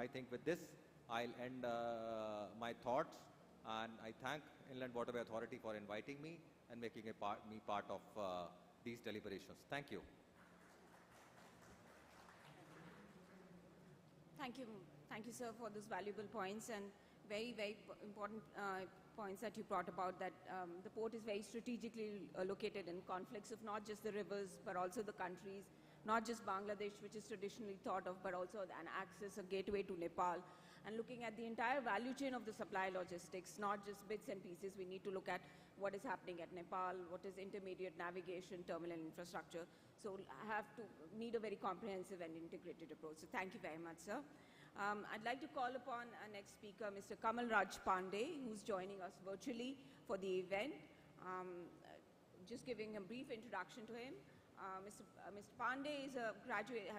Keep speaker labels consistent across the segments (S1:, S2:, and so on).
S1: I think with this, I'll end my thoughts, and I thank Inland Waterway Authority for inviting me and making me part of these deliberations. Thank you.
S2: Thank you, sir, for those valuable points and very, very important points that you brought about, that the port is very strategically located in conflicts of not just the rivers, but also the countries, not just Bangladesh, which is traditionally thought of, but also an access, a gateway to Nepal. And looking at the entire value chain of the supply logistics, not just bits and pieces, we need to look at what is happening at Nepal, what is intermediate navigation, terminal infrastructure. So I need a very comprehensive and integrated approach. So thank you very much, sir. I'd like to call upon our next speaker, Mr. Kamal Raj Pandey, who's joining us virtually for the event. Just giving a brief introduction to him. Mr. Pandey is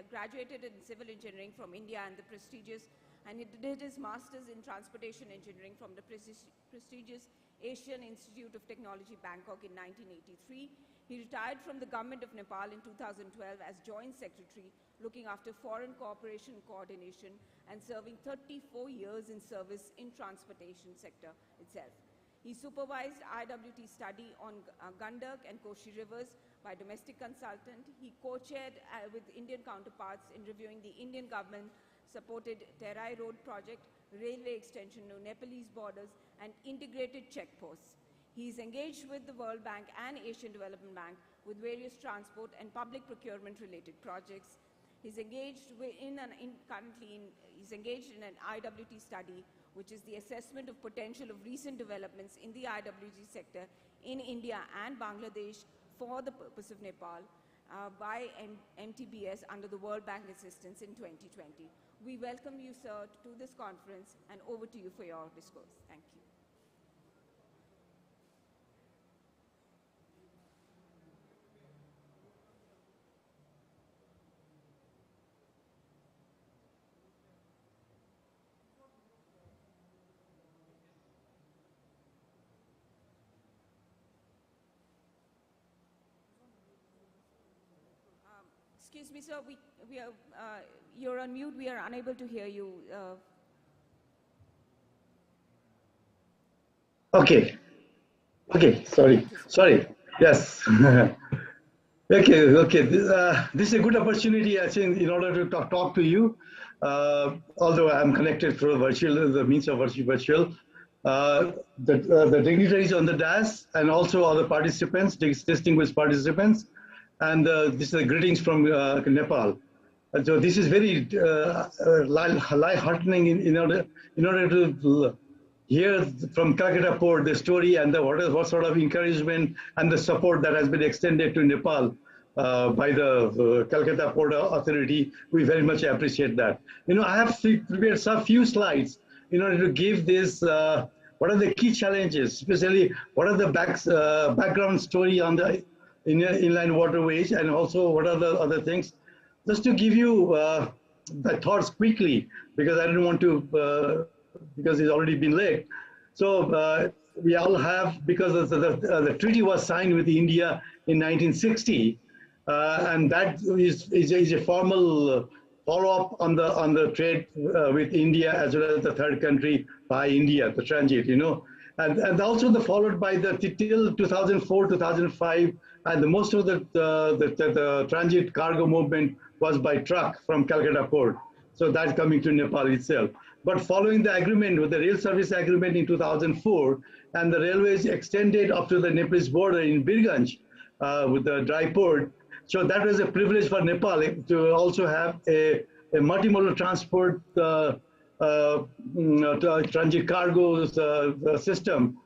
S2: graduated in civil engineering from India and he did his master's in transportation engineering from the prestigious Asian Institute of Technology, Bangkok in 1983. He retired from the government of Nepal in 2012 as Joint Secretary, looking after foreign cooperation coordination and serving 34 years in service in transportation sector itself. He supervised IWT study on Gandak and Koshi rivers by domestic consultant. He co-chaired with Indian counterparts in reviewing the Indian government-supported Terai Road project, railway extension to Nepalese borders, and integrated checkposts. He is engaged with the World Bank and Asian Development Bank with various transport and public procurement-related projects. He's engaged he's engaged in an IWT study, which is the assessment of potential of recent developments in the IWT sector in India and Bangladesh for the purpose of Nepal by MTBS under the World Bank assistance in 2020. We welcome you, sir, to this conference, and over to you for your discourse. Thank you. Excuse me, sir, you're on mute. We are unable to hear you.
S3: Okay. Sorry. Yes. Okay. This is a good opportunity, I think, in order to talk to you. Although I'm connected through the means of virtual. The dignitaries on the dais and also other participants, distinguished participants. And this is greetings from Nepal. And so this is very light-heartening in order to hear from Calcutta Port the story and what sort of encouragement and the support that has been extended to Nepal by the Calcutta Port Authority. We very much appreciate that. I have prepared some few slides in order to give this. What are the key challenges, especially what are the background story on the inland waterways, and also what are the other things, just to give you the thoughts quickly, because I don't want to, because it's already been late. So we all have, because the treaty was signed with India in 1960, and that is a formal follow-up on the trade with India as well as the third country by India, the transit, and also followed by the till 2004, 2005. And most of the transit cargo movement was by truck from Calcutta Port. So that's coming to Nepal itself. But following the agreement with the rail service agreement in 2004, and the railways extended up to the Nepalese border in Birganj with the dry port. So that was a privilege for Nepal to also have a multimodal transport transit cargo system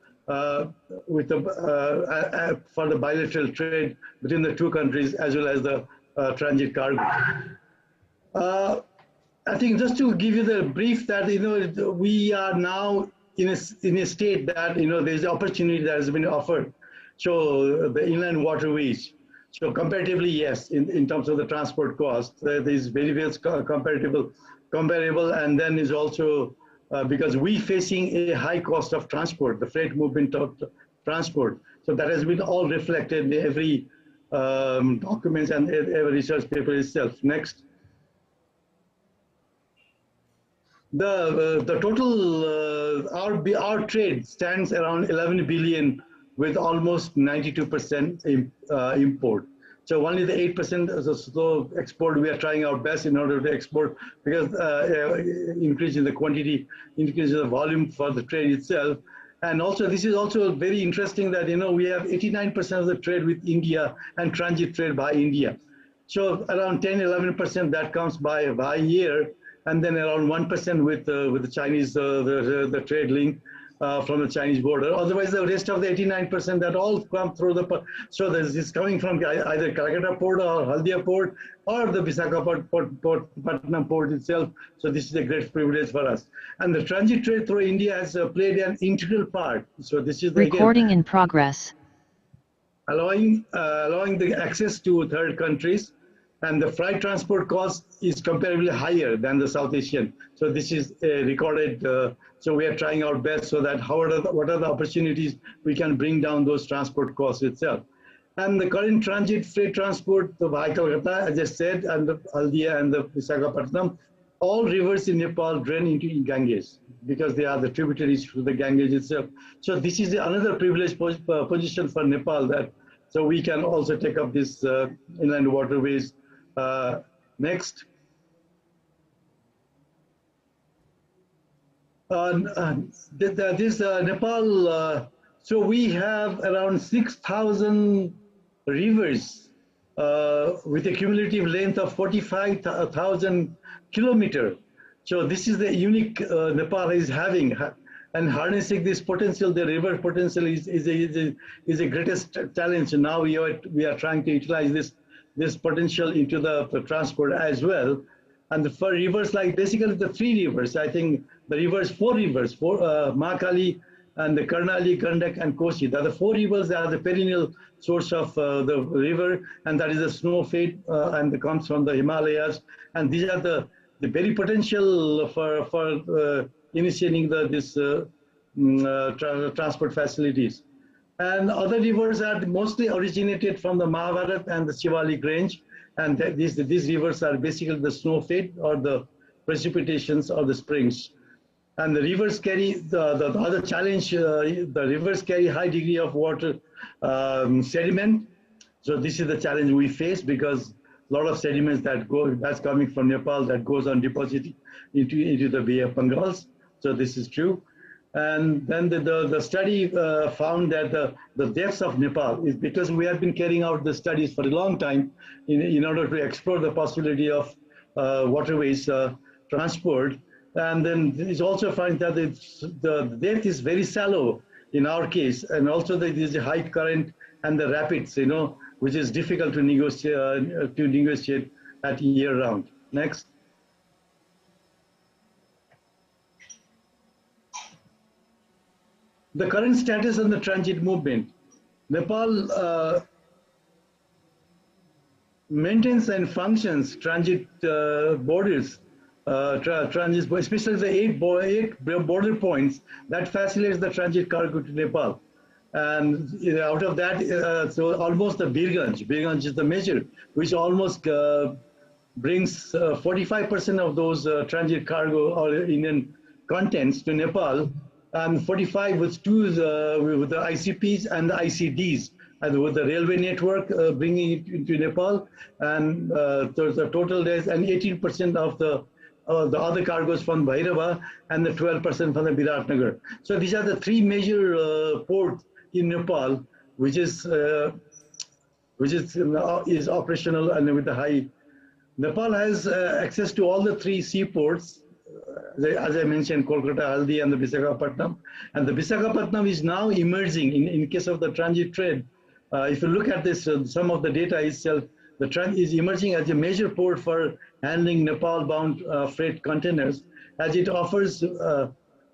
S3: with for the bilateral trade between the two countries, as well as the transit cargo. I think just to give you the brief that we are now in a state that there's an opportunity that has been offered. So the inland waterways. So comparatively, yes, in terms of the transport cost, there is very well comparable, and then is also because we facing a high cost of transport, the freight movement of transport. So that has been all reflected in every documents and every research paper itself. Next. The total our trade stands around 11 billion with almost 92% import. So only the 8% is a slow export. We are trying our best in order to export because increase in the quantity, increase in the volume for the trade itself. And also, this is also very interesting that, we have 89% of the trade with India and transit trade by India. So around 10, 11% that comes by year, and then around 1% with the Chinese, the trade link from the Chinese border. Otherwise, the rest of the 89% that all come through the, so this is coming from either Calcutta port or Haldia port or the Visakhapatnam port itself. So this is a great privilege for us. And the transit trade through India has played an integral part. So this is
S4: recording in progress.
S3: Allowing the access to third countries, and the freight transport cost is comparably higher than the South Asian. So this is recorded. So we are trying our best so that what are the opportunities we can bring down those transport costs itself. And the current transit freight transport via Calcutta, as I said, and the Haldia and the Visakhapatnam, all rivers in Nepal drain into Ganges because they are the tributaries to the Ganges itself. So this is another privileged position for Nepal that, so we can also take up this inland waterways. Next. This Nepal, so we have around 6,000 rivers with a cumulative length of 45,000 kilometers. So this is the unique Nepal is having, and harnessing this potential, the river potential is the greatest challenge. Now we are trying to utilize this potential into the transport as well. And for rivers like basically the three rivers, I think four rivers, Mahakali and the Karnali, Gandak and Kosi. The four rivers are the perennial source of the river, and that is the snow fade and it comes from the Himalayas. And these are the very potential for initiating this transport facilities. And other rivers are mostly originated from the Mahabharat and the Shivalik range. And these rivers are basically the snow fade or the precipitations or the springs. And the rivers carry, the other challenge, the rivers carry high degree of water sediment. So this is the challenge we face because a lot of sediments that's coming from Nepal that goes on depositing into the Bay of Bengals. So this is true. And then the study found that the depths of Nepal is because we have been carrying out the studies for a long time in order to explore the possibility of waterways transport. And then it's also found that the depth is very shallow in our case. And also there is a high current and the rapids, which is difficult to negotiate at year round. Next. The current status on the transit movement. Nepal maintains and functions transit borders, especially the eight border points that facilitates the transit cargo to Nepal. And out of that, so almost the Birganj is the measure, which almost brings 45% of those transit cargo or Indian contents to Nepal. And 45 with with the ICPs and the ICDs, and with the railway network bringing it into Nepal, and the total days, and 18% of the other cargoes from Bhairava, and the 12% from the Biratnagar. So these are the three major ports in Nepal, which is operational and with the high. Nepal has access to all the three seaports. As I mentioned, Kolkata, Haldi, and the Visakhapatnam. And the Visakhapatnam is now emerging in case of the transit trade. If you look at this, some of the data itself, the transit is emerging as a major port for handling Nepal-bound freight containers, as it offers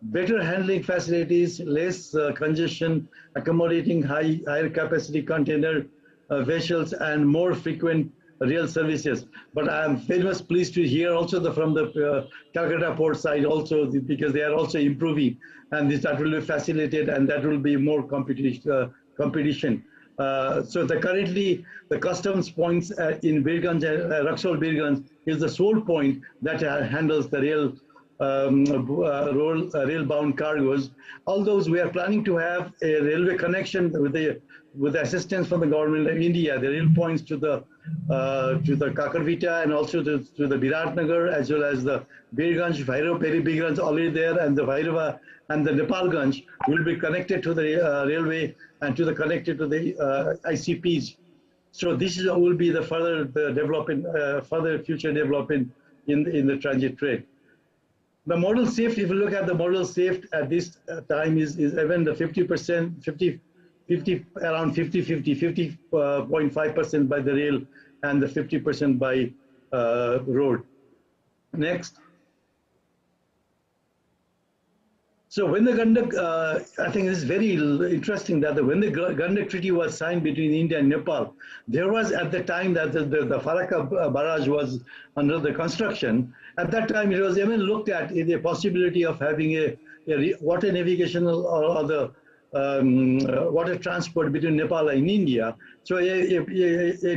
S3: better handling facilities, less congestion, accommodating higher capacity container vessels, and more frequent rail services. But I am very much pleased to hear also from the Calcutta port side also, because they are also improving, and that will be facilitated, and that will be more competition. So currently the customs points in Birganj, Raxol Birganj is the sole point that handles the rail rail-bound cargoes. All those we are planning to have a railway connection with the assistance from the government of India. The rail points to the Kakarvita and also to the Viratnagar, as well as the Birganj, Bhairava Peri-Birganj already there, and the Bhairava and the Nepalganj will be connected to the railway and connected to the ICPs. So this will be the further future development in the transit trade. The modal shift, if you look at the modal shift at this time, is even the 50%, around 50.5% by the rail and the 50% by road. Next. So when the Gandak, I think it's very interesting that when the Gandak Treaty was signed between India and Nepal, there was at the time that the Farakka barrage was under the construction. At that time, it was even looked at the possibility of having a water navigational or the water transport between Nepal and India. So a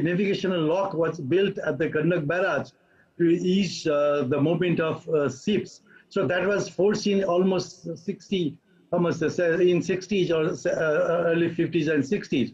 S3: navigational lock was built at the Gandak barrage to ease the movement of ships. So that was foreseen almost in 60s or early 50s and 60s.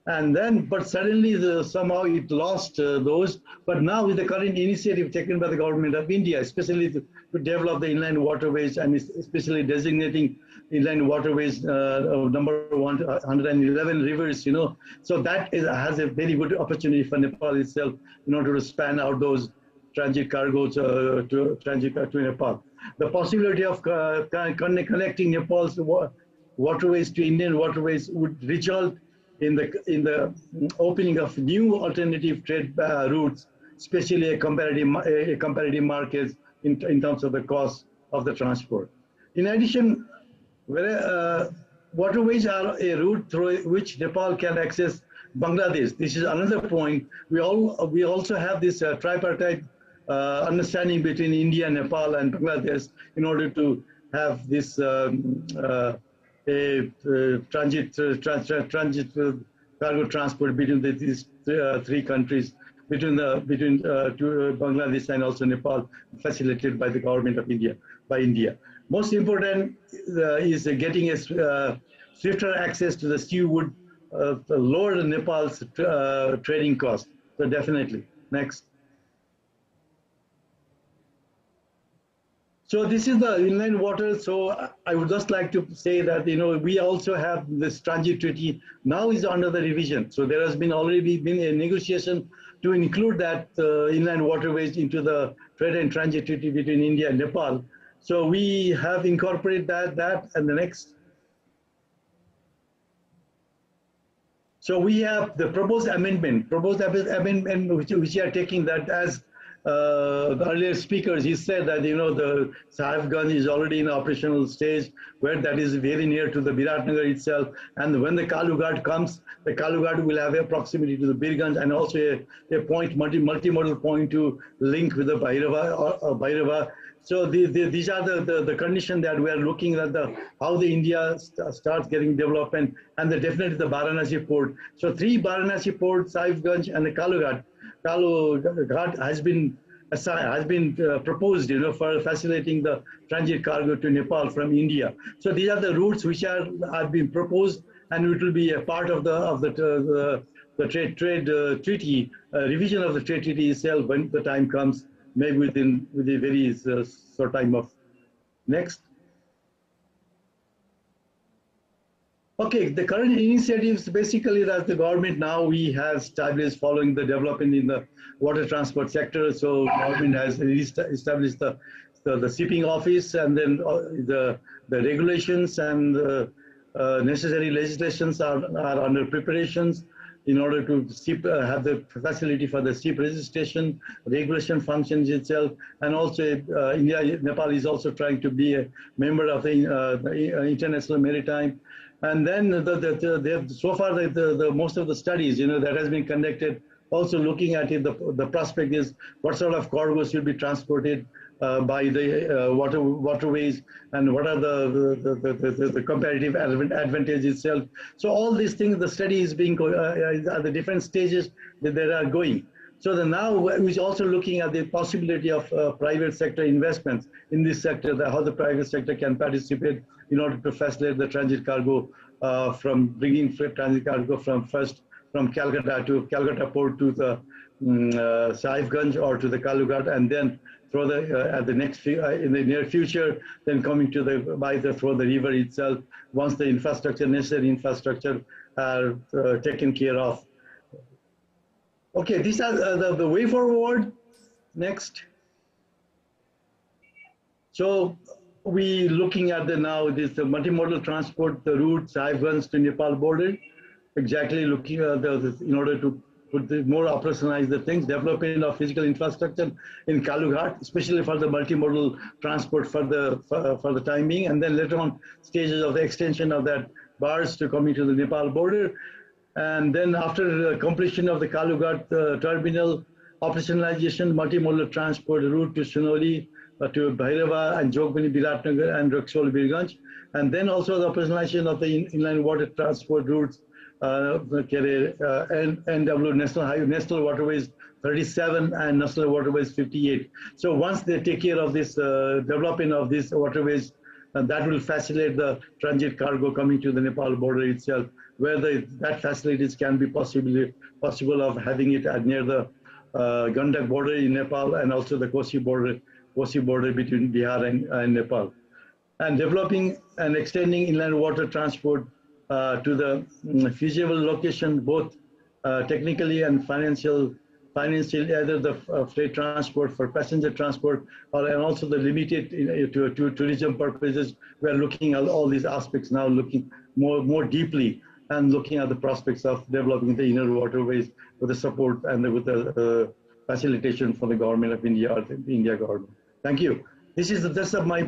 S3: And then, but suddenly somehow it lost those. But now with the current initiative taken by the government of India, especially to develop the inland waterways and especially designating inland waterways number 111 rivers, so that has a very good opportunity for Nepal itself in order to span out those transit cargoes to Nepal. The possibility of connecting Nepal's waterways to Indian waterways would result in the opening of new alternative trade routes, especially a comparative markets in terms of the cost of the transport. In addition, waterways are a route through which Nepal can access Bangladesh. This is another point. We also have this tripartite understanding between India, Nepal, and Bangladesh in order to have this transit cargo transport between these three countries, between Bangladesh and also Nepal, facilitated by the government of India, Most important is getting a swifter access to the sea would lower Nepal's trading cost. So definitely. Next. So this is the inland water. So I would just like to say that, we also have this transit treaty now is under the revision. So there has already been a negotiation to include that inland waterways into the trade and transit treaty between India and Nepal. So we have incorporated that and the next. So we have the proposed amendment which we are taking that as the earlier speakers, he said that, the Sahibganj is already in operational stage, where that is very near to the Viratnagar itself. And when the Kalughat comes, the Kalughat will have a proximity to the Birganj and also a multimodal point to link with the Bhairava. So these are the conditions that we are looking at, how the India starts getting development, and definitely the Varanasi port. So 3 Varanasi ports, Sahibganj and the Kalughat has been proposed, for facilitating the transit cargo to Nepal from India. So these are the routes which have been proposed, and it will be a part of the trade treaty revision of the trade treaty itself when the time comes, maybe with a very short time of. Next. Okay, the current initiatives basically that the government now we have established following the development in the water transport sector. So government has established the shipping office, and then the regulations and necessary legislations are under preparations in order to have the facility for the ship registration, regulation functions itself, and also Nepal is also trying to be a member of the International Maritime. And then so far the most of the studies that has been conducted, also looking at it, the prospect is what sort of cargoes should be transported by the waterways, and what are the comparative advantage itself. So all these things, the study is being at the different stages that they are going. So now we're also looking at the possibility of private sector investments in this sector, how the private sector can participate in order to facilitate the transit cargo from bringing transit cargo from Calcutta port to the Sahibganj or to the Kalughat, and then through the at the next in the near future, then coming to the through the river itself once the necessary infrastructure are taken care of. Okay, these are the way forward. Next. So we looking at now this multimodal transport, the route Sahibganj to Nepal border, exactly looking at in order to more operationalize the things, development of physical infrastructure in Kalughat, especially for the multimodal transport for the time being, and then later on stages of the extension of that bars to coming to the Nepal border. And then after completion of the Kalughat terminal, operationalization, multimodal transport route to Sunoli, to Bhairava and Jogbani, Biratnagar and Raxol, Birganj. And then also the operationalization of the inland water transport routes, NW National Waterways 37 and National Waterways 58. So once they take care of this development of these waterways, that will facilitate the transit cargo coming to the Nepal border itself, where that facilities can be possible of having it near the Gandak border in Nepal and also the Kosi border between Bihar and Nepal. And developing and extending inland water transport to the feasible location, both technically and financially, either the freight transport for passenger transport and also the limited to tourism purposes. We are looking at all these aspects now, looking more deeply and looking at the prospects of developing the inner waterways with the support and with the facilitation for the government of India or the India government. Thank you. This is the rest of my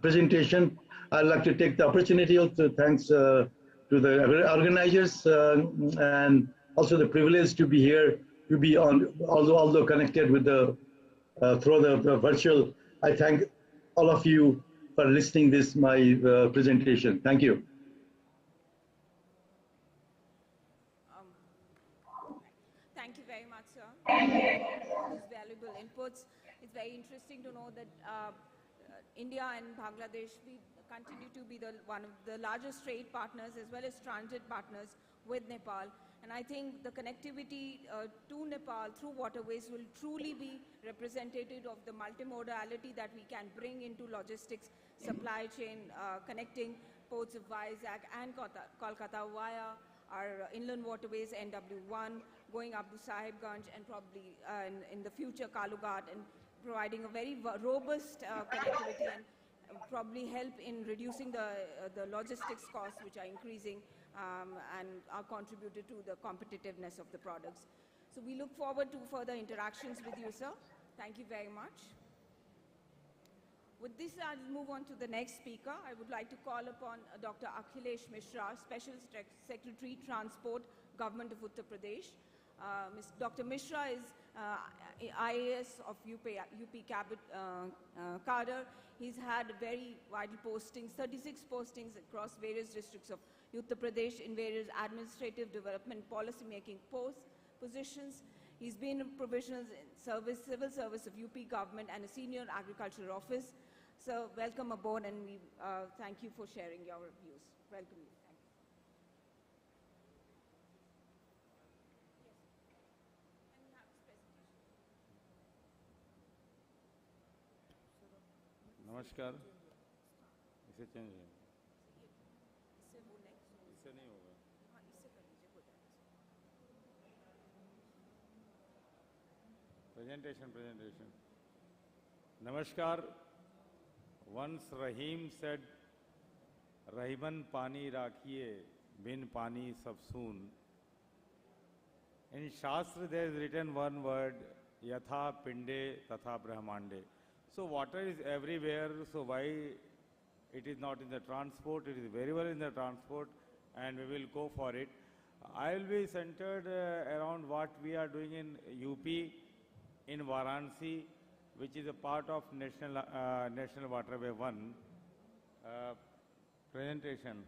S3: presentation. I'd like to take the opportunity to thanks to the organizers and also the privilege to be here, to be on, although connected with the through the virtual. I thank all of you for listening this my presentation. Thank you.
S2: Thank you very much, sir, for these valuable inputs. It's very interesting to know that India and Bangladesh, we continue to be one of the largest trade partners as well as transit partners with Nepal. And I think the connectivity to Nepal through waterways will truly be representative of the multimodality that we can bring into logistics, supply chain, connecting ports of Vizag and Kolkata via our inland waterways, NW1, going up to Sahibganj and probably in the future Kalughat, and providing a very robust connectivity and probably help in reducing the logistics costs, which are increasing and are contributed to the competitiveness of the products. So we look forward to further interactions with you, sir. Thank you very much. With this, I'll move on to the next speaker. I would like to call upon Dr. Akhilesh Mishra, Special Secretary, Transport, Government of Uttar Pradesh. Dr. Mishra is IAS of UP Cabinet cadre. He's had very vital postings, 36 postings across various districts of Uttar Pradesh in various administrative development policy-making positions. He's been in provisional service, civil service of UP government and a senior agricultural office. So welcome aboard, and we thank you for sharing your views. Welcome you. Thank you.
S4: नमस्कार इसे change है इससे नहीं होगा presentation नमस्कार once Rahim said Rahiman pani rakhiye bin pani sab soon. In Shastra there is written one word yatha pinde tatha brahmande. So water is everywhere, so why it is not in the transport? It is very well in the transport, and we will go for it. I will be centered around what we are doing in UP, in Varanasi, which is a part of National Waterway 1 presentation.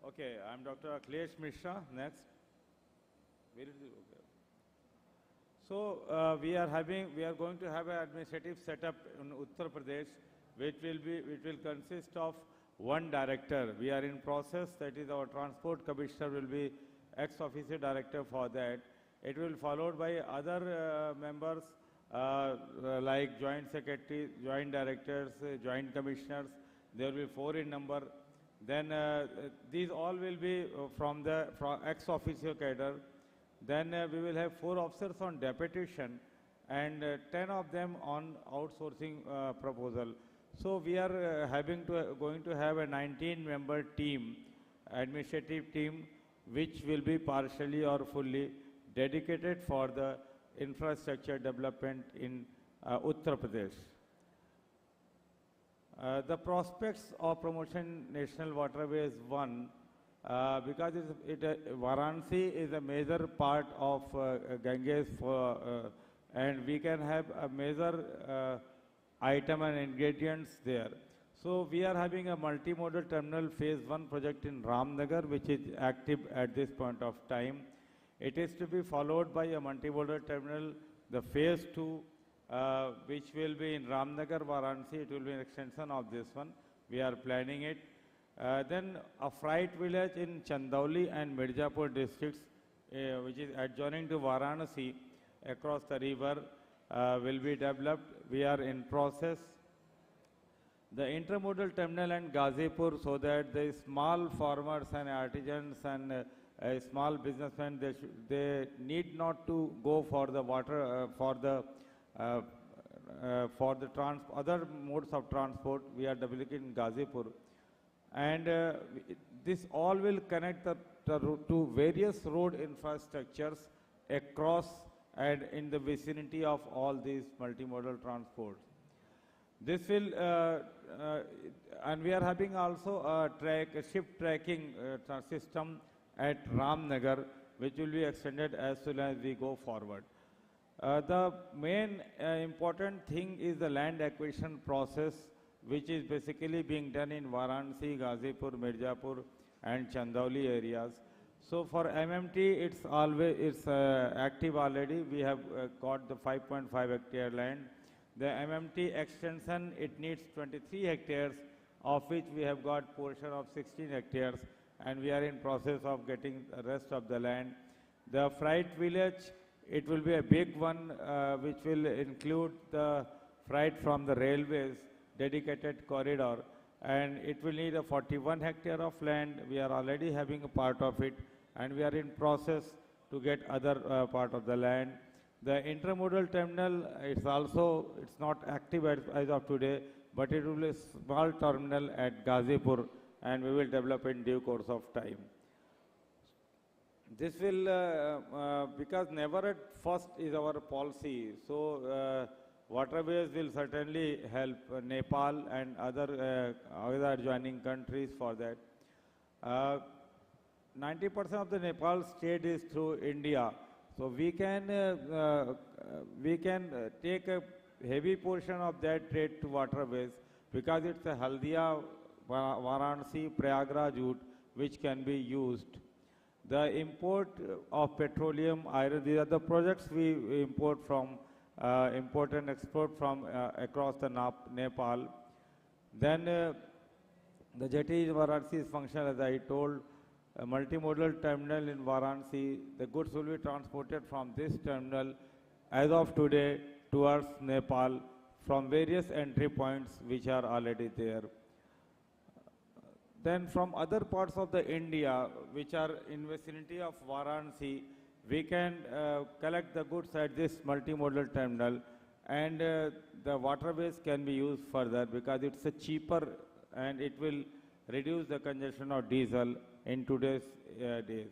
S4: Okay, I am Dr. Akhilesh Mishra. Next. So we are going to have an administrative setup in Uttar Pradesh, which will consist of one director. We are in process. That is, our transport commissioner will be ex-officio director for that. It will followed by other members like joint secretaries, joint directors, joint commissioners. There will be 4 in number. Then these all will be from ex-officio cadre. Then we will have 4 officers on deputation and 10 of them on outsourcing proposal. So we are going to have a 19-member team, administrative team, which will be partially or fully dedicated for the infrastructure development in Uttar Pradesh. The prospects of promotion National Waterways 1, because Varanasi is a major part of Ganges, and we can have a major item and ingredients there. So we are having a multimodal terminal phase 1 project in Ramnagar, which is active at this point of time. It is to be followed by a multimodal terminal, the phase 2, which will be in Ramnagar, Varanasi. It will be an extension of this one. We are planning it. Then a freight village in Chandauli and Mirzapur districts, which is adjoining to Varanasi across the river, will be developed. We are in process. The intermodal terminal in Ghazipur, so that the small farmers and artisans and small businessmen, they need not to go for the water, for the other modes of transport. We are developing in Ghazipur. And this all will connect to various road infrastructures across and in the vicinity of all these multimodal transports. This will, and we are having also a ship tracking system at Ramnagar, which will be extended as soon as we go forward. The main important thing is the land acquisition process, which is basically being done in Varanasi, Ghazipur, Mirzapur, and Chandauli areas. So for MMT, it's active already. We have got the 5.5 hectare land. The MMT extension, it needs 23 hectares, of which we have got portion of 16 hectares, and we are in process of getting the rest of the land. The freight village, it will be a big one, which will include the freight from the railways, dedicated corridor, and it will need a 41 hectare of land. We are already having a part of it, and we are in process to get other part of the land. The intermodal terminal, it's not active as of today, but it will be a small terminal at Ghazipur, and we will develop in due course of time. This will, because never at first is our policy, so Waterways will certainly help Nepal and other adjoining countries for that. 90% of the Nepal trade is through India, so we can take a heavy portion of that trade to Waterways, because it's a Haldia, Varanasi, Prayagraj route which can be used. The import of petroleum, iron, these are the projects we import from. Import and export from across the Nepal. Then the jetty in Varanasi is functional, as I told. A multimodal terminal in Varanasi, the goods will be transported from this terminal as of today towards Nepal from various entry points which are already there. Then from other parts of the India which are in vicinity of Varanasi, we can collect the goods at this multimodal terminal, and the waterways can be used further because it's a cheaper and it will reduce the consumption of diesel in today's days.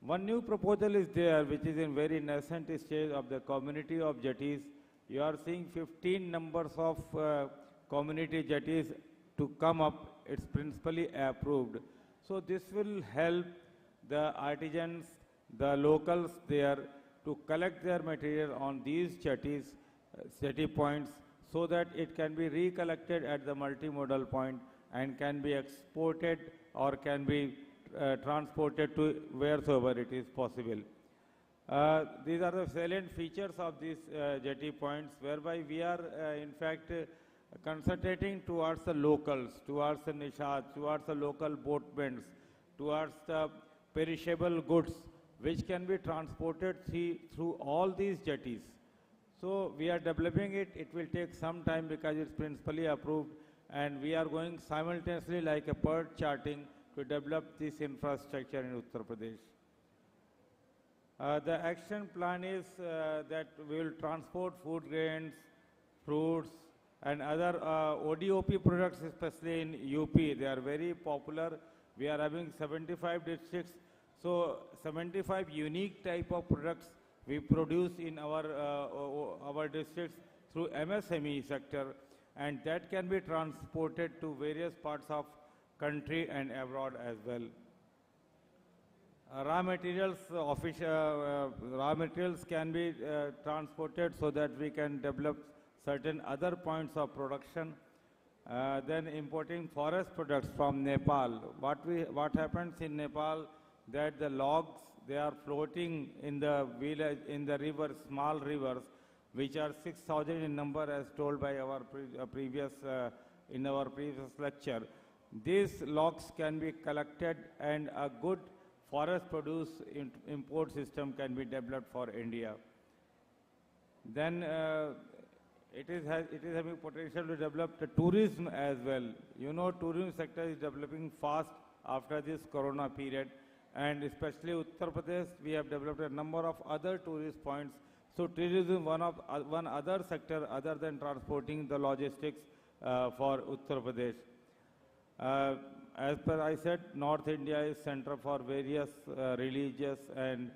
S4: One new proposal is there which is in very nascent stage of the community of jetties. You are seeing 15 numbers of community jetties to come up. It's principally approved. So this will help the artisans, the locals there to collect their material on these jetties, jetty points, so that it can be recollected at the multimodal point and can be exported or can be transported to wheresoever it is possible. These are the salient features of these jetty points, whereby we are in fact concentrating towards the locals, towards the nishad, towards the local boatments, towards the perishable goods, which can be transported through all these jetties. So we are developing it. It will take some time because it's principally approved, and we are going simultaneously like a bird charting to develop this infrastructure in Uttar Pradesh. The action plan is that we will transport food grains, fruits, and other ODOP products, especially in UP. They are very popular. We are having 75 districts. So 75 unique type of products we produce in our districts through MSME sector, and that can be transported to various parts of country and abroad as well. Raw materials can be transported so that we can develop certain other points of production. Then importing forest products from Nepal. What happens in Nepal, that the logs, they are floating in the village, in the rivers, small rivers, which are 6,000 in number, as told by our previous lecture. These logs can be collected, and a good forest produce import system can be developed for India. Then it is having potential to develop the tourism as well. You know, tourism sector is developing fast after this corona period, and especially Uttar Pradesh, we have developed a number of other tourist points. So tourism, one other sector other than transporting the logistics for Uttar Pradesh. As per I said, North India is center for various religious and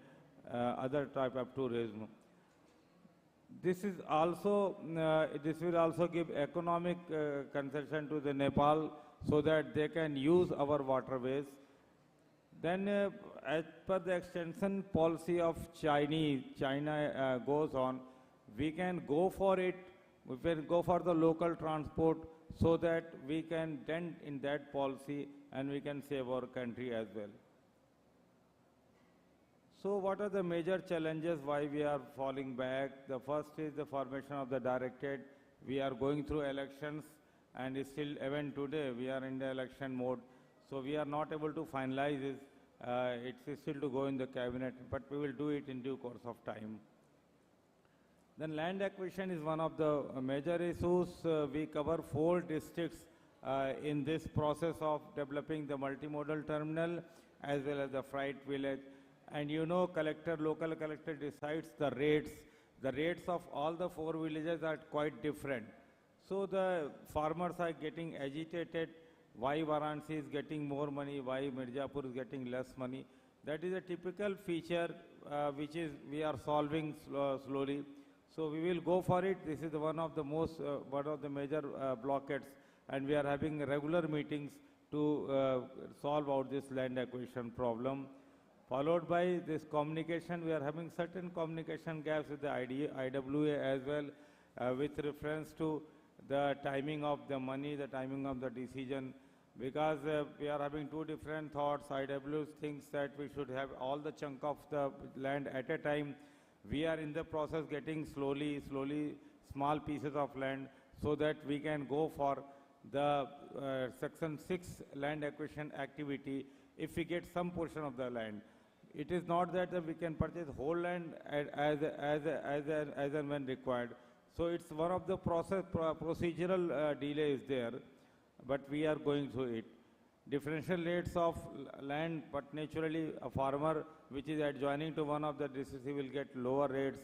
S4: other type of tourism. This will also give economic concession to the Nepal so that they can use our waterways. Then as per the extension policy of China goes on, we can go for it, we can go for the local transport so that we can dent in that policy and we can save our country as well. So what are the major challenges why we are falling back? The first is the formation of the directorate. We are going through elections, and still even today we are in the election mode. So we are not able to finalize this. It's still to go in the cabinet, but we will do it in due course of time. Then land acquisition is one of the major issues. We cover 4 districts in this process of developing the multimodal terminal as well as the freight village. And you know, local collector decides the rates. The rates of all the 4 villages are quite different. So the farmers are getting agitated. Why Varanasi is getting more money, why Mirzapur is getting less money. That is a typical feature which we are solving slowly. So we will go for it. This is one of the major blockades, and we are having regular meetings to solve out this land acquisition problem. Followed by this communication, we are having certain communication gaps with the IWA as well, with reference to the timing of the money, the timing of the decision, because we are having 2 different thoughts. IWA thinks that we should have all the chunk of the land at a time. We are in the process getting slowly small pieces of land so that we can go for the Section 6 land acquisition activity if we get some portion of the land. It is not that we can purchase whole land as and when required. So it's one of the procedural delays there, but we are going through it. Differential rates of land, but naturally a farmer which is adjoining to one of the districts will get lower rates,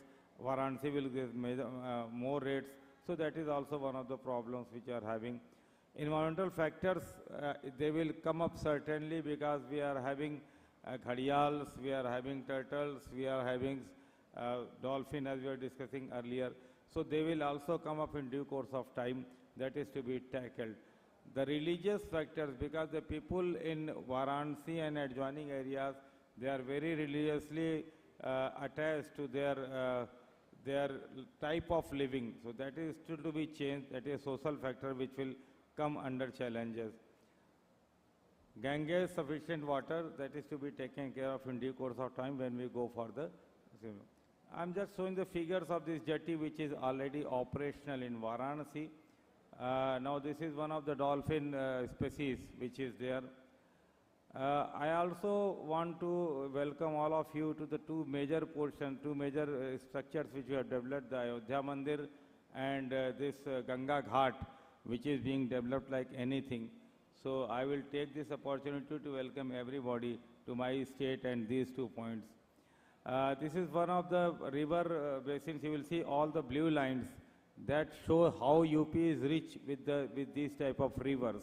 S4: Varanasi will get more rates. So that is also one of the problems which are having. Environmental factors, they will come up certainly, because we are having ghadials, we are having turtles, we are having dolphin, as we were discussing earlier. So they will also come up in due course of time. That is to be tackled. The religious factors, because the people in Varanasi and adjoining areas, they are very religiously attached to their type of living. So that is still to be changed. That is a social factor which will come under challenges. Ganges, sufficient water, that is to be taken care of in due course of time when we go for the I'm just showing the figures of this jetty which is already operational in Varanasi. Now this is one of the dolphin species which is there. I also want to welcome all of you to the two major structures which we have developed, the Ayodhya Mandir and this Ganga Ghat, which is being developed like anything. So I will take this opportunity to welcome everybody to my state and these 2 points. This is one of the river basins. You will see all the blue lines that show how UP is rich with these type of rivers.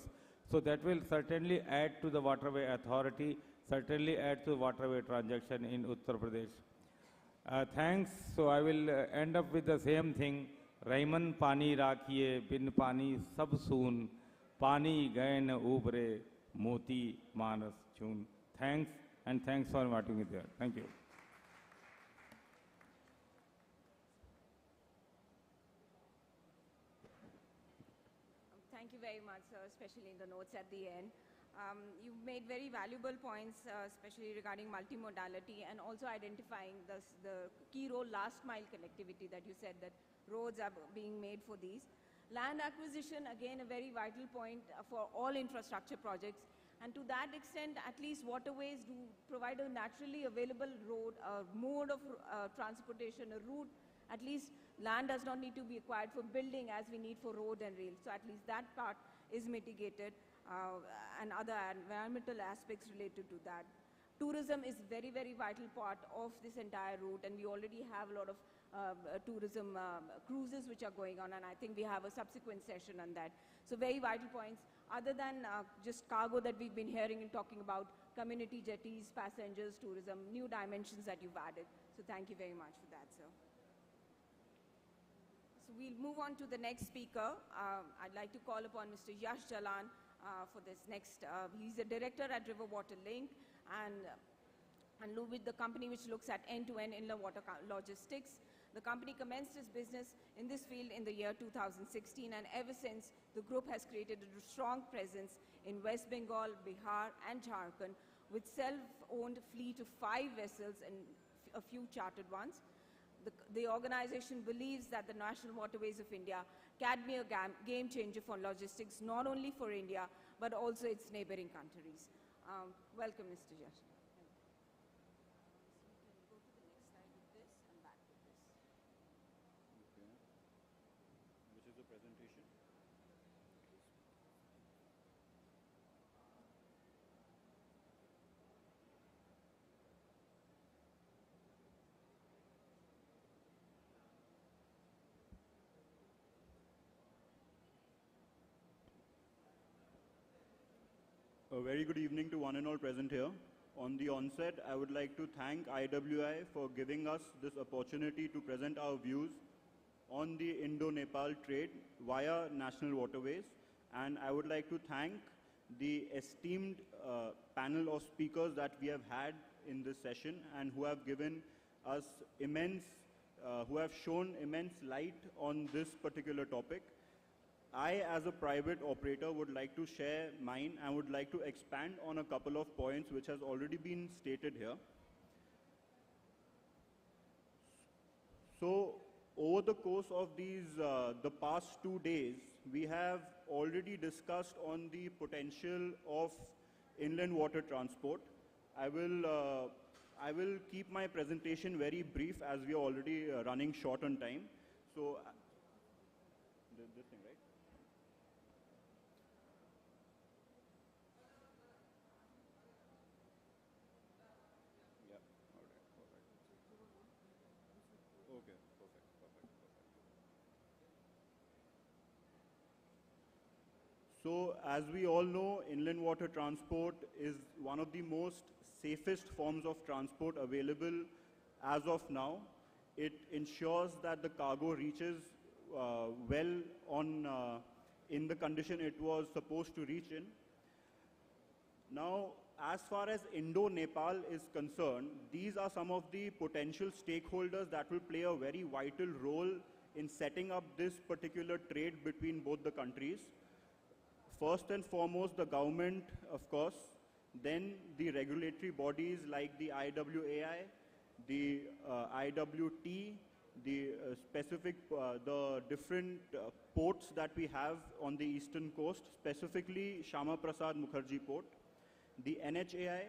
S4: So that will certainly add to the Waterway Authority, certainly add to waterway transaction in Uttar Pradesh. Thanks. So I will end up with the same thing. Raiman pani rakhiye, bin pani sab soon, pani gain ubre, moti manas chun. Thanks, and thanks for inviting me there. Thank you.
S2: Thank you very much, sir, especially in the notes at the end. You made very valuable points, especially regarding multimodality and also identifying the key role last mile connectivity that you said that roads are being made for these. Land acquisition, again, a very vital point for all infrastructure projects. And to that extent, at least waterways do provide a naturally available road, a mode of transportation, a route. At least land does not need to be acquired for building as we need for road and rail. So at least that part is mitigated and other environmental aspects related to that. Tourism is very, very vital part of this entire route, and we already have a lot of tourism cruises which are going on, and I think we have a subsequent session on that. So very vital points. Other than just cargo that we've been hearing and talking about, community jetties, passengers, tourism, new dimensions that you've added. So thank you very much for that, sir. So we'll move on to the next speaker. I'd like to call upon Mr. Yash Jalan for this next. He's the director at River Water Link and with the company which looks at end-to-end inland water logistics. The company commenced its business in this field in the year 2016, and ever since, the group has created a strong presence in West Bengal, Bihar, and Jharkhand, with self-owned fleet of 5 vessels and a few chartered ones. The organization believes that the National Waterways of India can be a game changer for logistics, not only for India, but also its neighboring countries. Welcome, Mr. Yash.
S5: Which is the presentation? A very good evening to one and all present here. On the onset, I would like to thank IWI for giving us this opportunity to present our views on the Indo-Nepal trade via national waterways. And I would like to thank the esteemed panel of speakers that we have had in this session and who have given us who have shown immense light on this particular topic. I, as a private operator, would like to share mine and would like to expand on a couple of points which has already been stated here. So, over the course of the past 2 days, we have already discussed on the potential of inland water transport. I will keep my presentation very brief as we are already running short on time. So, this thing, right? Yeah, all right. Okay, perfect. So, as we all know, inland water transport is one of the most safest forms of transport available as of now. It ensures that the cargo reaches well on in the condition it was supposed to reach in. Now, as far as Indo-Nepal is concerned, these are some of the potential stakeholders that will play a very vital role in setting up this particular trade between both the countries. First and foremost, the government, of course, then the regulatory bodies like the IWAI, the IWT, the the different ports that we have on the eastern coast, specifically Shama Prasad Mukherjee Port, the NHAI,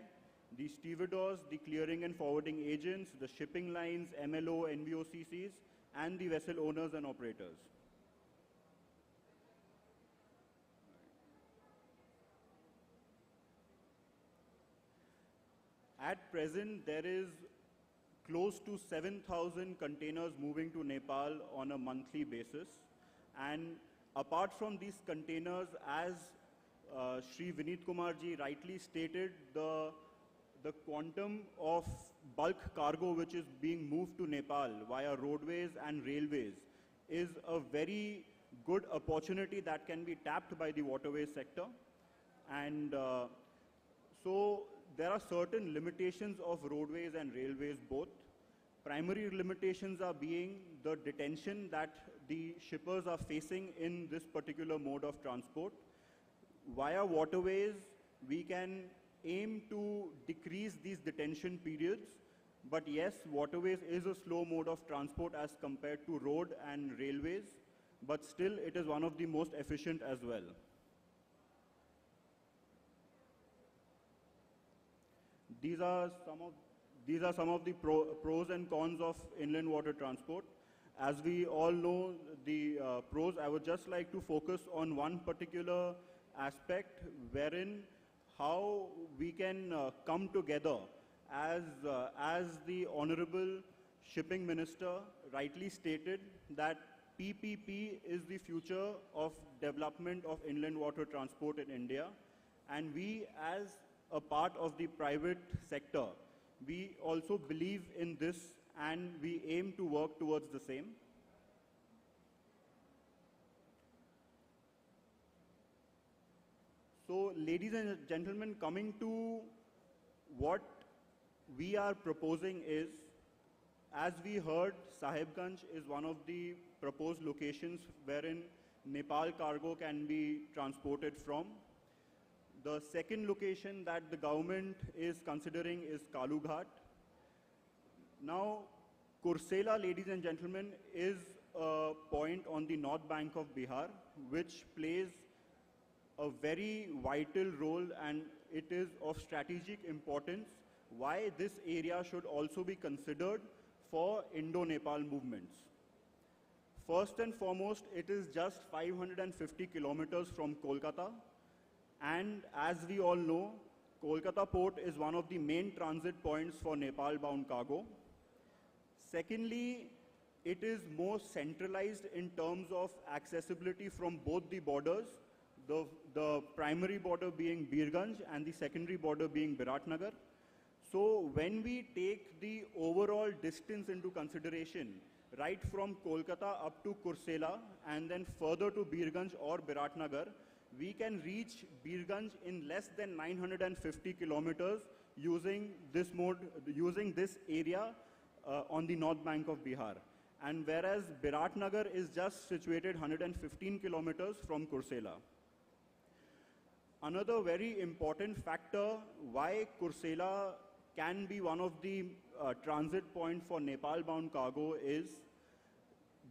S5: the stevedores, the clearing and forwarding agents, the shipping lines, MLO, NVOCCs, and the vessel owners and operators. At present, there is close to 7,000 containers moving to Nepal on a monthly basis. And apart from these containers, as Shri Vineet Kumar ji rightly stated, the quantum of bulk cargo which is being moved to Nepal via roadways and railways is a very good opportunity that can be tapped by the waterways sector. And so there are certain limitations of roadways and railways both. Primary limitations are being the detention that the shippers are facing in this particular mode of transport. Via waterways, we can aim to decrease these detention periods. But yes, waterways is a slow mode of transport as compared to road and railways, but still it is one of the most efficient as well. These are some of the pros and cons of inland water transport. As we all know the pros, I would just like to focus on one particular aspect wherein how we can come together as the Honorable Shipping Minister rightly stated that PPP is the future of development of inland water transport in India, and we as a part of the private sector, we also believe in this and we aim to work towards the same. So, ladies and gentlemen, coming to what we are proposing is, as we heard, Sahibganj is one of the proposed locations wherein Nepal cargo can be transported from. The second location that the government is considering is Kalughat. Now, Kursela, ladies and gentlemen, is a point on the north bank of Bihar, which plays a very vital role, and it is of strategic importance why this area should also be considered for Indo-Nepal movements. First and foremost, it is just 550 kilometers from Kolkata, and as we all know, Kolkata port is one of the main transit points for Nepal-bound cargo. Secondly, it is more centralized in terms of accessibility from both the borders, the primary border being Birganj and the secondary border being Biratnagar. So when we take the overall distance into consideration, right from Kolkata up to Kursela and then further to Birganj or Biratnagar, we can reach Birganj in less than 950 kilometers using this mode, using this area on the north bank of Bihar. And whereas Biratnagar is just situated 115 kilometers from Kursela. Another very important factor why Kursela can be one of the transit point for Nepal-bound cargo is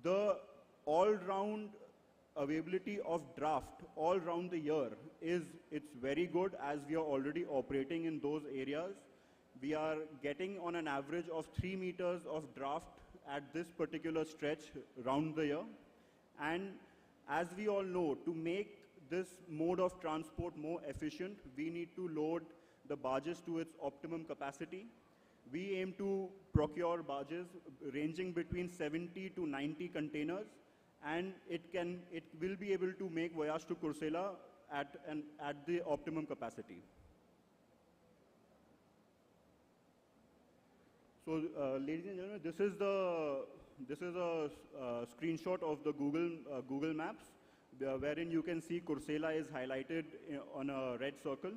S5: the all-round availability of draft all round the year it's very good, as we are already operating in those areas. We are getting on an average of 3 meters of draft at this particular stretch round the year. And as we all know, to make this mode of transport more efficient, we need to load the barges to its optimum capacity. We aim to procure barges ranging between 70 to 90 containers, and it will be able to make voyage to Kursela at the optimum capacity. So, ladies and gentlemen, this is a screenshot of the Google Maps, wherein you can see Kursela is highlighted on a red circle.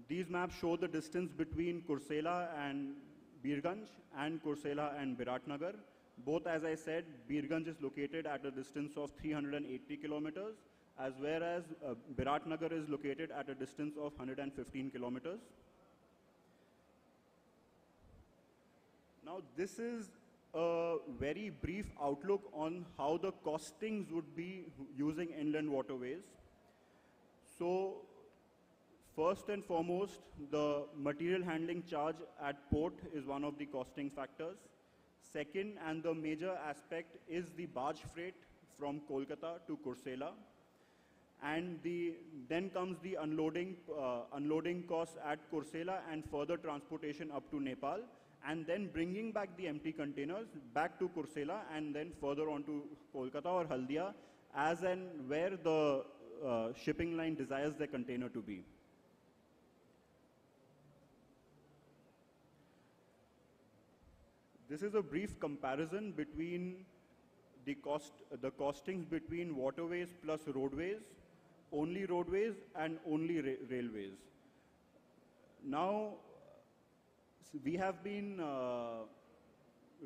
S5: These maps show the distance between Kursela and Birganj and Kursela and Biratnagar. Both, as I said, Birganj is located at a distance of 380 kilometers as well as Biratnagar is located at a distance of 115 kilometers. Now, this is a very brief outlook on how the costings would be using inland waterways. So, first and foremost, the material handling charge at port is one of the costing factors. Second, and the major aspect, is the barge freight from Kolkata to Kursela. And then comes the unloading costs at Kursela and further transportation up to Nepal, and then bringing back the empty containers back to Kursela and then further on to Kolkata or Haldia, as and where the shipping line desires their container to be. This is a brief comparison between the costings between waterways plus roadways, only roadways and only railways. Now, we have been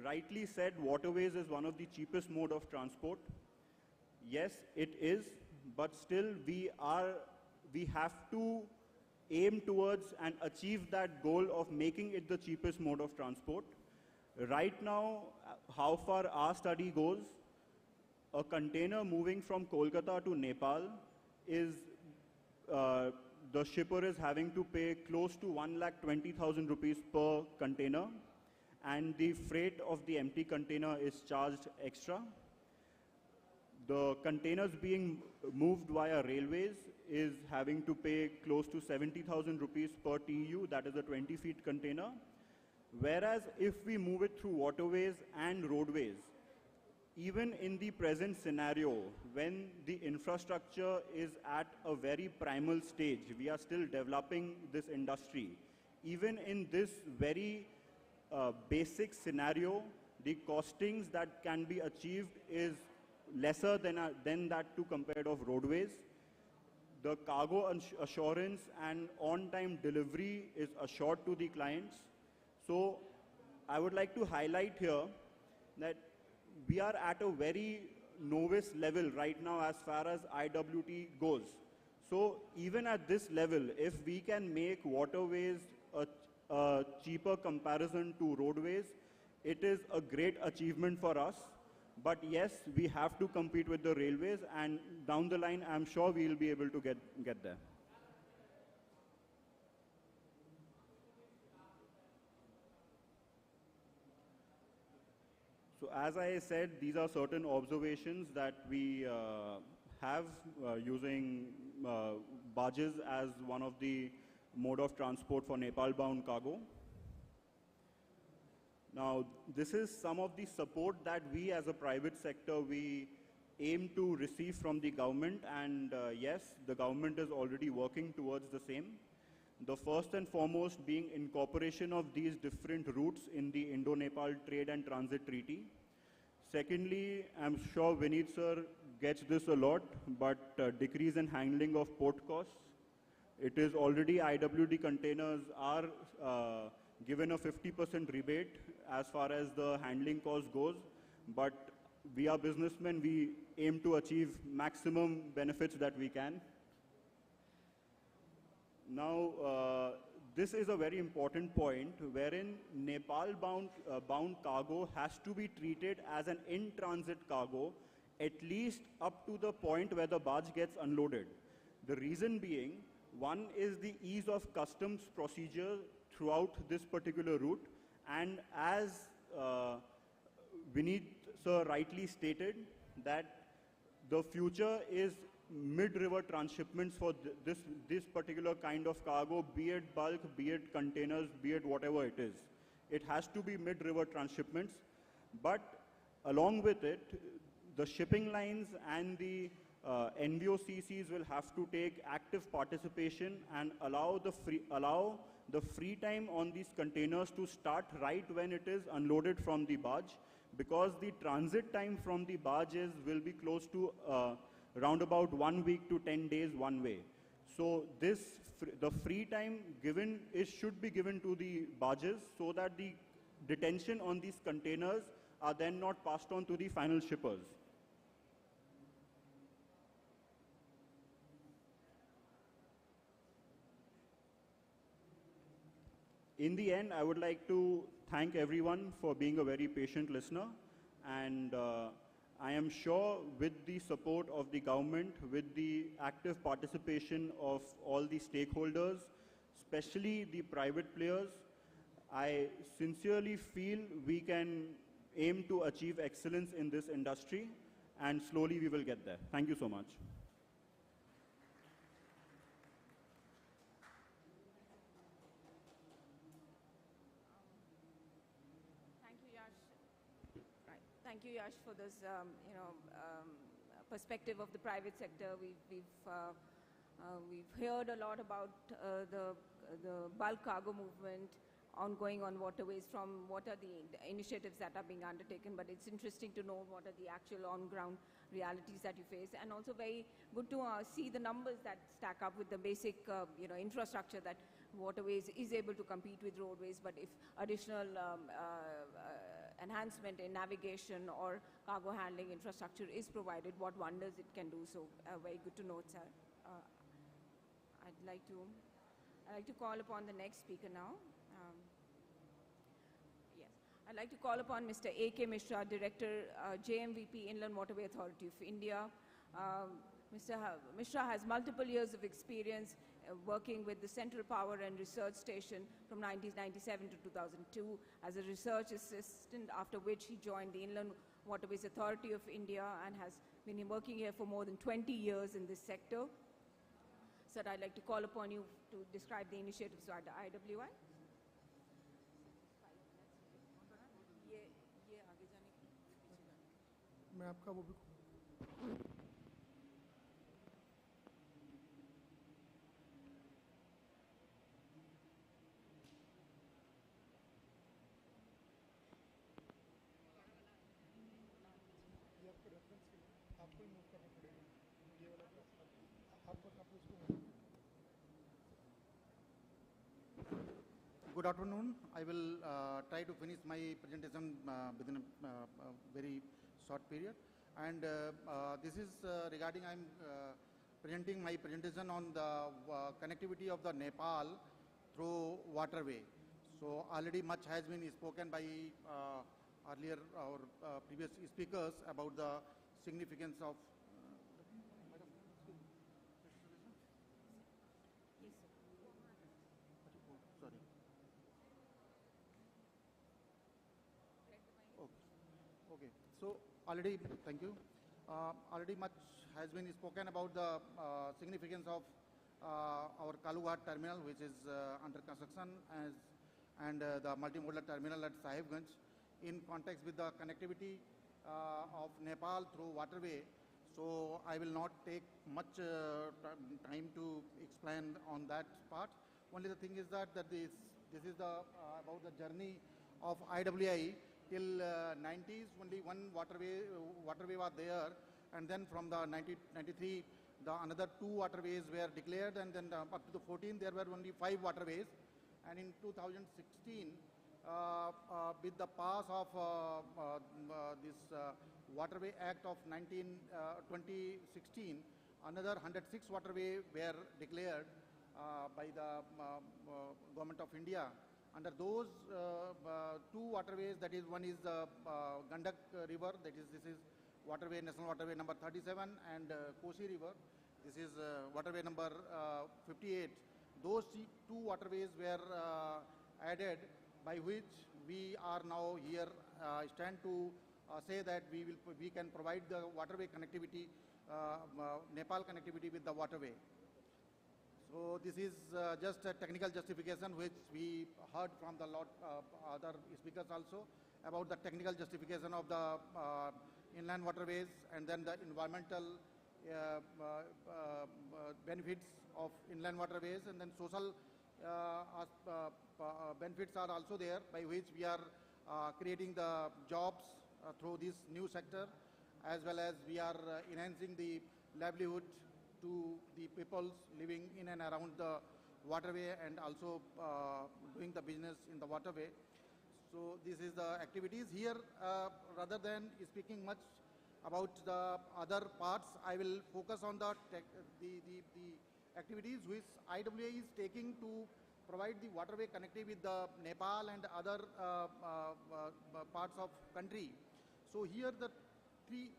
S5: rightly said waterways is one of the cheapest mode of transport. Yes, it is, but still we have to aim towards and achieve that goal of making it the cheapest mode of transport. Right now, how far our study goes, a container moving from Kolkata to Nepal is, the shipper is having to pay close to 1,20,000 rupees per container, and the freight of the empty container is charged extra. The containers being moved via railways is having to pay close to 70,000 rupees per TEU, that is a 20 feet container. Whereas if we move it through waterways and roadways, even in the present scenario, when the infrastructure is at a very primal stage, we are still developing this industry. Even in this very basic scenario, the costings that can be achieved is lesser than that to compared of roadways. The cargo assurance and on-time delivery is assured to the clients. So I would like to highlight here that we are at a very novice level right now as far as IWT goes. So even at this level, if we can make waterways a cheaper comparison to roadways, it is a great achievement for us. But yes, we have to compete with the railways, and down the line, I'm sure we will be able to get there. So as I said, these are certain observations that we have using barges as one of the mode of transport for Nepal-bound cargo. Now, this is some of the support that we as a private sector, we aim to receive from the government, and yes, the government is already working towards the same. The first and foremost being incorporation of these different routes in the Indo-Nepal Trade and Transit Treaty. Secondly, I'm sure Vineet sir gets this a lot, but decrease in handling of port costs. It is already IWD containers are given a 50% rebate as far as the handling cost goes, but we are businessmen, we aim to achieve maximum benefits that we can. Now, this is a very important point wherein Nepal-bound cargo has to be treated as an in-transit cargo, at least up to the point where the barge gets unloaded. The reason being, one is the ease of customs procedure throughout this particular route, and as Vineet sir rightly stated, that the future is mid-river transshipments for this particular kind of cargo, be it bulk, be it containers, be it whatever it is. It has to be mid-river transshipments, but along with it, the shipping lines and the NVOCCs will have to take active participation and allow the free time on these containers to start right when it is unloaded from the barge, because the transit time from the barges will be close to around about 1 week to 10 days one way. So the free time given should be given to the barges so that the detention on these containers are then not passed on to the final shippers. In the end, I would like to thank everyone for being a very patient listener, and I am sure with the support of the government, with the active participation of all the stakeholders, especially the private players, I sincerely feel we can aim to achieve excellence in this industry, and slowly we will get there. Thank you so much.
S2: Thank you, Yash. Right. Thank you, Yash, for this, perspective of the private sector. We've heard a lot about the bulk cargo movement ongoing on waterways, from what are the initiatives that are being undertaken, but it's interesting to know what are the actual on-ground realities that you face, and also very good to see the numbers that stack up with the basic infrastructure that waterways is able to compete with roadways, but if additional enhancement in navigation or cargo handling infrastructure is provided, what wonders it can do. So very good to note, sir. I'd like to call upon the next speaker now. Yes, I'd like to call upon Mr. A.K. Mishra, Director, Jmvp, Inland Waterway Authority of India. Mr. Mishra has multiple years of experience working with the Central Power and Research Station from 1997 to 2002 as a research assistant, after which he joined the Inland Waterways Authority of India and has been working here for more than 20 years in this sector. Sir, I'd like to call upon you to describe the initiatives at the IWI.
S6: मैं आपका वो भी आपको ही move करना पड़ेगा ये वाला आपको उसको
S7: Good afternoon. I will try to finish my presentation within a very short period. And this is regarding, I'm presenting my presentation on the connectivity of the Nepal through waterway. So already much has been spoken by earlier or previous speakers about the significance of So already, thank you. Already much has been spoken about the significance of our Kalughat terminal, which is under construction, and the multimodal terminal at Sahibganj, in context with the connectivity of Nepal through waterway. So I will not take much time to explain on that part. Only the thing is that this is the about the journey of IWI. Till 90s, only one waterway was there, and then from the 1993, another two waterways were declared, and then up to the 14, there were only 5 waterways. And in 2016, with the pass of this Waterway Act of 2016, another 106 waterways were declared by the Government of India. Under those two waterways, that is, one is the Gandak River, this is waterway, national waterway number 37, and Kosi River, this is waterway number 58. Those two waterways were added, by which we are now here stand to say that we can provide the waterway connectivity, Nepal connectivity with the waterway. So this is just a technical justification which we heard from the other speakers also about the technical justification of the inland waterways, and then the environmental benefits of inland waterways, and then social benefits are also there, by which we are creating the jobs through this new sector, as well as we are enhancing the livelihood to the people living in and around the waterway, and also doing the business in the waterway. So this is the activities here. Rather than speaking much about the other parts, I will focus on the activities which IWA is taking to provide the waterway connectivity with the Nepal and other parts of country. So here the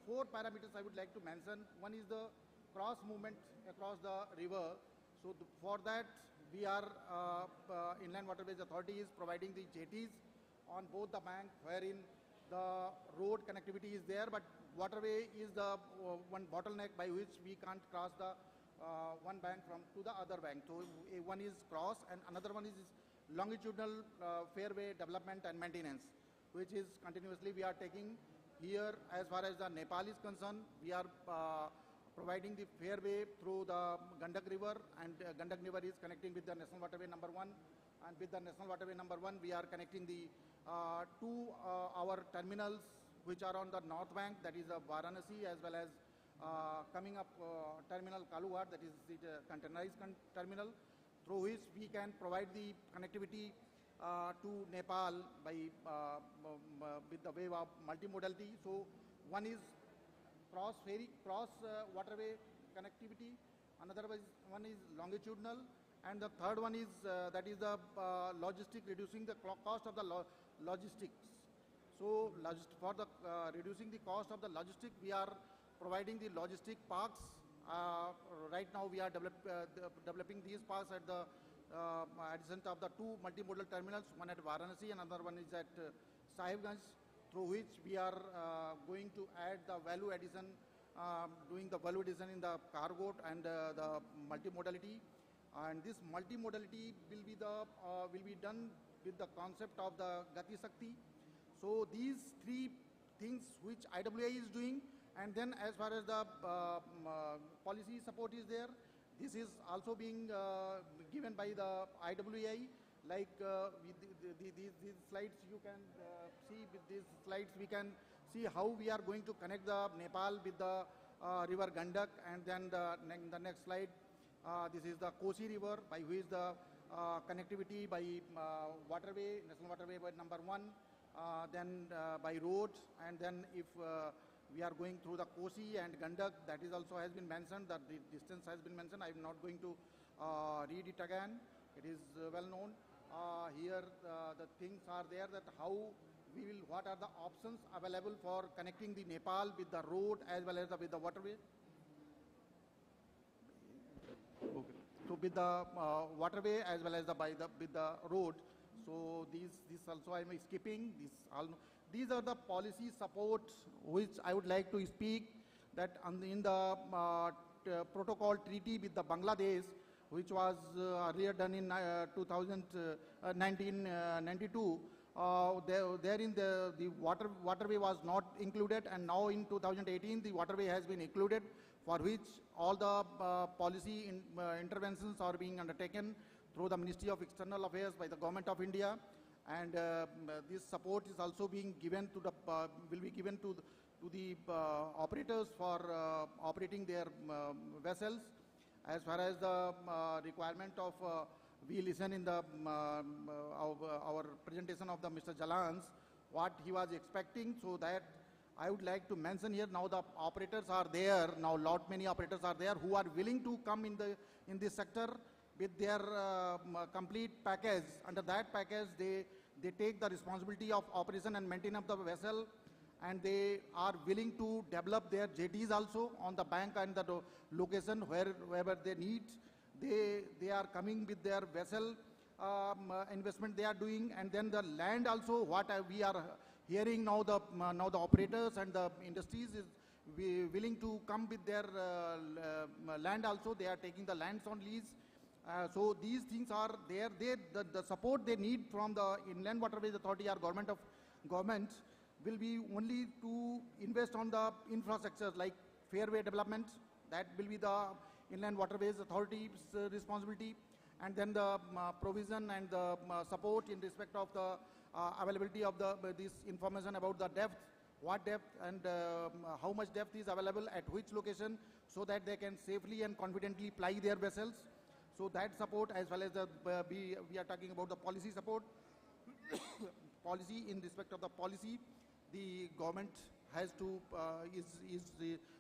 S7: four parameters I would like to mention. One is the cross movement across the river. So for that we are, Inland Waterways Authority is providing the jetties on both the bank wherein the road connectivity is there, but waterway is the one bottleneck by which we can't cross the one bank to the other bank. So one is cross and another one is longitudinal fairway development and maintenance, which is continuously we are taking here. As far as the Nepal is concerned, we are providing the fairway through the Gandak River, and Gandak River is connecting with the National Waterway number 1, and with the National Waterway number 1 we are connecting the two our terminals which are on the north bank, that is Varanasi, as well as coming up terminal Kaluwar, that is the containerized terminal, through which we can provide the connectivity to Nepal by with the way of multimodality. So one is cross waterway connectivity, another one is longitudinal, and the third one is that is the logistic, reducing the cost of the logistics. So for the reducing the cost of the logistic, we are providing the logistic parks. Right now we are developing these parks at the adjacent of the two multimodal terminals, one at Varanasi and another one is at Sahibganj, through which we are going to add the value addition, doing the value addition in the cargo and the multimodality. And this multimodality will be done with the concept of the Gati Shakti. So these three things which IWA is doing, and then as far as the policy support is there, this is also being given by the IWA. Like these slides you can see, with these slides we can see how we are going to connect the Nepal with the river Gandak, and then the next slide, this is the Kosi River, by which the connectivity by waterway, National Waterway by number 1, then by road, and then if we are going through the Kosi and Gandak, that is also has been mentioned, that the distance has been mentioned. I am not going to read it again. It is well known. Here the things are there, that how we will, what are the options available for connecting the Nepal with the road as well as with the waterway. Okay. So with the waterway as well as with the road. So this also I am skipping. These are the policy supports which I would like to speak, that in the protocol treaty with the Bangladesh, which was earlier done in 1992. Therein the waterway was not included, and now in 2018 the waterway has been included, for which all the policy interventions are being undertaken through the Ministry of External Affairs by the Government of India, and this support is also being given to the will be given to the operators for operating their vessels. As far as the requirement of we listen in the our presentation of the Mr. Jalans, what he was expecting, so that I would like to mention here. Now the operators are there. Now many operators are there who are willing to come in this sector with their complete package. Under that package, they take the responsibility of operation and maintenance of the vessel, and they are willing to develop their jetties also on the bank and the location wherever they need. They are coming with their vessel investment they are doing, and then the land also. What we are hearing now, the operators and the industries is willing to come with their land also. They are taking the lands on lease. So these things are there. The support they need from the Inland Waterways Authority or government will be only to invest on the infrastructure like fairway development. That will be the Inland Waterways Authority's responsibility, and then the provision and the support in respect of the availability of this information about the depth, what depth and how much depth is available at which location, so that they can safely and confidently ply their vessels. So that support, as well as we are talking about the policy support. Policy, in respect of the policy, the government has to is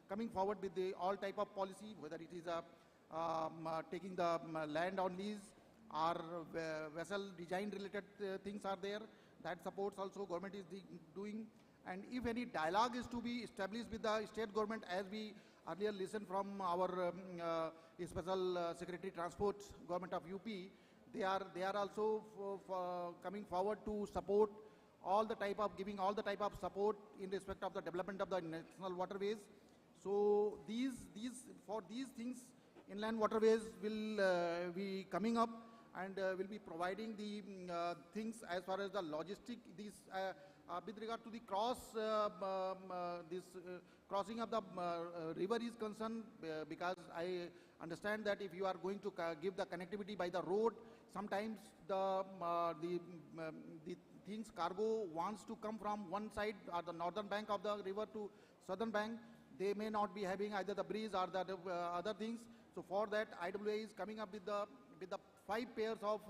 S7: coming forward with all type of policy, whether it is taking the land on lease, our vessel design related things are there. That supports also government is doing. And if any dialogue is to be established with the state government, as we earlier listened from our Special Secretary Transport, Government of UP, they are also coming forward to support all the type of, giving all the type of support in respect of the development of the national waterways. So for these things, inland waterways will be coming up and will be providing the things as far as the logistic, with regard to the crossing of the river is concerned, because I understand that if you are going to give the connectivity by the road, sometimes the things cargo wants to come from one side or the northern bank of the river to southern bank, they may not be having either the breeze or the other things. So for that, IWA is coming up with the 5 pairs of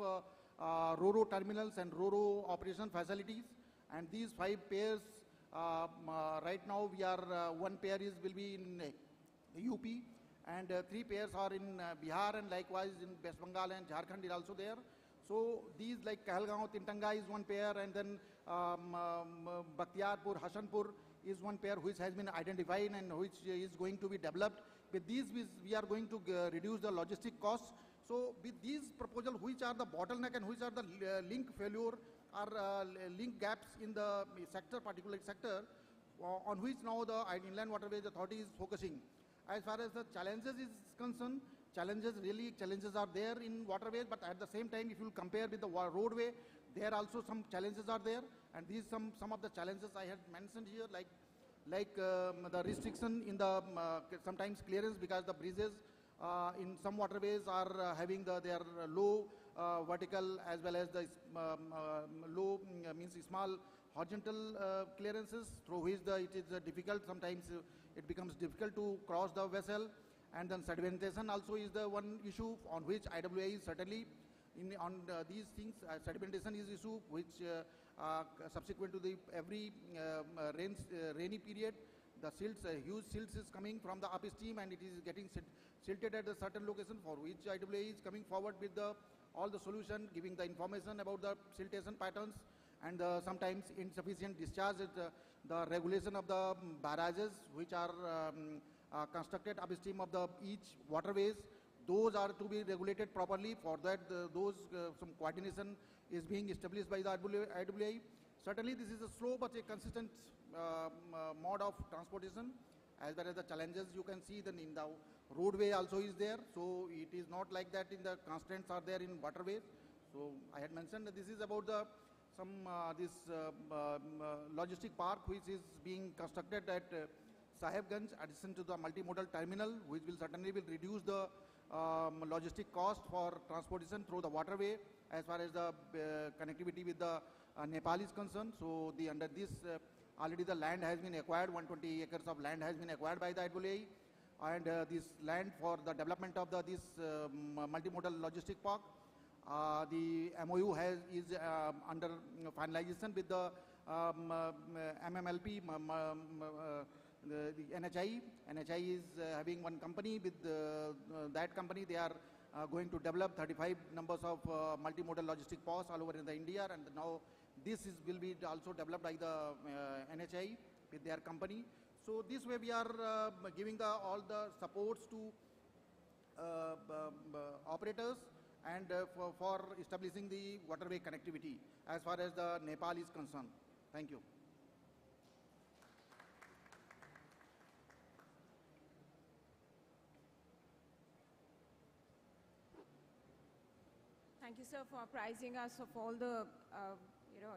S7: RoRo terminals and RoRo operation facilities. And these 5 pairs, right now we are, 1 pair will be in UP, and 3 pairs are in Bihar, and likewise in West Bengal and Jharkhand is also there. So these like Kahalgaon, Tintanga is 1 pair, and then Bakhtiarpur, Hassanpur is 1 pair which has been identified and which is going to be developed. With these, we are going to reduce the logistic costs. So with these proposals, which are the bottleneck and which are the link failure or link gaps in the sector, particular sector, on which now the Inland Waterways Authority is focusing. As far as the challenges is concerned, challenges are there in waterways, but at the same time, if you compare with the roadway, there also some challenges are there, and these some of the challenges I had mentioned here, like the restriction in the sometimes clearance, because the bridges in some waterways are having their low vertical as well as the low means small horizontal clearances, through which it is difficult, sometimes it becomes difficult to cross the vessel. And then sedimentation also is the one issue on which IWA is certainly on these things. Sedimentation is issue which subsequent to the every rainy period, the silts, huge silts is coming from the upstream and it is getting silted at a certain location, for which IWA is coming forward with all the solution, giving the information about the siltation patterns and sometimes insufficient discharge, the regulation of the barrages which are constructed upstream of each waterways. Those are to be regulated properly. For that, some coordination is being established by the IWA. Certainly, this is a slow but a consistent mode of transportation. As well as the challenges you can see, then in the roadway also is there. So it is not like that in the constraints are there in waterways. So I had mentioned that this is about logistic park which is being constructed at Sahebganj, addition to the multimodal terminal, which will certainly reduce the logistic cost for transportation through the waterway as far as the connectivity with the Nepal is concerned. So under this, already the land has been acquired, 120 acres of land has been acquired by the IWA, and this land for the development of this multimodal logistic park. The MOU is under finalization with the MMLP, the NHI. NHI is having one company. With that company, they are going to develop 35 numbers of multimodal logistic parks all over in the India, and now this will be also developed by the NHI with their company. So this way we are giving all the supports to operators and for establishing the waterway connectivity as far as the Nepal is concerned. Thank you.
S2: Thank you, sir, for apprising us of all the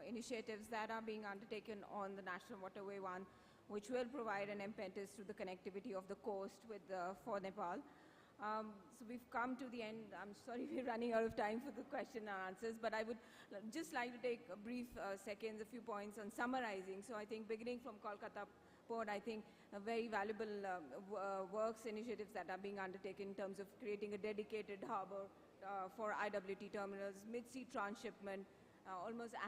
S2: initiatives that are being undertaken on the National Waterway 1, which will provide an impetus to the connectivity of the coast for Nepal. So we've come to the end. I'm sorry we're running out of time for the question and answers, but I would just like to take a brief seconds, a few points on summarizing. So I think beginning from Kolkata Port, I think very valuable works, initiatives that are being undertaken in terms of creating a dedicated harbor for IWT terminals, mid-sea transshipment,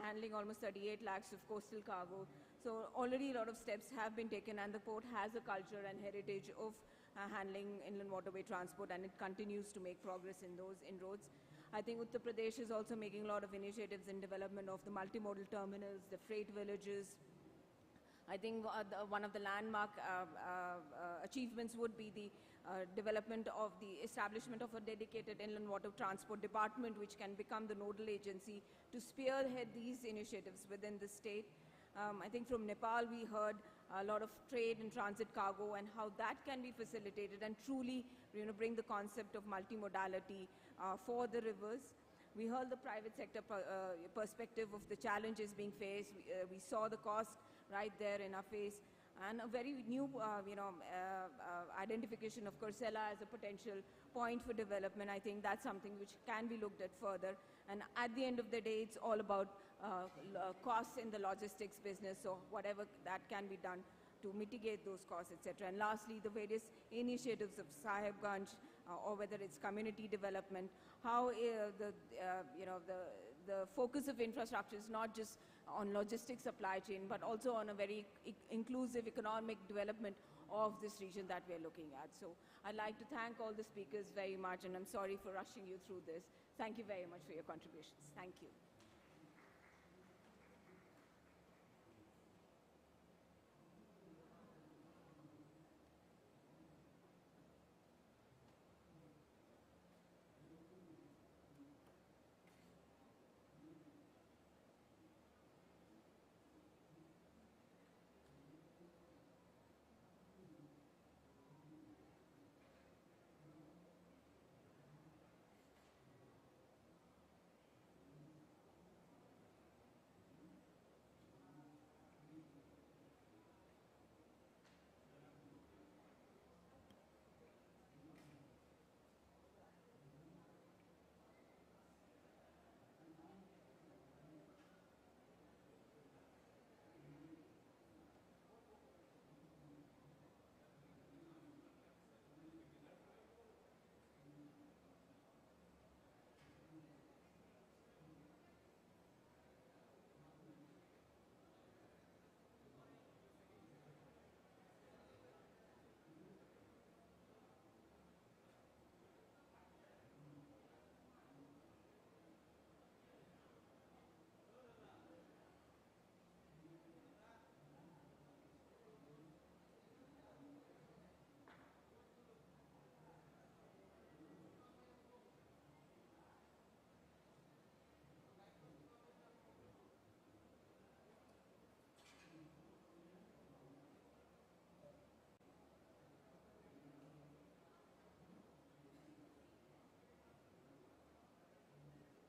S2: handling almost 38 lakhs of coastal cargo. So already a lot of steps have been taken, and the port has a culture and heritage of handling inland waterway transport, and it continues to make progress in those inroads. I think Uttar Pradesh is also making a lot of initiatives in development of the multimodal terminals, the freight villages. I think one of the landmark achievements would be the development of the establishment of a dedicated inland water transport department, which can become the nodal agency to spearhead these initiatives within the state. I think from Nepal we heard a lot of trade and transit cargo and how that can be facilitated and truly bring the concept of multimodality for the rivers. We heard the private sector perspective of the challenges being faced. We saw the cost right there in our face, and a very new identification of Kursela as a potential point for development. I think that's something which can be looked at further. And at the end of the day, it's all about costs in the logistics business, so whatever that can be done to mitigate those costs, etc. And lastly, the various initiatives of Sahibganj, or whether it's community development, how the focus of infrastructure is not just on logistics supply chain, but also on a very inclusive economic development of this region that we're looking at. So I'd like to thank all the speakers very much, and I'm sorry for rushing you through this. Thank you very much for your contributions. Thank you.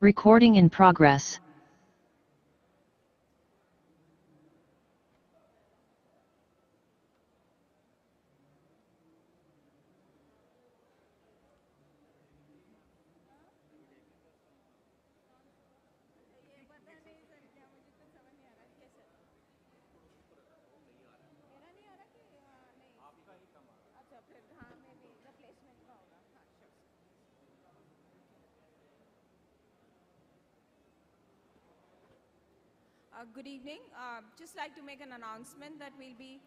S8: Recording in progress.
S2: Good evening. Just like to make an announcement that we'll be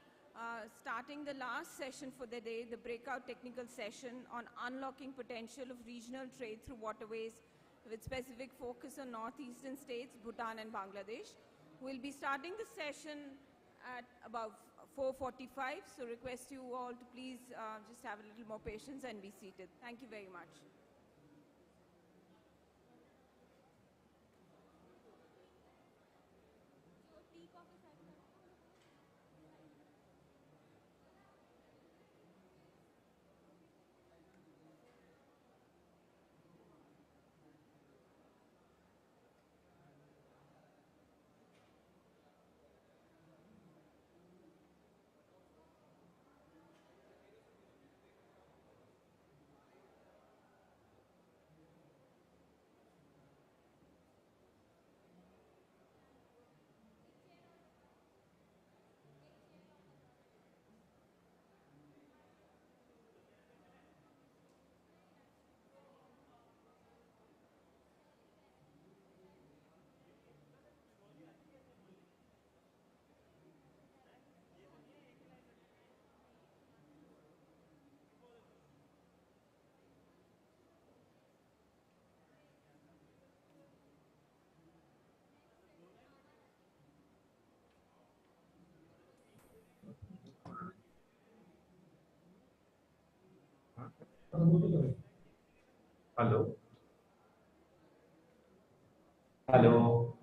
S2: starting the last session for the day, the breakout technical session on unlocking potential of regional trade through waterways with specific focus on northeastern states, Bhutan and Bangladesh. We'll be starting the session at about 4:45, so request you all to please just have a little more patience and be seated. Thank you very much.
S8: Hello. Hello.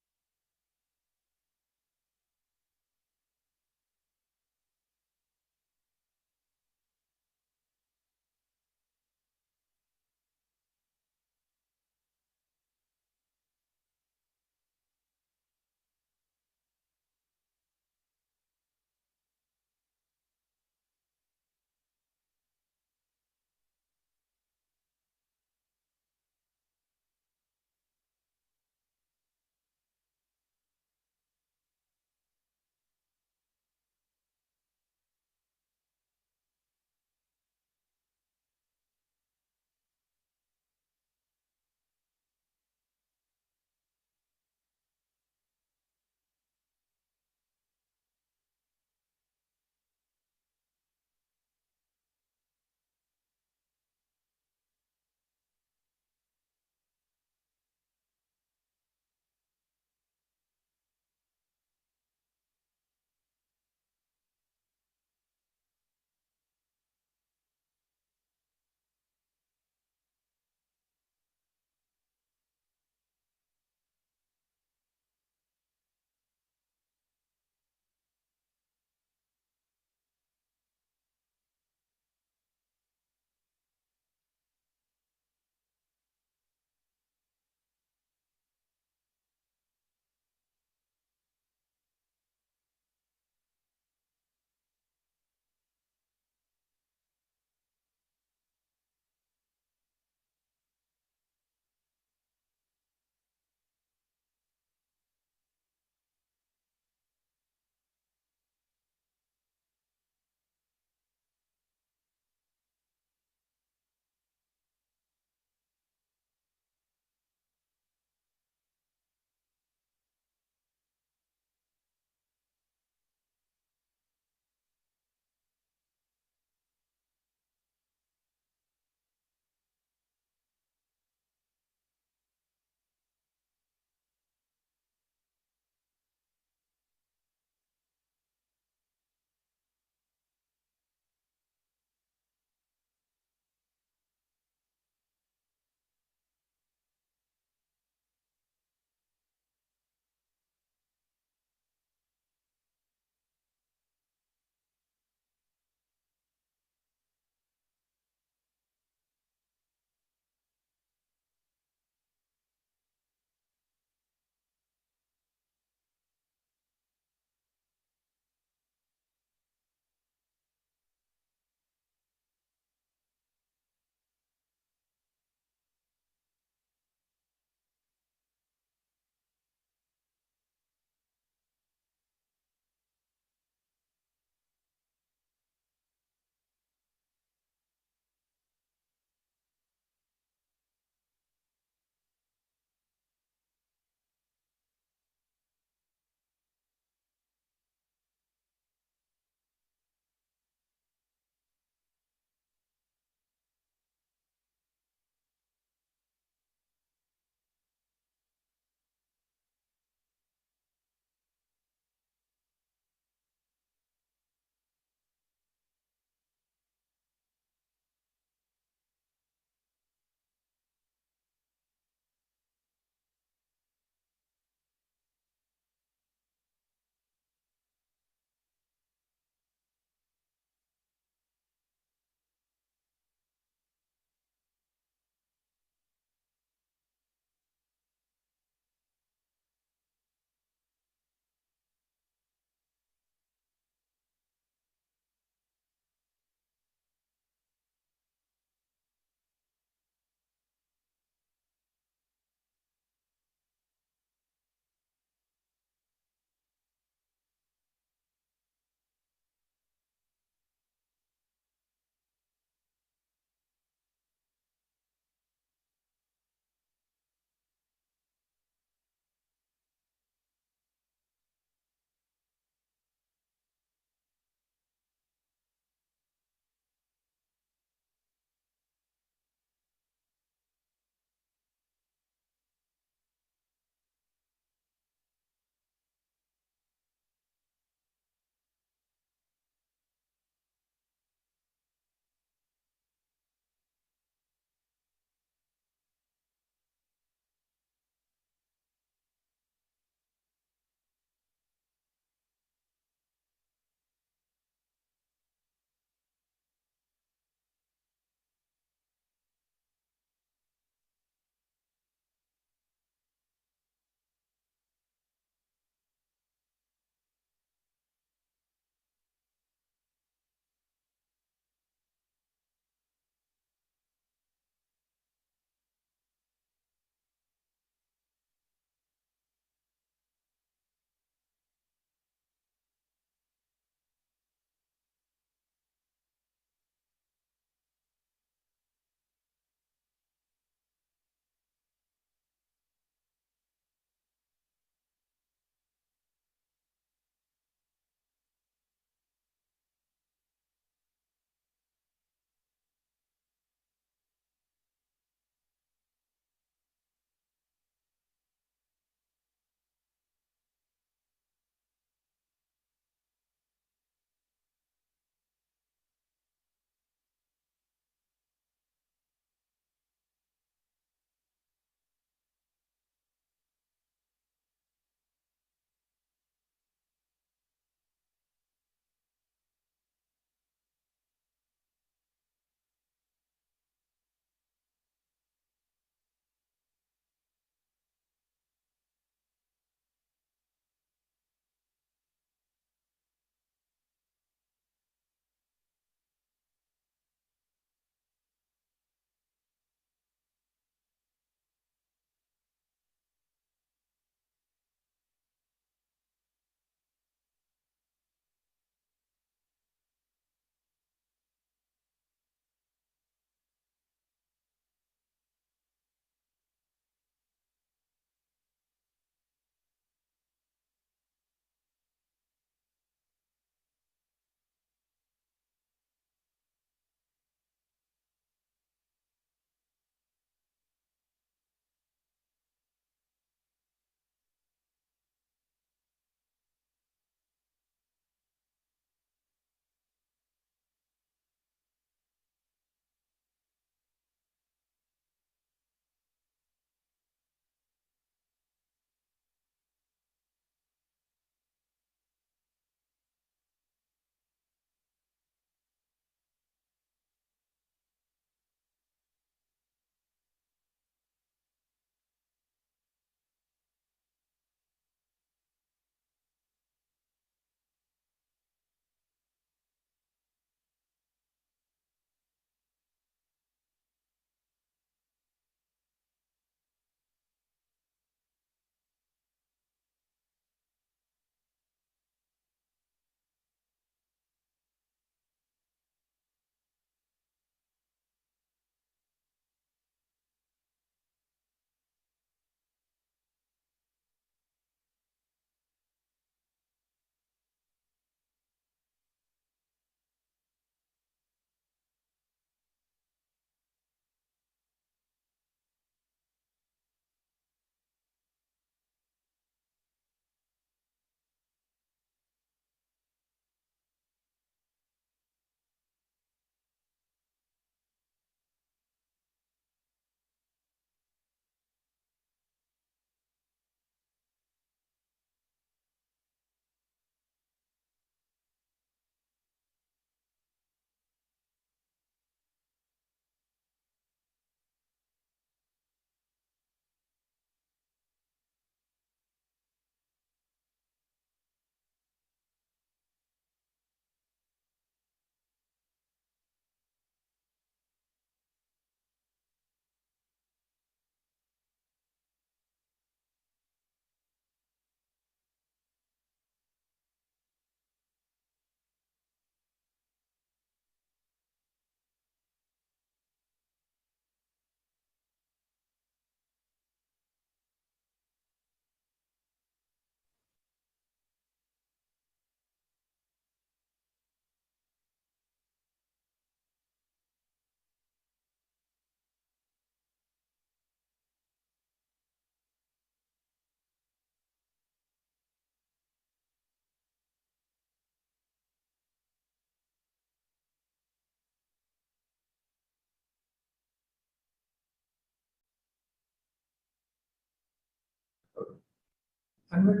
S8: Hello,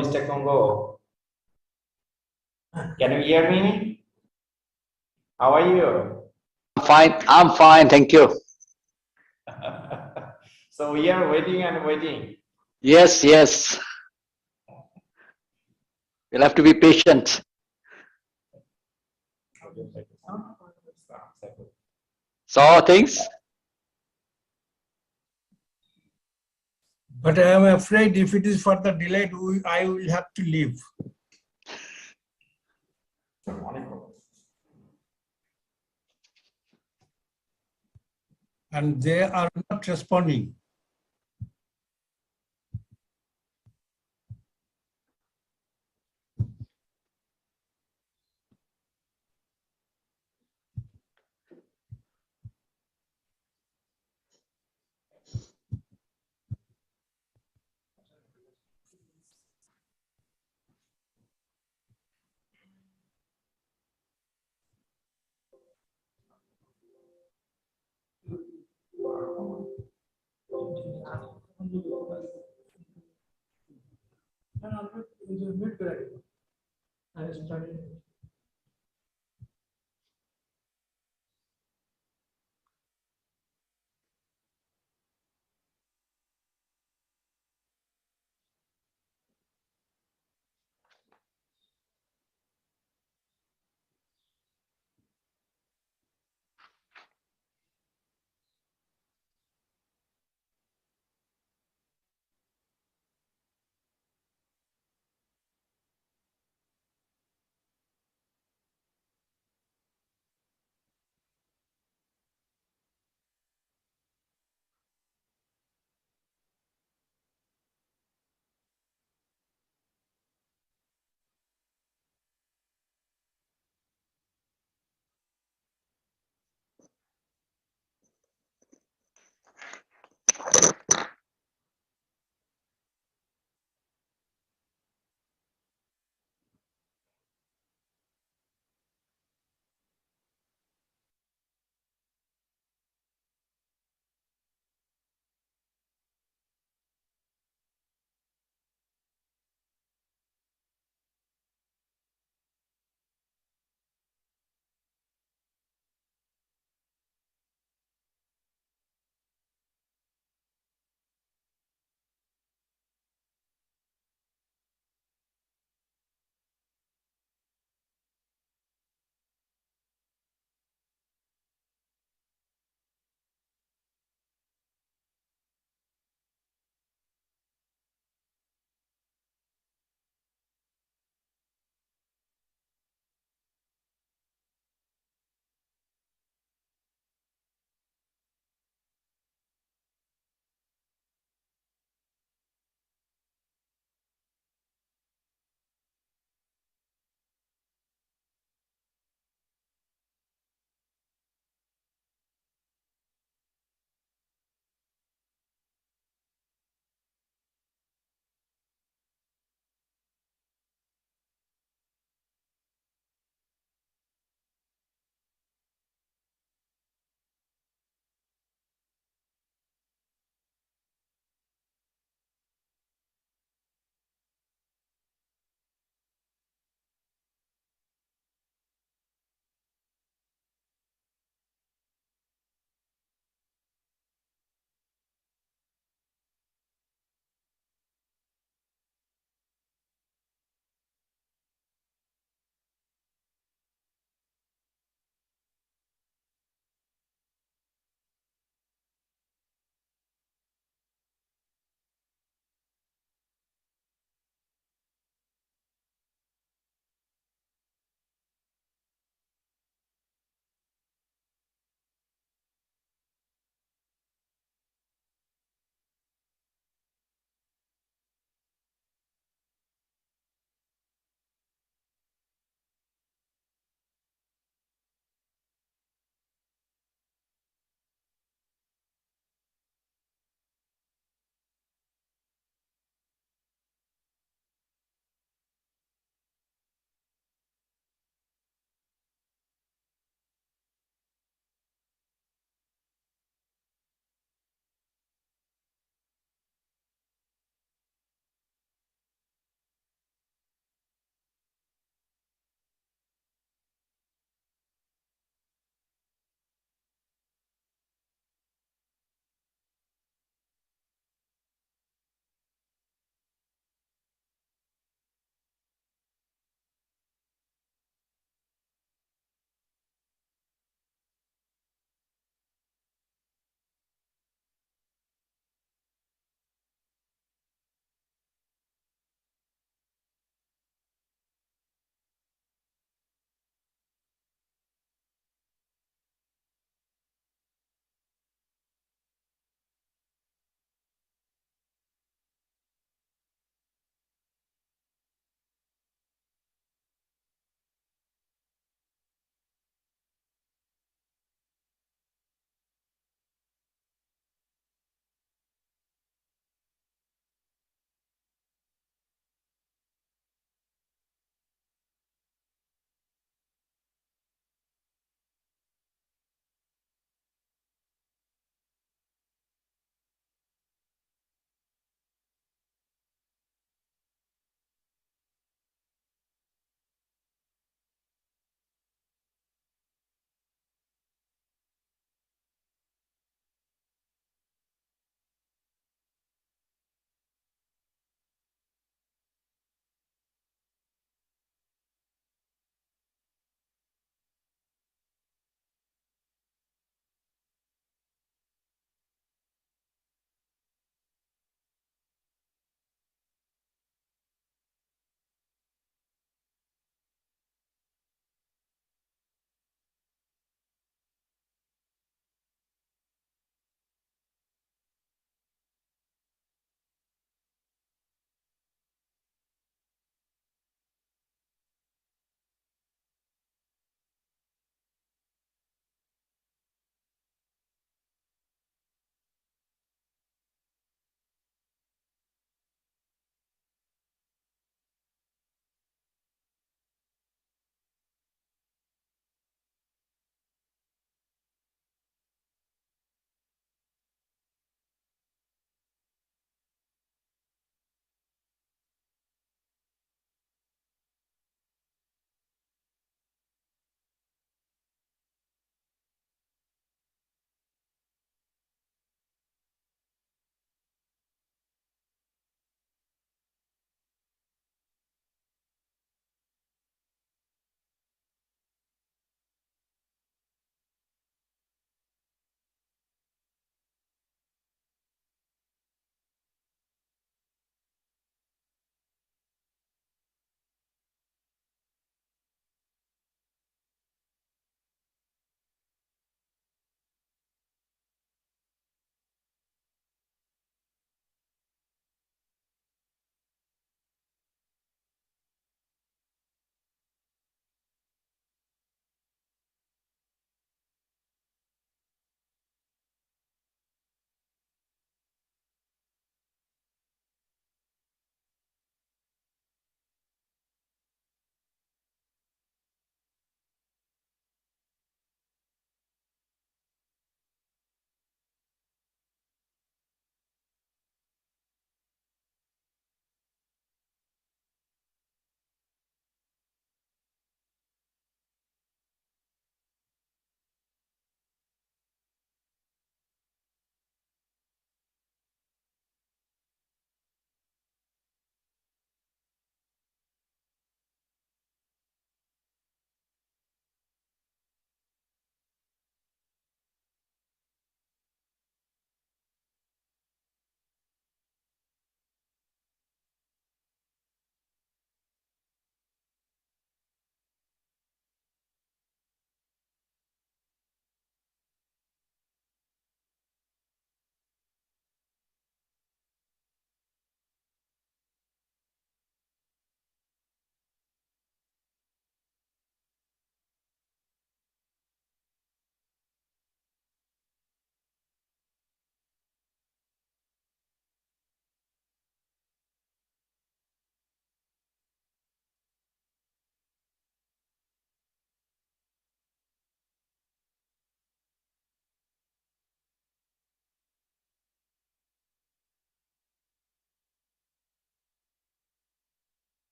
S8: Mr. Congo. Can you hear me? How are you?
S9: Fine. I'm fine. Thank you.
S8: So we are waiting and waiting.
S9: Yes, yes. You'll have to be patient. So things.
S6: But I am afraid if it is further delayed, I will have to leave. And they are not responding.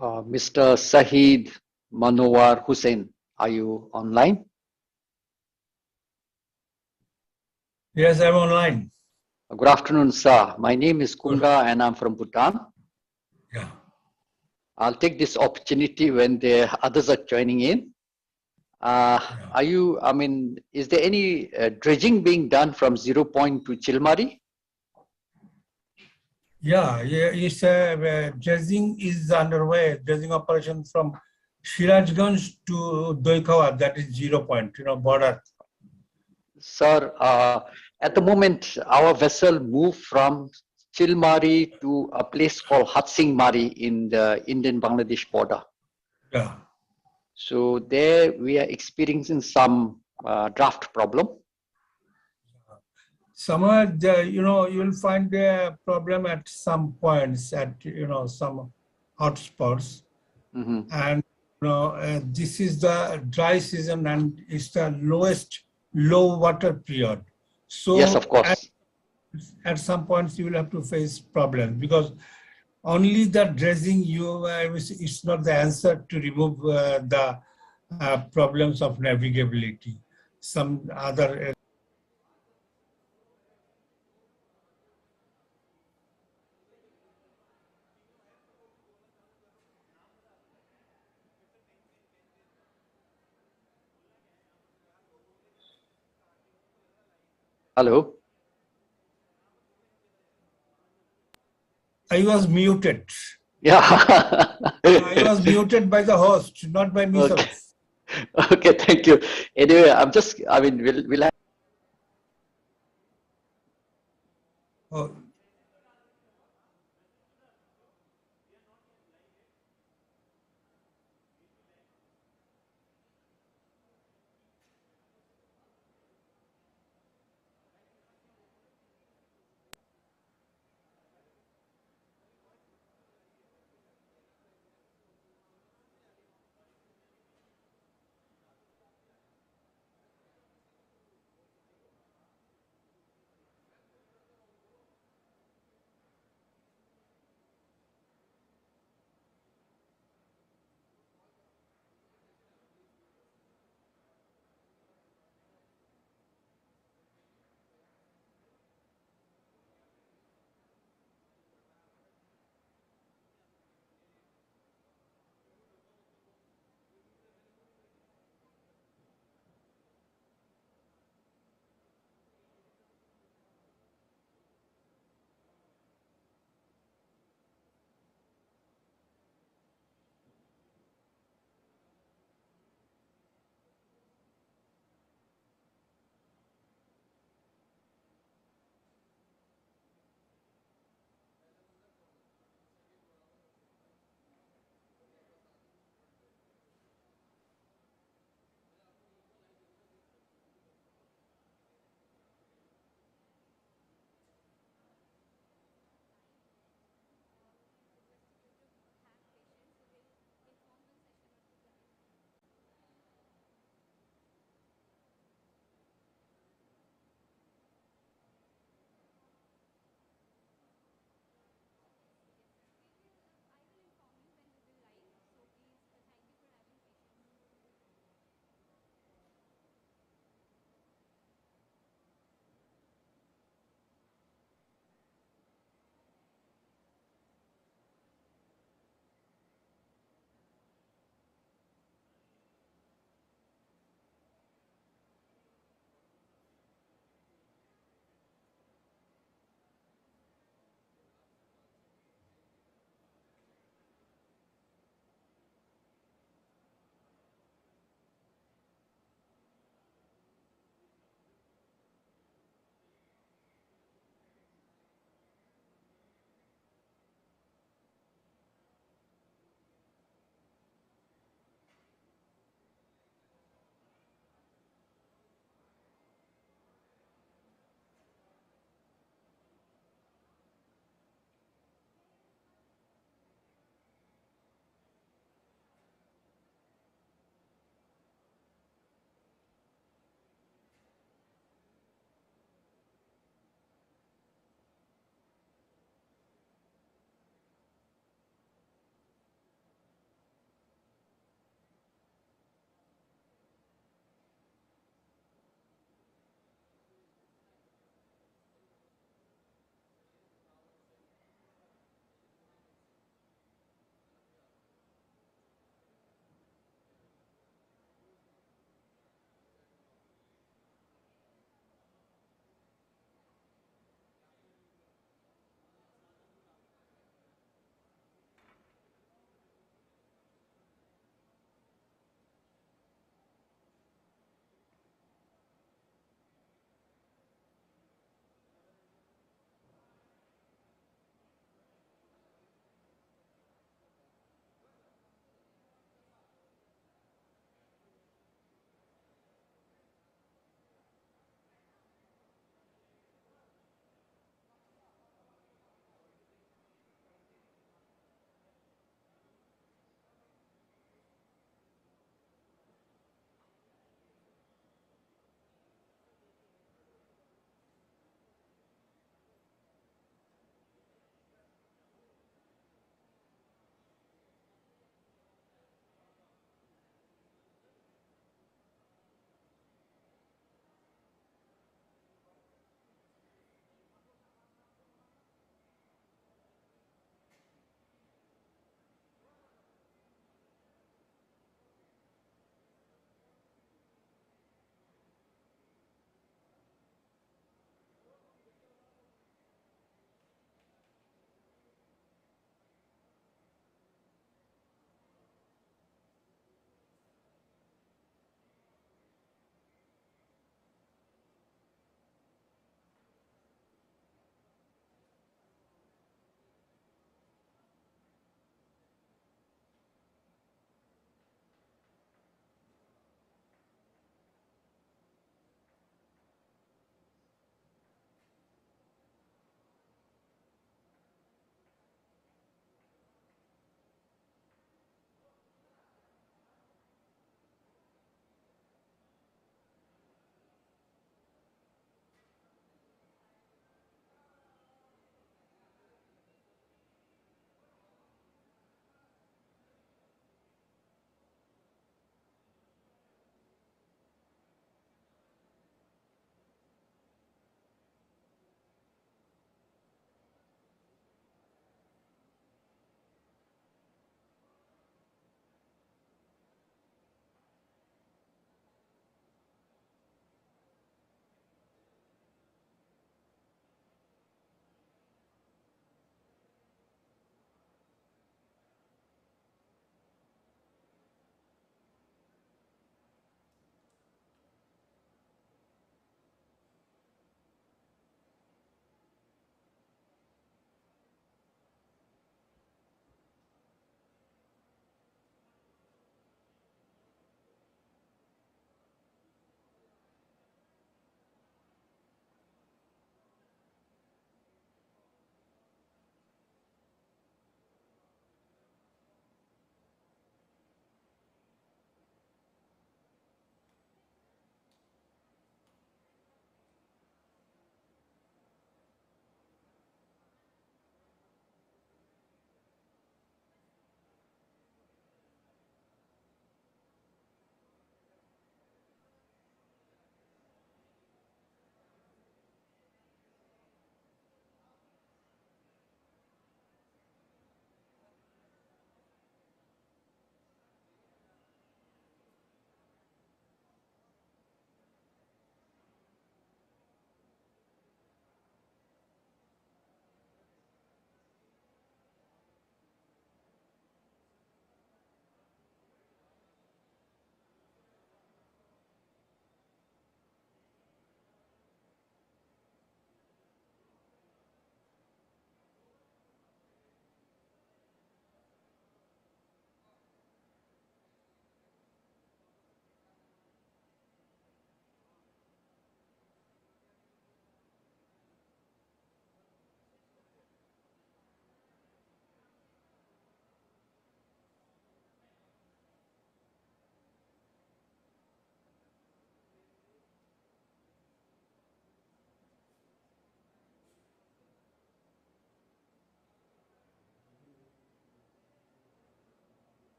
S9: Mr. Sahid Manowar Hussain, are you online?
S10: Yes, I'm online.
S9: Good afternoon, sir. My name is Kunga and I'm from Bhutan.
S10: Yeah.
S9: I'll take this opportunity when the others are joining in. Is there any dredging being done from 0 point to Chilmari?
S10: Yeah, it's dredging is underway. Dredging operation from Shirajganj to Doikawa, that is 0 point, border.
S9: Sir, at the moment, our vessel moved from Chilmari to a place called Hatsing Mari in the Indian-Bangladesh border.
S10: Yeah.
S9: So there we are experiencing some draft problem.
S10: Somewhere, you'll find a problem at some points, at some hotspots, and this is the dry season and it's the lowest low water period. So
S9: yes, of course.
S10: At some points you will have to face problems because only the dredging it's not the answer to remove the problems of navigability. Some other
S9: Hello.
S10: I was muted.
S9: Yeah.
S10: I was muted by the host, not by myself.
S9: Okay. Okay, thank you. Anyway, we'll have.
S10: Oh.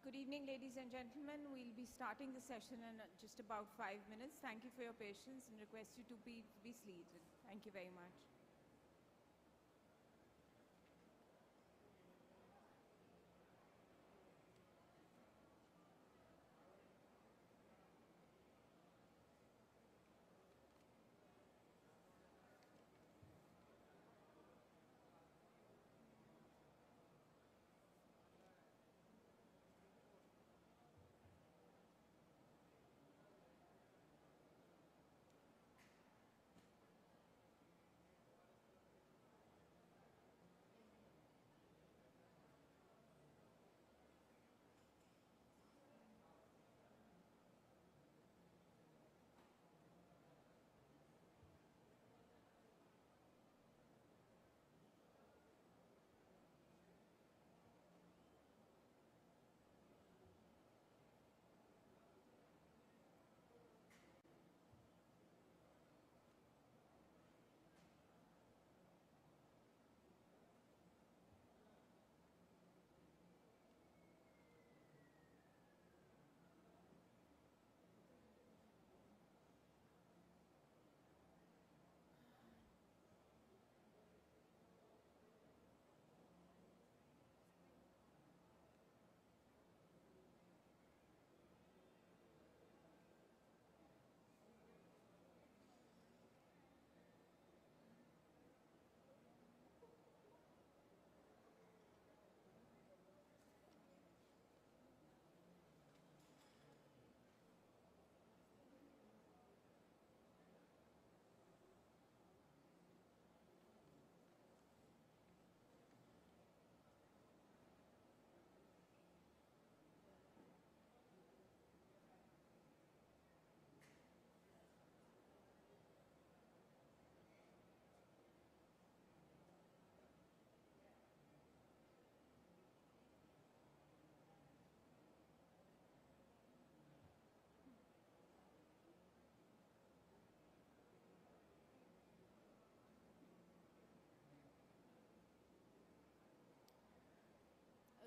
S2: Good evening, ladies and gentlemen. We'll be starting the session in just about 5 minutes. Thank you for your patience and request you to be seated. Thank you very much.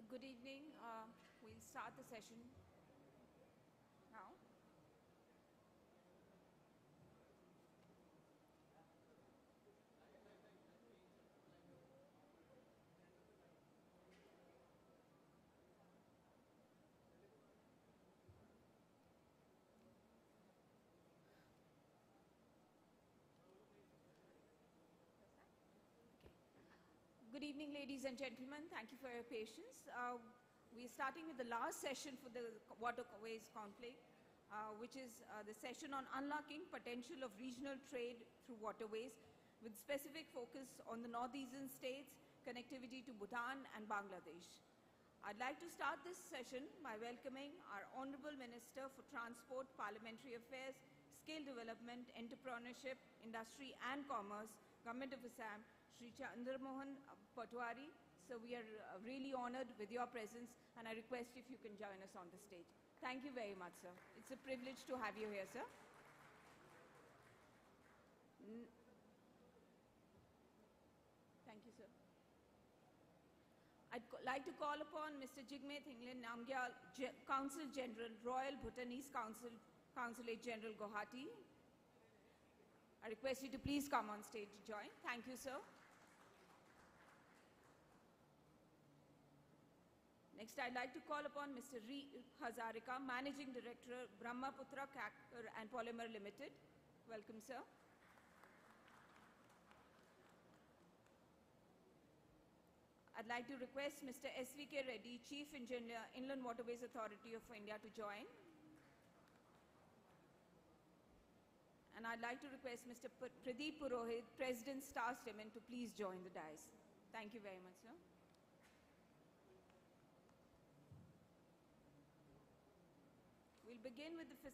S2: Good evening. We'll start the session now. Good evening, ladies and gentlemen. Thank you for your patience. We're starting with the last session for the Waterways Conclave, which is the session on unlocking potential of regional trade through waterways, with specific focus on the Northeastern states, connectivity to Bhutan and Bangladesh. I'd like to start this session by welcoming our Honorable Minister for Transport, Parliamentary Affairs, Skill Development, Entrepreneurship, Industry and Commerce, Government of Assam, Sri Chandramohan Patwari. So we are really honored with your presence, and I request if you can join us on the stage. Thank you very much, sir. It's a privilege to have you here, sir. Thank you, sir. I'd like to call upon Mr. Jmvp Namgyal, Consul General, Royal Bhutanese Consulate General, Guwahati. I request you to please come on stage to join. Thank you, sir. Next, I'd like to call upon Mr. Ri Hazarika, Managing Director, Brahmaputra Cracker and Polymer Limited. Welcome, sir. I'd like to request Mr. SVK Reddy, Chief Engineer, Inland Waterways Authority of India, to join. And I'd like to request Mr. Pradeep Purohit, President, Star Cement, to please join the dais. Thank you very much, sir. We'll begin with the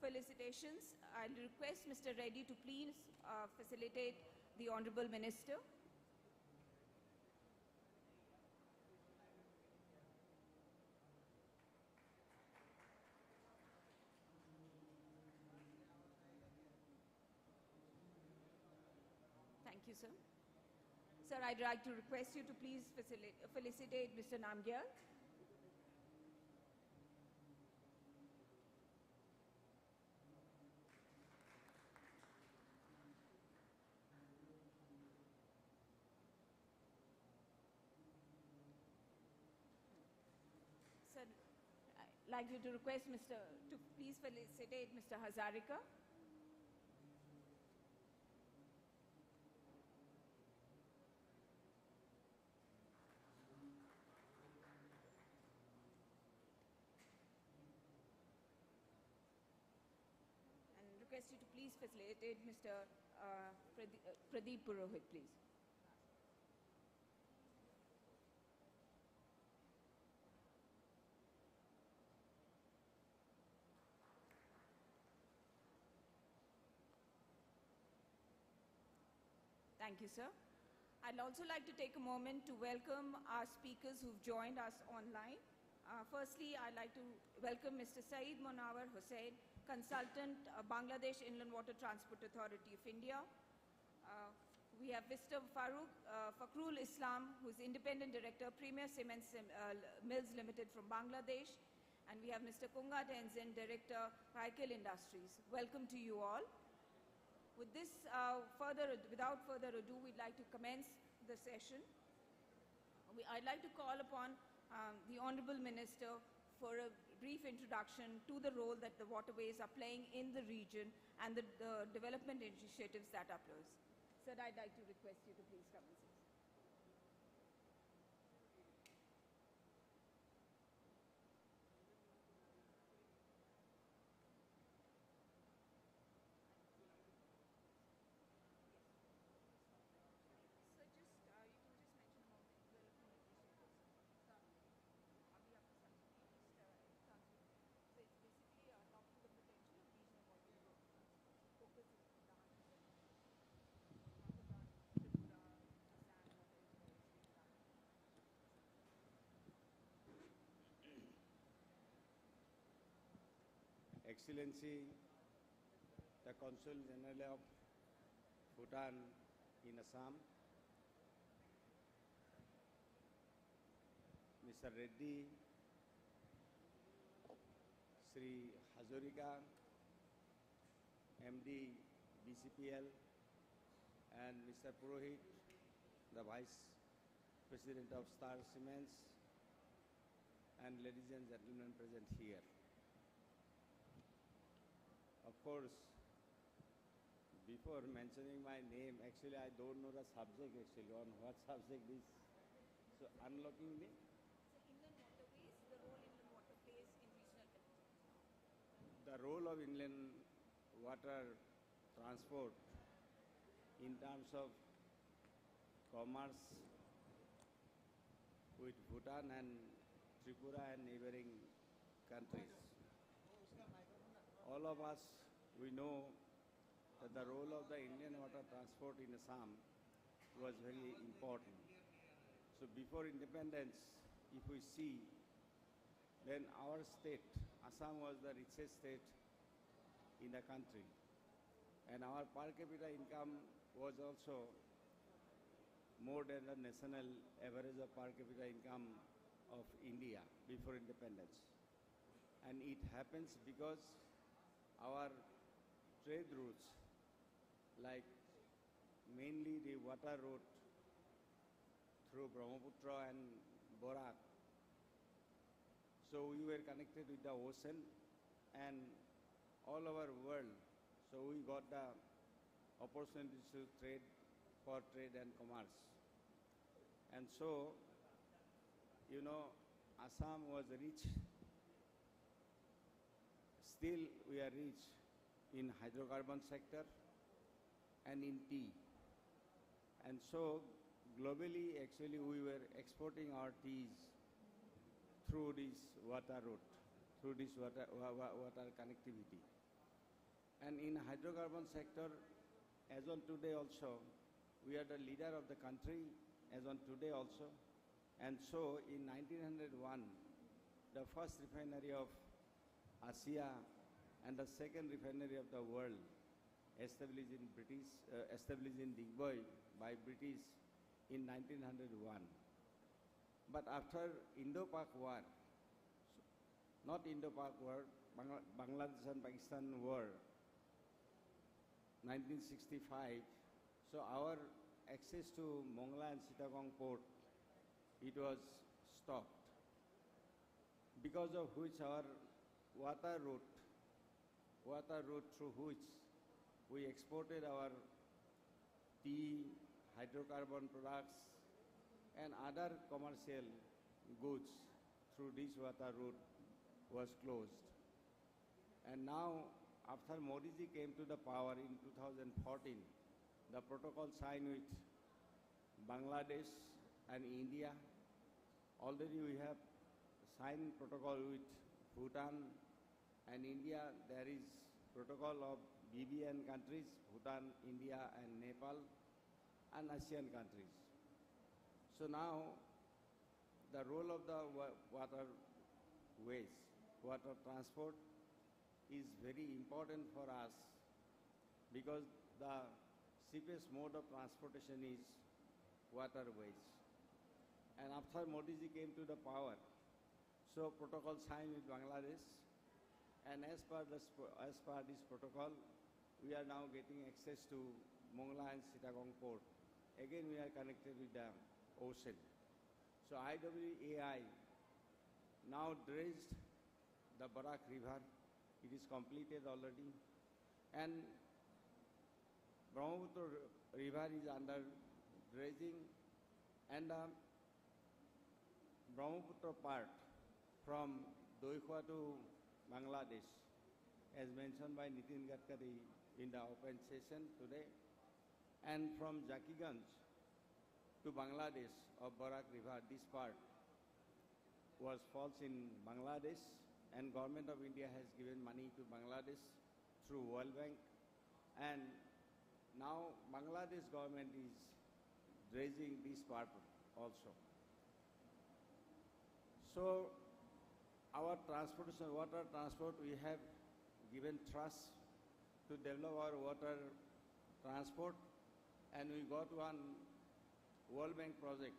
S2: felicitations. I'll request Mr. Reddy to please facilitate the Honorable Minister. Thank you, sir. Sir, I'd like to request you to please felicitate Mr. Namgyal. like you to request to please felicitate Mr. Hazarika. And request you to please facilitate Mr. Pradeep Purohit, please. Thank you, sir. I'd also like to take a moment to welcome our speakers who've joined us online. Firstly, I'd like to welcome Mr. Saeed Monawar Hussain, Consultant, Bangladesh Inland Water Transport Authority of India. We have Mr. Fakhrul Islam, who's Independent Director, Premier Cements Mills Limited from Bangladesh. And we have Mr. Kunga Tenzin, Director, Raikil Industries. Welcome to you all. With this, without further ado, we'd like to commence the session. I'd like to call upon the Honorable Minister for a brief introduction to the role that the waterways are playing in the region and the development initiatives that are pursued. Sir, I'd like to request you to please come and sit.
S4: Excellency, the Consul General of Bhutan in Assam, Mr. Reddy, Sri Hazarika, MD BCPL, and Mr. Purohit, the Vice President of Star Cements, and ladies and gentlemen present here. Of course, before mentioning my name, actually I don't know the subject actually, on what subject is. So unlocking me?
S2: So inland waterways, the role inland water plays in regional connectivity.
S4: The role of inland water transport in terms of commerce with Bhutan and Tripura and neighboring countries. All of us, we know that the role of the Indian water transport in Assam was very important. So before independence, if we see, then our state, Assam was the richest state in the country. And our per capita income was also more than the national average of per capita income of India before independence. And it happens because our trade routes, like mainly the water route through Brahmaputra and Borak. So we were connected with the ocean and all over the world. So we got the opportunities to trade for trade and commerce. And so, you know, Assam was rich. Still we are rich in hydrocarbon sector and in tea. And so globally actually we were exporting our teas through this water route, through this water connectivity. And in hydrocarbon sector, as on today also, we are the leader of the country, as on today also. And so in 1901, the first refinery of Asia and the second refinery of the world established in Digboi by British in 1901. But after Indo-Pak War, not Indo-Pak War, Bangladesh and Pakistan War, 1965, so our access to Mongla and Chittagong port, it was stopped. because of which our water route through which we exported our tea, hydrocarbon products, and other commercial goods through this water route was closed. And now, after Modi ji came to the power in 2014, the protocol signed with Bangladesh and India. Already we have signed protocol with Bhutan and India. There is protocol of BBN countries, Bhutan, India, and Nepal, and ASEAN countries. So now, the role of the waterways, water transport, is very important for us because the cheapest mode of transportation is waterways. And after Modi ji came to the power, so protocol signed with Bangladesh, and as per this protocol, we are now getting access to Mongla and Chittagong port. Again, we are connected with the ocean. So IWAI now dredged the Barak River. It is completed already. And Brahmaputra River is under dredging, and the Brahmaputra part from Doikwa to Bangladesh, as mentioned by Nitin Gadkari in the open session today, and from Jakiganj to Bangladesh of Barak River, this part falls in Bangladesh, and Government of India has given money to Bangladesh through World Bank, and now Bangladesh government is dredging this part also. So our transportation, water transport, we have given trust to develop our water transport, and we got one World Bank project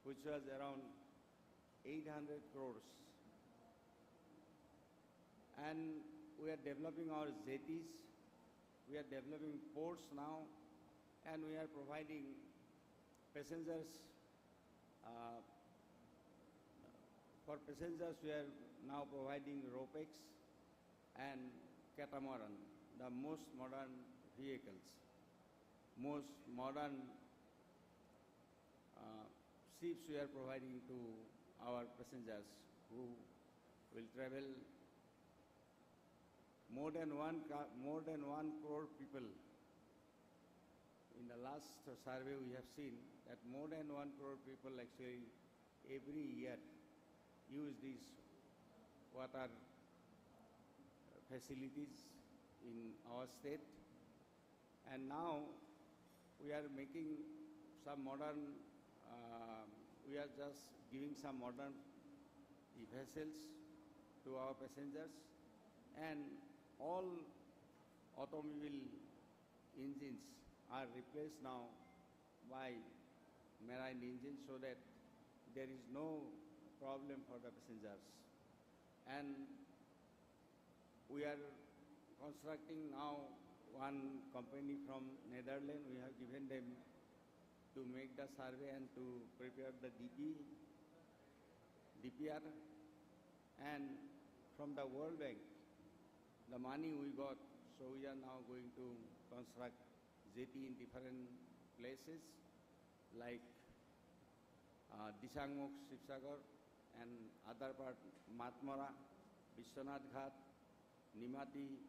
S4: which was around 800 crores. And we are developing our jetties, we are developing ports now, and we are providing passengers. For passengers, we are now providing RoPax and catamaran, the most modern vehicles, most modern ships we are providing to our passengers who will travel. More than one crore people. In the last survey we have seen that more than 1 crore people actually every year use these water facilities in our state. And now we are making some modern, we are just giving some modern vessels to our passengers, and all automobile engines are replaced now by marine engines so that there is no problem for the passengers. And we are constructing now one company from Netherlands. We have given them to make the survey and to prepare the DPR. And from the World Bank, the money we got, so we are now going to construct jetty in different places like Disangmukh, Shivsagar, and other part, Matmara, Vishwanath Ghat, Nimati,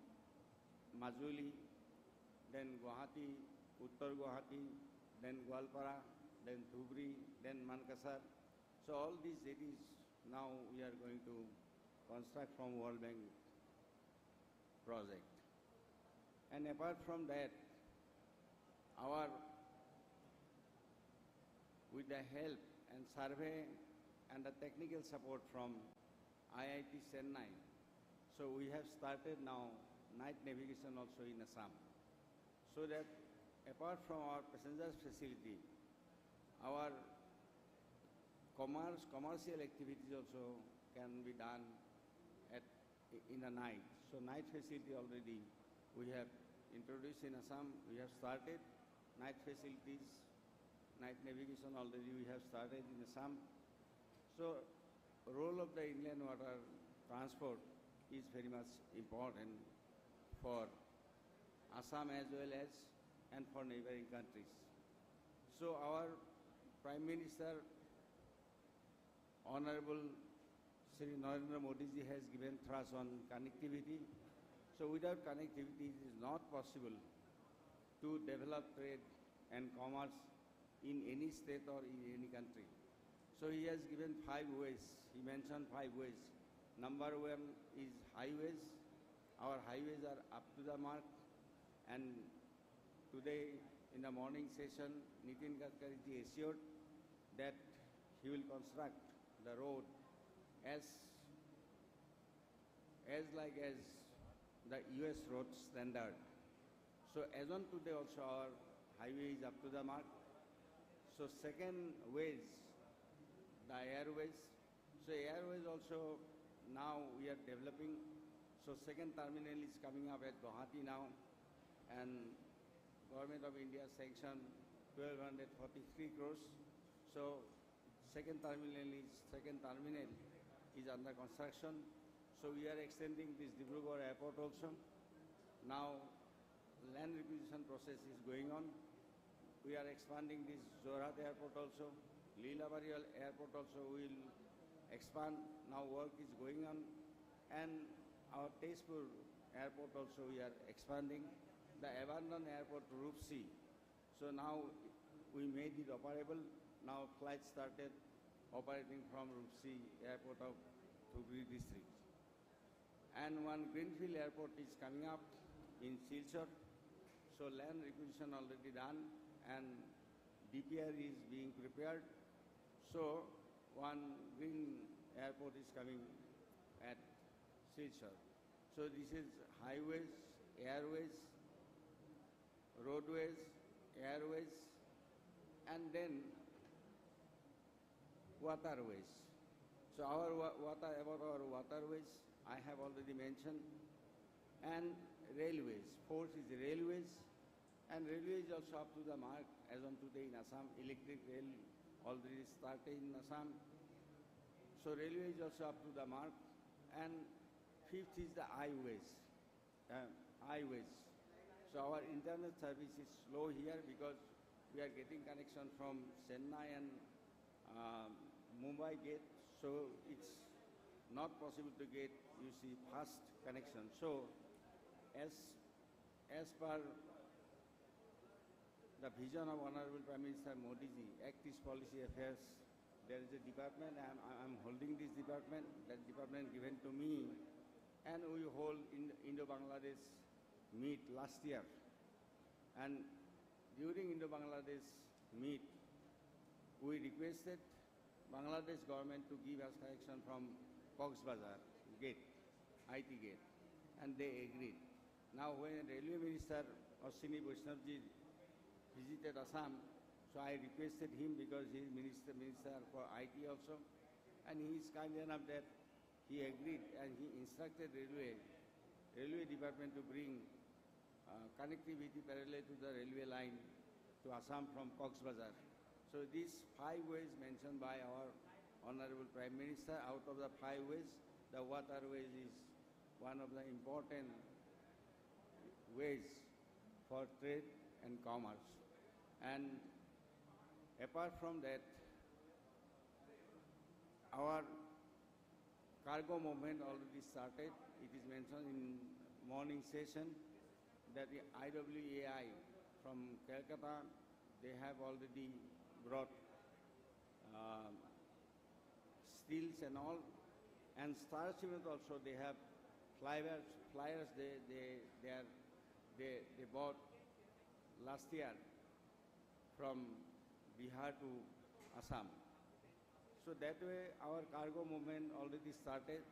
S4: Majuli, then Guwahati, Uttar Guwahati, then Gwalpara, then Dhubri, then Mankasar. So all these jetties now we are going to construct from World Bank project. And apart from that, with the help and survey and the technical support from IIT Chennai, so we have started now night navigation also in Assam, so that apart from our passengers facility, our commercial activities also can be done in the night. So night facility already we have introduced in Assam. We have started night facilities, night navigation already we have started in Assam. So
S11: role of the inland water transport is very much important for Assam as well as and for neighboring countries. So our Prime Minister, Honorable Sri Narendra Modi ji has given thrust on connectivity. So without connectivity, it is not possible to develop trade and commerce in any state or in any country. So he has given 5 ways. He mentioned 5 ways. Number 1 is highways. Our highways are up to the mark. And today, in the morning session, Nitin Gadkari ji assured that he will construct the road as the US road standard. So as on today also our highway is up to the mark. So second ways, the airways. So airways also now we are developing. So second terminal is coming up at Guwahati now, and Government of India sanctioned 1,243 crores. So second terminal is under construction. So we are extending this Tripura airport also. Now land requisition process is going on. We are expanding this Jorhat airport also. Lilabari airport also will expand. Now work is going on. And our Tezpur airport also we are expanding. The abandoned airport Rupsi. So now we made it operable. Now flights started operating from Rupsi airport of Thugri district. And one greenfield airport is coming up in Silchar. So land requisition already done and DPR is being prepared. So one green airport is coming at Silchar. So this is highways, airways, roadways, airways, and then waterways. So about our waterways, I have already mentioned, and railways. Fourth is railways, and railways also up to the mark as on today in Assam. Electric rail already started in Assam. So railway is also up to the mark. And fifth is the highways. So our internet service is slow here because we are getting connection from Chennai and Mumbai gate. So it's not possible to get, you see, fast connection. So as per the vision of Honorable Prime Minister Modi ji, Act East Policy Affairs, there is a department, and I'm holding this department. That department given to me, and we hold Indo-Bangladesh meet last year. And during Indo-Bangladesh meet, we requested Bangladesh government to give us connection from Cox's Bazar gate, IT gate, and they agreed. Now when Railway Minister Ashwini Vaishnavji visited Assam, so I requested him because he is minister for IT also, and he is kind enough that he agreed and he instructed railway department to bring connectivity parallel to the railway line to Assam from Cox's Bazar. So these 5 ways mentioned by our Honorable Prime Minister, out of the 5 ways, the waterways is one of the important ways for trade and commerce. And apart from that, our cargo movement already started. It is mentioned in morning session that the IWAI from Calcutta, they have already brought steels and all, and Star Cement also they have flyers they bought last year from Bihar to Assam. So that way our cargo movement already started,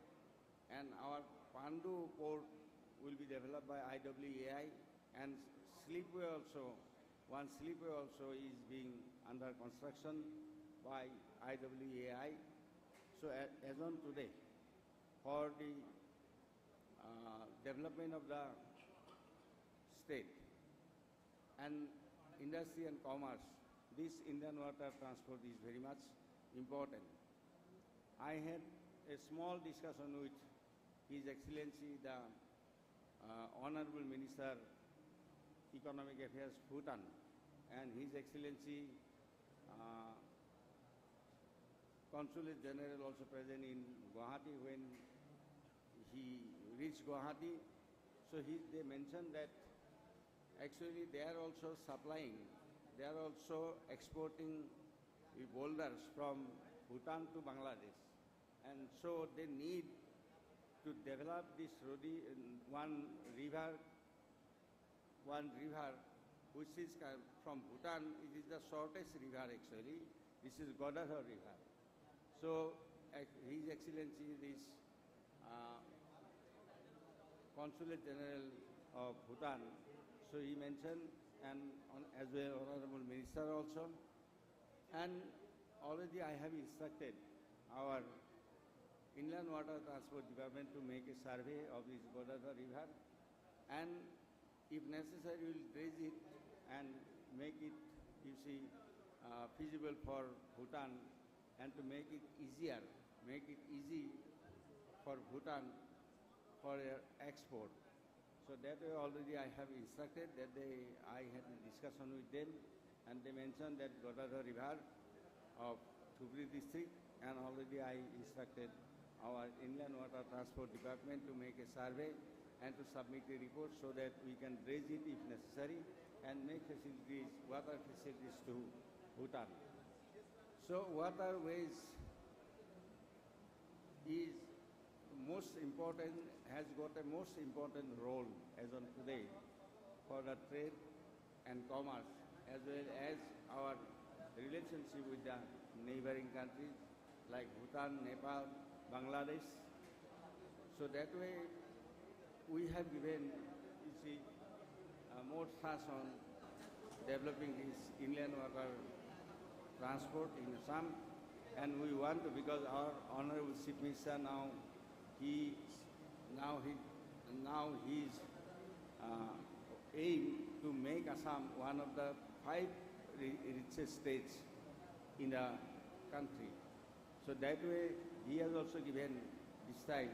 S11: and our Pandu port will be developed by IWAI, and slipway also, one slipway also is being under construction by IWAI. So as on today, for the development of the state and industry and commerce, this Indian water transport is very much important. I had a small discussion with His Excellency the Honorable Minister Economic Affairs Bhutan and His Excellency Consulate General also present in Guwahati when he reached Guwahati. So they mentioned that actually they are also supplying, they are also exporting boulders from Bhutan to Bangladesh. And so they need to develop this one river which is from Bhutan. It is the shortest river actually. This is Godadhar River. So His Excellency, this Consulate General of Bhutan, so he mentioned, and as well Honorable Minister also, and already I have instructed our Inland Water Transport Department to make a survey of this Godadhar River, and if necessary we will raise it and make it, you see, feasible for Bhutan, and to make it easier, make it easy for Bhutan for export. So that way already I have instructed that I had a discussion with them, and they mentioned that Godadhar River of Tripura district, and already I instructed our Inland Water Transport Department to make a survey and to submit a report so that we can raise it if necessary and make facilities, water facilities to Bhutan. So waterways is most important, has got a most important role as on today for the trade and commerce, as well as our relationship with the neighboring countries like Bhutan, Nepal, Bangladesh. So that way we have given, you see, more thrust on developing this inland water transport in Assam, and we want to, because our Honorable Chief Minister now his aim to make Assam one of the 5 richest states in the country. So that way he has also given this time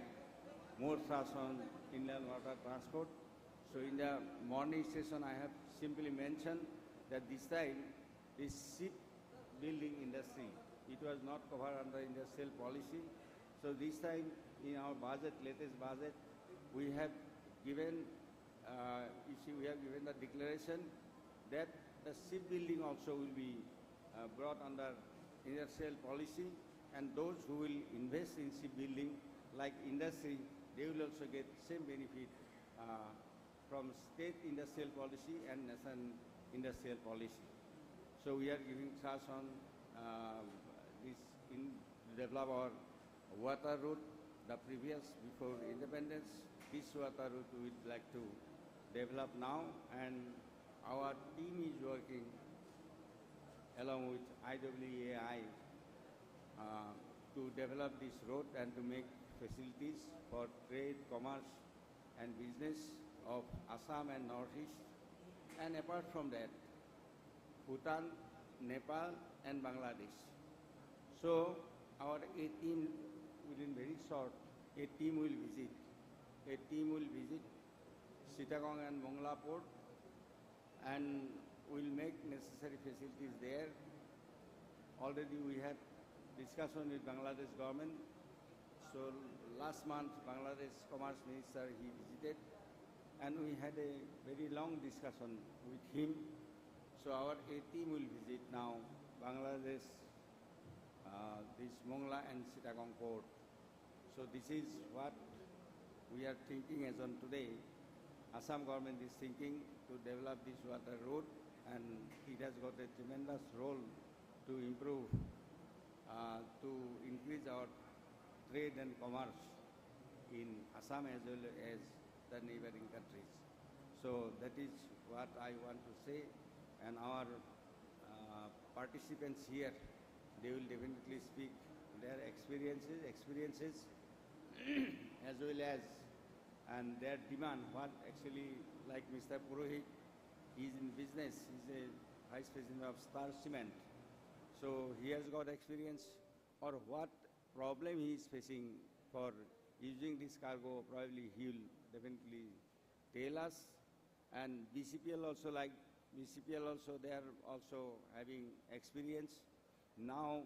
S11: more thrust on inland water transport. So in the morning session I have simply mentioned that this time this shipbuilding industry, it was not covered under industrial policy. So this time in our budget, latest budget, we have given, you see, we have given the declaration that the shipbuilding also will be brought under industrial policy, and those who will invest in shipbuilding, like industry, they will also get same benefit from state industrial policy and national industrial policy. So we are giving thrust on this develop our water route. The previous, before independence, this water route we would like to develop now, and our team is working along with IWAI to develop this road and to make facilities for trade, commerce and business of Assam and Northeast. And apart from that, Bhutan, Nepal and Bangladesh. So our A team, within very short, a team will visit Chittagong and Mongla port, and will make necessary facilities there. Already we had discussion with Bangladesh government. So last month Bangladesh Commerce Minister, he visited, and we had a very long discussion with him. So our A team will visit now Bangladesh, this Mongla and Chittagong port. So this is what we are thinking as on today. Assam government is thinking to develop this water road, and it has got a tremendous role to improve, to increase our trade and commerce in Assam as well as the neighboring countries. So that is what I want to say, and our participants here, they will definitely speak their experiences as well as and their demand, what actually, like Mr. Purohit, he is in business, he is a vice president of Star Cement. So he has got experience, or what problem he is facing for using this cargo, probably he will definitely tell us. And BCPL also, they are also having experience. Now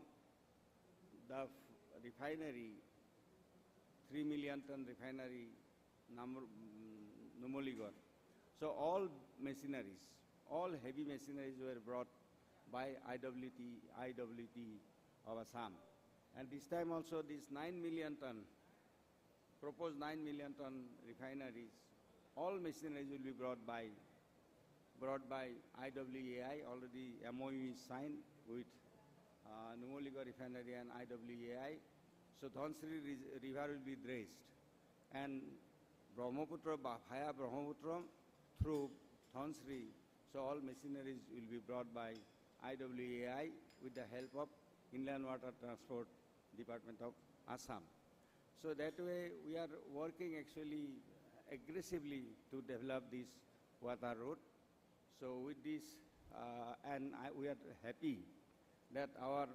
S11: the refinery, 3 million ton refinery, Numaligarh. So all machineries, all heavy machineries were brought by IWT of Assam. And this time also this 9 million ton, proposed 9 million ton refineries, all machineries will be brought by IWAI. Already MOU is signed with Numaligarh refinery and IWAI. So Dhansri river will be dredged. And Brahmaputra, via Brahmaputra through Dhansri, so all machineries will be brought by IWAI with the help of Inland Water Transport Department of Assam. So that way we are working actually aggressively to develop this water road. So with this, we are happy that our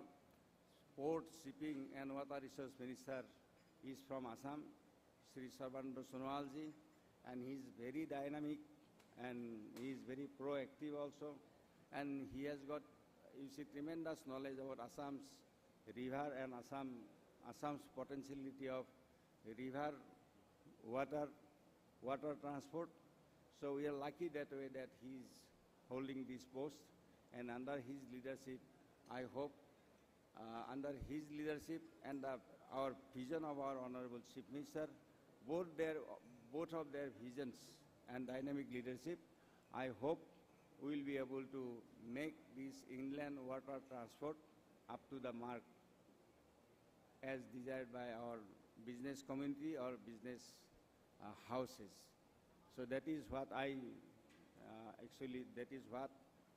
S11: Port, Shipping and Water Resource Minister is from Assam, Sri Sarbananda Sonowalji, and he is very dynamic and he is very proactive also, and he has got, you see, tremendous knowledge about Assam's river and Assam's potentiality of river, water transport. So we are lucky that way that he is holding this post, and under his leadership, I hope, under his leadership and our vision of our Honorable Chief Minister, both of their visions and dynamic leadership, I hope we will be able to make this inland water transport up to the mark as desired by our business community or business houses. So that is what that is what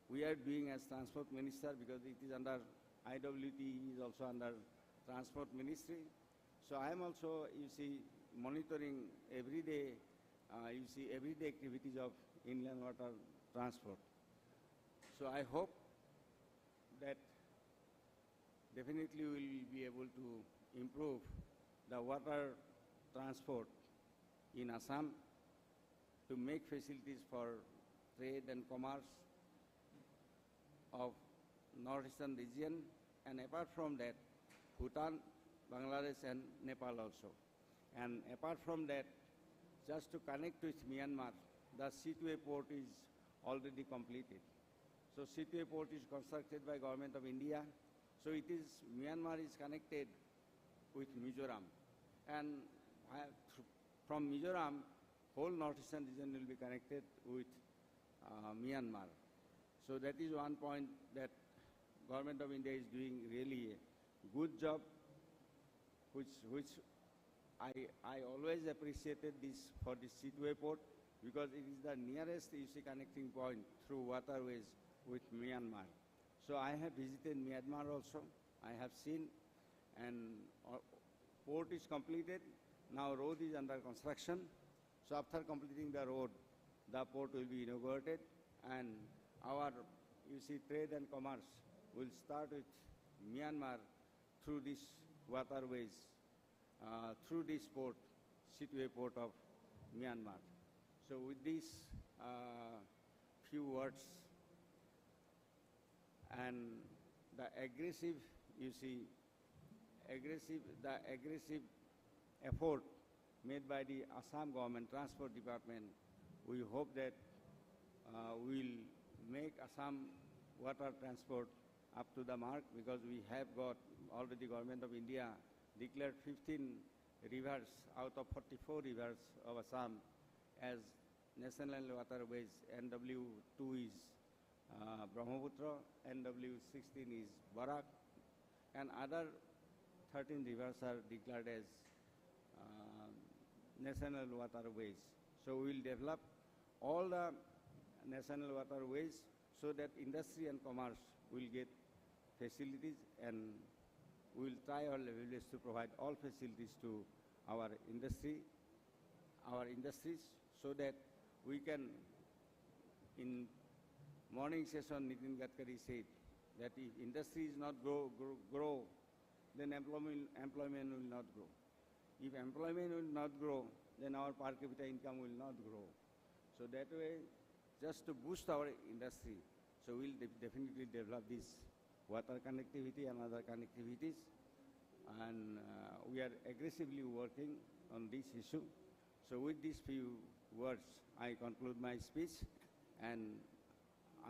S11: we are doing as Transport Minister, because it is under IWT, is also under Transport Ministry. So I am also, you see, monitoring every day, everyday activities of inland water transport. So I hope that definitely we will be able to improve the water transport in Assam to make facilities for trade and commerce of Northeastern region, and apart from that, Bhutan, Bangladesh and Nepal also. And apart from that, just to connect with Myanmar, the Seatway port is already completed. So Seatway port is constructed by Government of India. So it is, Myanmar is connected with Mizoram. And from Mizoram, whole Northeastern region will be connected with Myanmar. So that is one point that Government of India is doing really a good job, which I always appreciated this for the Seatway port, because it is the nearest connecting point through waterways with Myanmar. So I have visited Myanmar also. I have seen, and port is completed. Now road is under construction. So after completing the road, the port will be inaugurated, and our, trade and commerce will start with Myanmar through these waterways, through this port, Seatway port of Myanmar. So with these few words, and the aggressive, aggressive effort made by the Assam government Transport Department, we hope that will make Assam water transport up to the mark, because we have got already Government of India declared 15 rivers out of 44 rivers of Assam as national waterways. NW2 is Brahmaputra, NW16 is Barak, and other 13 rivers are declared as national waterways. So we will develop all the national waterways so that industry and commerce will get facilities, and we will try our level best to provide all facilities to our industries, so that we can, in morning session, Nitin Gadkari said that if industry is not grow then employment will not grow. If employment will not grow, then our per capita income will not grow. So that way, just to boost our industry, so we'll definitely develop this water connectivity and other connectivities. And we are aggressively working on this issue. So with these few words, I conclude my speech, and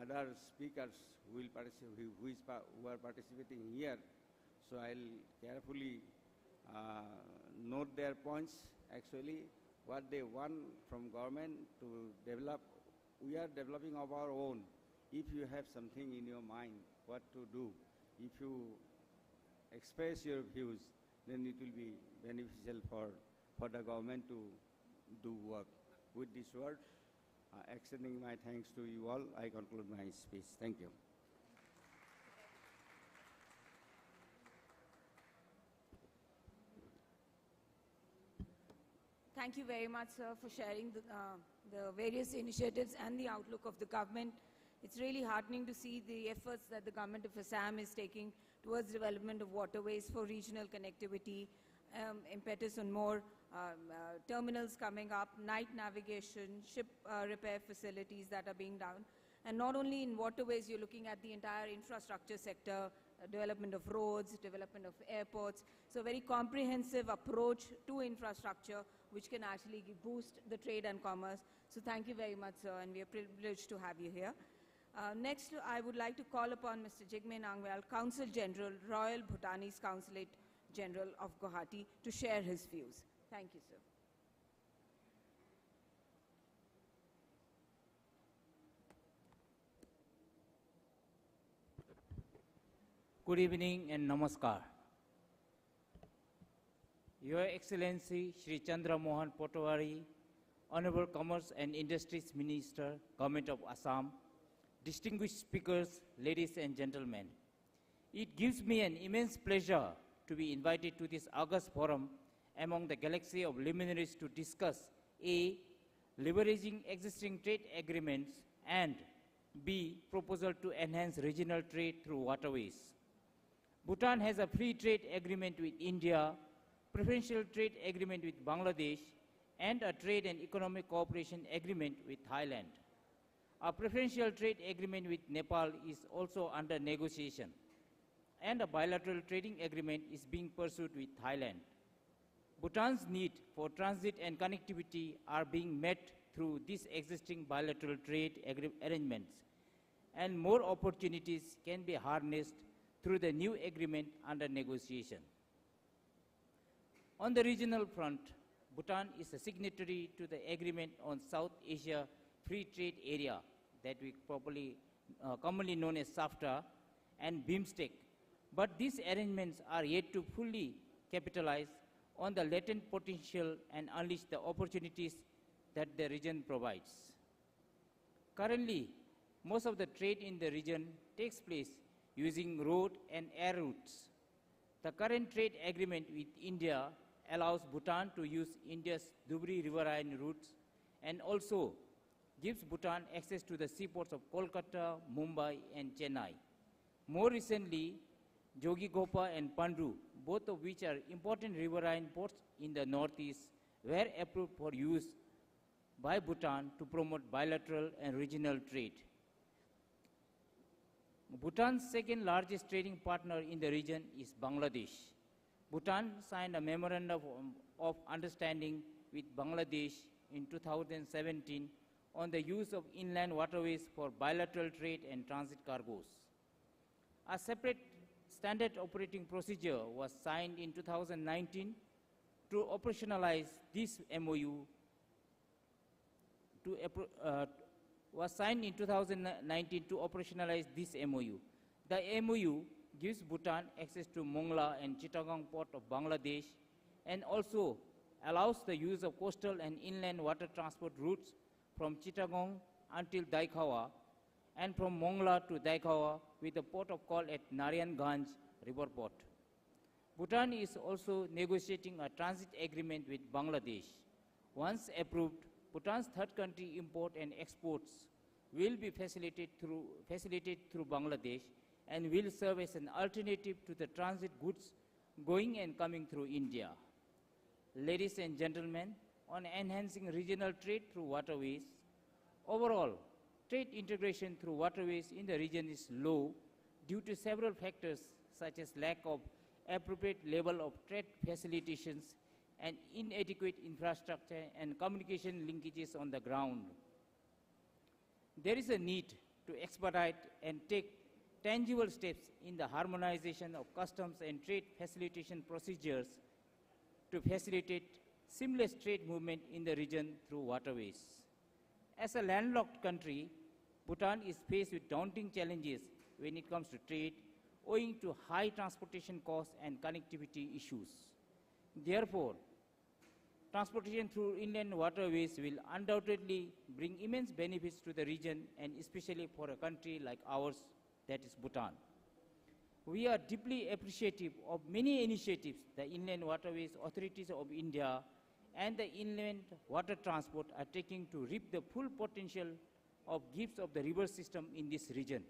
S11: other speakers who are participating here. So I'll carefully note their points. Actually, what they want from government to develop, we are developing of our own. If you have something in your mind, what to do, if you express your views, then it will be beneficial for the government to do work. With this word, extending my thanks to you all, I conclude my speech. Thank you.
S2: Thank you very much, sir, for sharing the various initiatives and the outlook of the government. It's really heartening to see the efforts that the government of Assam is taking towards development of waterways for regional connectivity, impetus on more terminals coming up, night navigation, ship repair facilities that are being done. And not only in waterways, you're looking at the entire infrastructure sector, development of roads, development of airports. So a very comprehensive approach to infrastructure, which can actually boost the trade and commerce. So thank you very much, sir, and we are privileged to have you here. Next, I would like to call upon Mr. Jigme Nangwal, Consul General, Royal Bhutanese Consulate General of Guwahati, to share his views. Thank you, sir.
S12: Good evening and namaskar. Your Excellency Shri Chandra Mohan Potwari, Honorable Commerce and Industries Minister, Government of Assam, distinguished speakers, ladies and gentlemen. It gives me an immense pleasure to be invited to this August forum among the galaxy of luminaries to discuss A, leveraging existing trade agreements, and B, proposal to enhance regional trade through waterways. Bhutan has a free trade agreement with India, preferential trade agreement with Bangladesh, and a trade and economic cooperation agreement with Thailand. A preferential trade agreement with Nepal is also under negotiation, and a bilateral trading agreement is being pursued with Thailand. Bhutan's need for transit and connectivity are being met through these existing bilateral trade arrangements, and more opportunities can be harnessed through the new agreement under negotiation. On the regional front, Bhutan is a signatory to the agreement on South Asia Free Trade Area that we commonly known as SAFTA and BIMSTEC, but these arrangements are yet to fully capitalize on the latent potential and unleash the opportunities that the region provides. Currently, most of the trade in the region takes place using road and air routes. The current trade agreement with India allows Bhutan to use India's Dhubri riverine routes and also gives Bhutan access to the seaports of Kolkata, Mumbai, and Chennai. More recently, Jogigopa and Pandu, both of which are important riverine ports in the northeast, were approved for use by Bhutan to promote bilateral and regional trade. Bhutan's second largest trading partner in the region is Bangladesh. Bhutan signed a memorandum of understanding with Bangladesh in 2017 on the use of inland waterways for bilateral trade and transit cargoes. A separate standard operating procedure was signed in 2019 to operationalize this MOU. Was signed in 2019 to operationalize this MOU. The MOU gives Bhutan access to Mongla and Chittagong port of Bangladesh and also allows the use of coastal and inland water transport routes from Chittagong until Daikhawa and from Mongla to Daikhawa with a port of call at Narayanganj river port. Bhutan is also negotiating a transit agreement with Bangladesh. Once approved, Bhutan's third country import and exports will be facilitated through Bangladesh and will serve as an alternative to the transit goods going and coming through India. Ladies and gentlemen, on enhancing regional trade through waterways, overall, trade integration through waterways in the region is low due to several factors such as lack of appropriate level of trade facilitations and inadequate infrastructure and communication linkages on the ground. There is a need to expedite and take tangible steps in the harmonization of customs and trade facilitation procedures to facilitate seamless trade movement in the region through waterways. As a landlocked country, Bhutan is faced with daunting challenges when it comes to trade, owing to high transportation costs and connectivity issues. Therefore, transportation through inland waterways will undoubtedly bring immense benefits to the region, and especially for a country like ours, that is Bhutan. We are deeply appreciative of many initiatives the Inland Waterways Authorities of India and the Inland Water Transport are taking to reap the full potential of gifts of the river system in this region.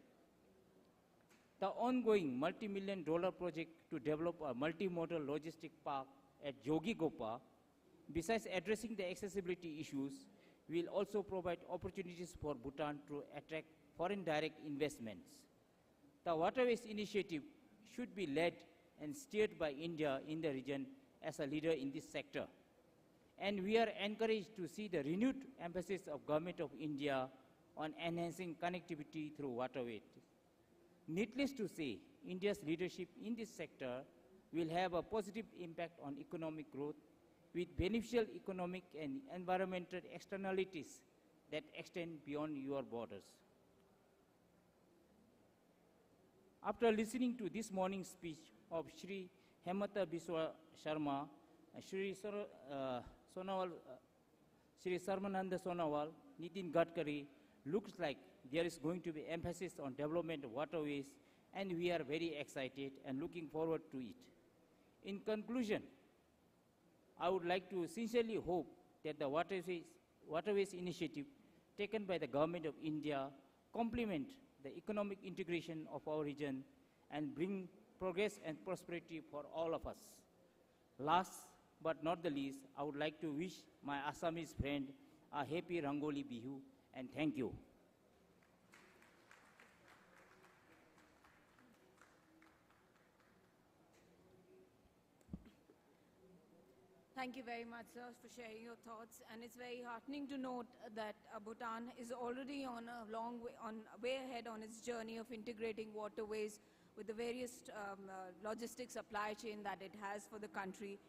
S12: The ongoing multi-million-dollar project to develop a multimodal logistic park at Jogigopa, besides addressing the accessibility issues, will also provide opportunities for Bhutan to attract foreign direct investments. The Waterways Initiative should be led and steered by India in the region as a leader in this sector. And we are encouraged to see the renewed emphasis of Government of India on enhancing connectivity through waterways. Needless to say, India's leadership in this sector will have a positive impact on economic growth with beneficial economic and environmental externalities that extend beyond your borders. After listening to this morning's speech of Shri Hemanta Biswa Sharma, Shri Sarmananda Sonowal, Nitin Gadkari, looks like there is going to be emphasis on development of waterways, and we are very excited and looking forward to it. In conclusion, I would like to sincerely hope that the Waterways initiative taken by the Government of India complement the economic integration of our region and bring progress and prosperity for all of us. Last but not the least, I would like to wish my Assamese friend a happy Rangoli Bihu, and thank you.
S2: Thank you very much, sir, for sharing your thoughts. And it's very heartening to note that Bhutan is already on a long way, way ahead on its journey of integrating waterways with the various logistics supply chain that it has for the country,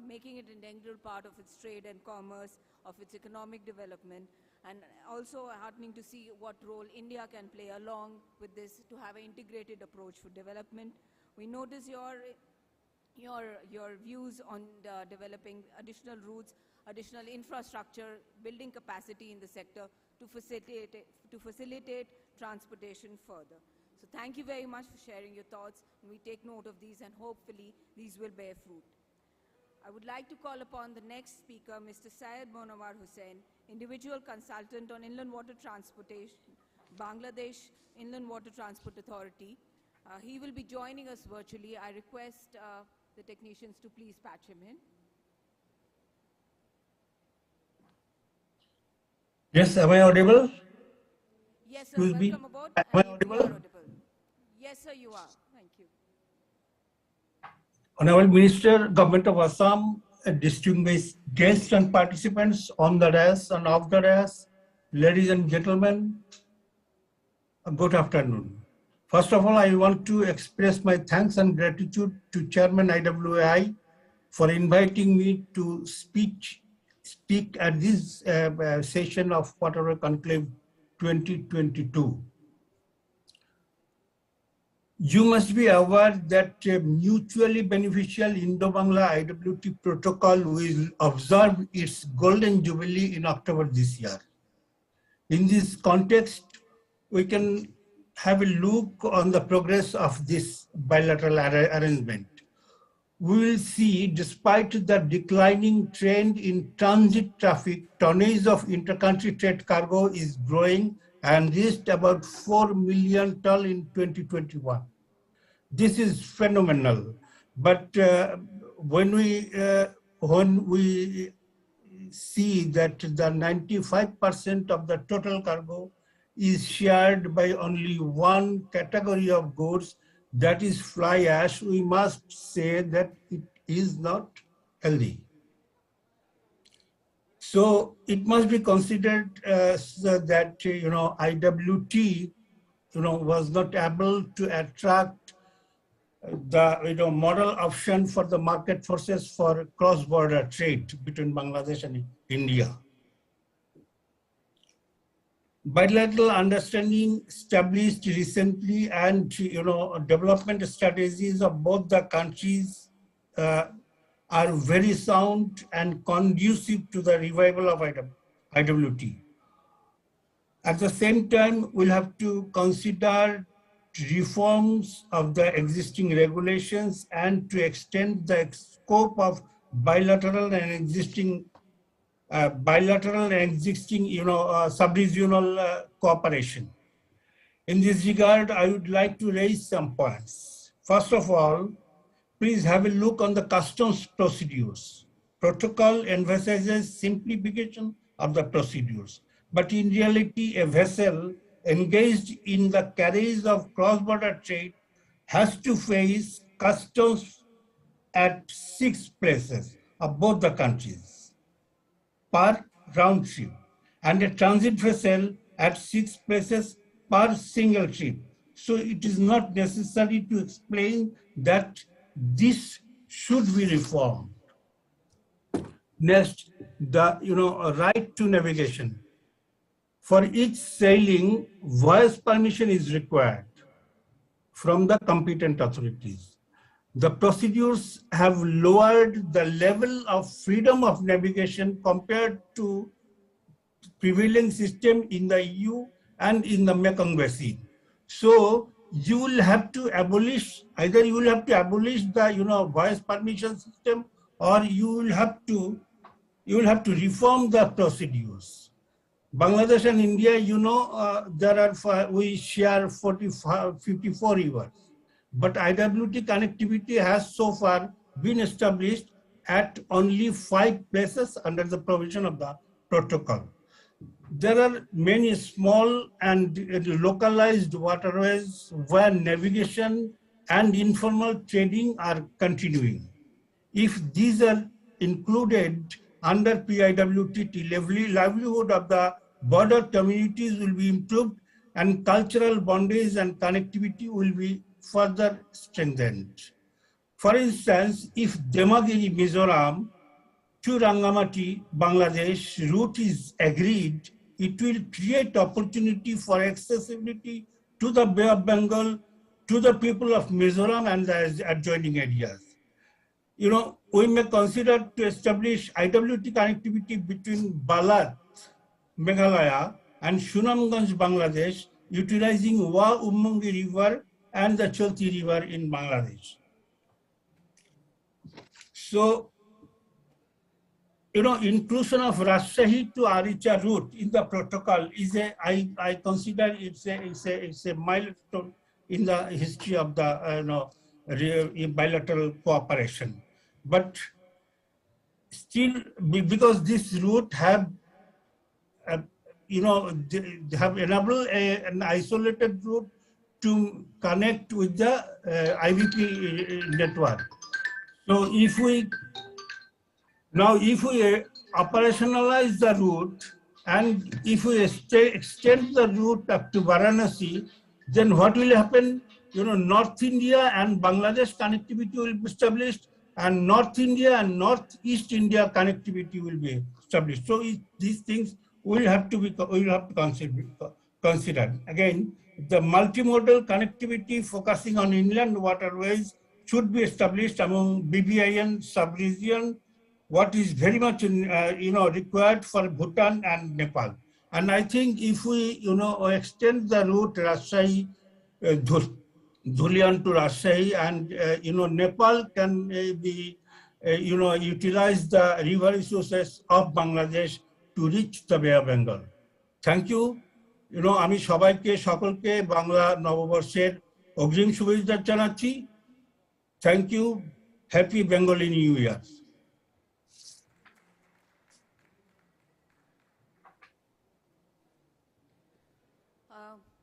S2: making it an integral part of its trade and commerce, of its economic development, and also heartening to see what role India can play along with this to have an integrated approach for development. We notice your views on developing additional routes, additional infrastructure, building capacity in the sector to facilitate transportation further. So thank you very much for sharing your thoughts, and we take note of these, and hopefully these will bear fruit. I would like to call upon the next speaker, Mr. Syed Monawar Hussain, Individual Consultant on Inland Water Transportation, Bangladesh Inland Water Transport Authority. He will be joining us virtually. I request the technicians to please patch him in.
S10: Yes, am I audible?
S2: Yes, sir. Welcome aboard.
S10: Am I audible?
S2: Yes, sir, you are. Thank you.
S10: Honorable Minister, Government of Assam, distinguished guests and participants on the dais and off the dais, ladies and gentlemen, good afternoon. First of all, I want to express my thanks and gratitude to Chairman IWI for inviting me to speak at this session of Waterway Conclave 2022. You must be aware that a mutually beneficial Indo-Bangla IWT protocol will observe its golden jubilee in October this year. In this context, we can have a look on the progress of this bilateral arrangement. We will see, despite the declining trend in transit traffic, tonnage of intercountry trade cargo is growing and reached about 4 million tons in 2021. This is phenomenal. But when we see that the 95% of the total cargo is shared by only one category of goods, that is fly ash, we must say that it is not healthy. So it must be considered that IWT was not able to attract the model option for the market forces for cross-border trade between Bangladesh and India. Bilateral understanding established recently and development strategies of both the countries are very sound and conducive to the revival of IWT. At the same time, we'll have to consider reforms of the existing regulations and to extend the scope of bilateral and existing sub-regional cooperation. In this regard, I would like to raise some points. First of all, please have a look on the customs procedures. Protocol emphasizes simplification of the procedures, but in reality, a vessel engaged in the carriage of cross-border trade has to face customs at 6 places of both the countries per round trip, and a transit vessel at 6 places per single trip. So it is not necessary to explain that this should be reformed. Next, the right to navigation. For each sailing, voyage permission is required from the competent authorities. The procedures have lowered the level of freedom of navigation compared to prevailing system in the EU and in the Mekong Basin. So you will have to abolish, either you will have to abolish the voyage permission system, or you will have to reform the procedures. Bangladesh and India, we share 54 rivers, but IWT connectivity has so far been established at only 5 places under the provision of the protocol. There are many small and localized waterways where navigation and informal trading are continuing. If these are included under PIWTT, livelihood of the border communities will be improved and cultural bondage and connectivity will be further strengthened. For instance, if Demagiri, Mizoram to Rangamati, Bangladesh route is agreed, it will create opportunity for accessibility to the Bay of Bengal, to the people of Mizoram and the adjoining areas. We may consider to establish IWT connectivity between Balat, Meghalaya and Sunamganj, Bangladesh, utilizing Wa Ummangi River and the Cholti River in Bangladesh. So, inclusion of Rajshahi to Aricha route in the protocol is I consider it's a milestone in the history of the bilateral cooperation. But still, because this route have enabled an isolated route to connect with the IVP network. So if we operationalize the route and if we extend the route up to Varanasi, then what will happen? North India and Bangladesh connectivity will be established, and North India and Northeast India connectivity will be established. So these things will have to be considered. Again, the multimodal connectivity focusing on inland waterways should be established among BBIN sub-region, what is very much required for Bhutan and Nepal. And I think if we extend the route Rajshahi, Dhulian to Rajshahi, and Nepal can be utilize the river resources of Bangladesh to reach the Bay of Bengal. Thank you. আমি সবাইকে সকলকে বাংলা নববর্ষের অগ্রিম শুভেচ্ছা জানাচ্ছি। Thank you Happy Bengali New Year.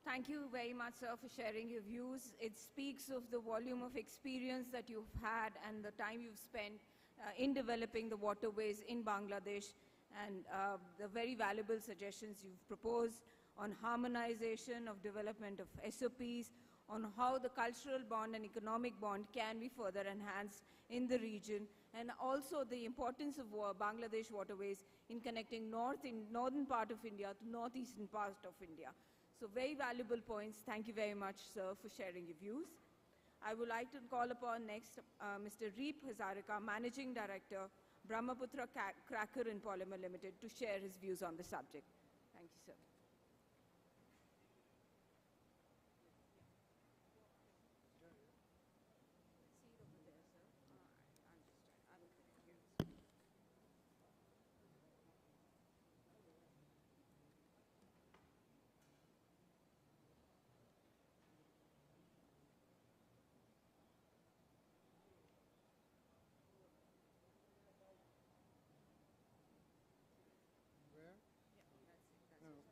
S2: Thank you very much, sir, for sharing your views. It speaks of the volume of experience that you've had and the time you've spent in developing the waterways in Bangladesh, and the very valuable suggestions you've proposed on harmonization of development of SOPs, on how the cultural bond and economic bond can be further enhanced in the region, and also the importance of Bangladesh waterways in connecting northern part of India to northeastern part of India. So very valuable points. Thank you very much, sir, for sharing your views. I would like to call upon next Mr. Reep Hazarika, Managing Director, Brahmaputra Cracker and Polymer Limited, to share his views on the subject. Thank you, sir.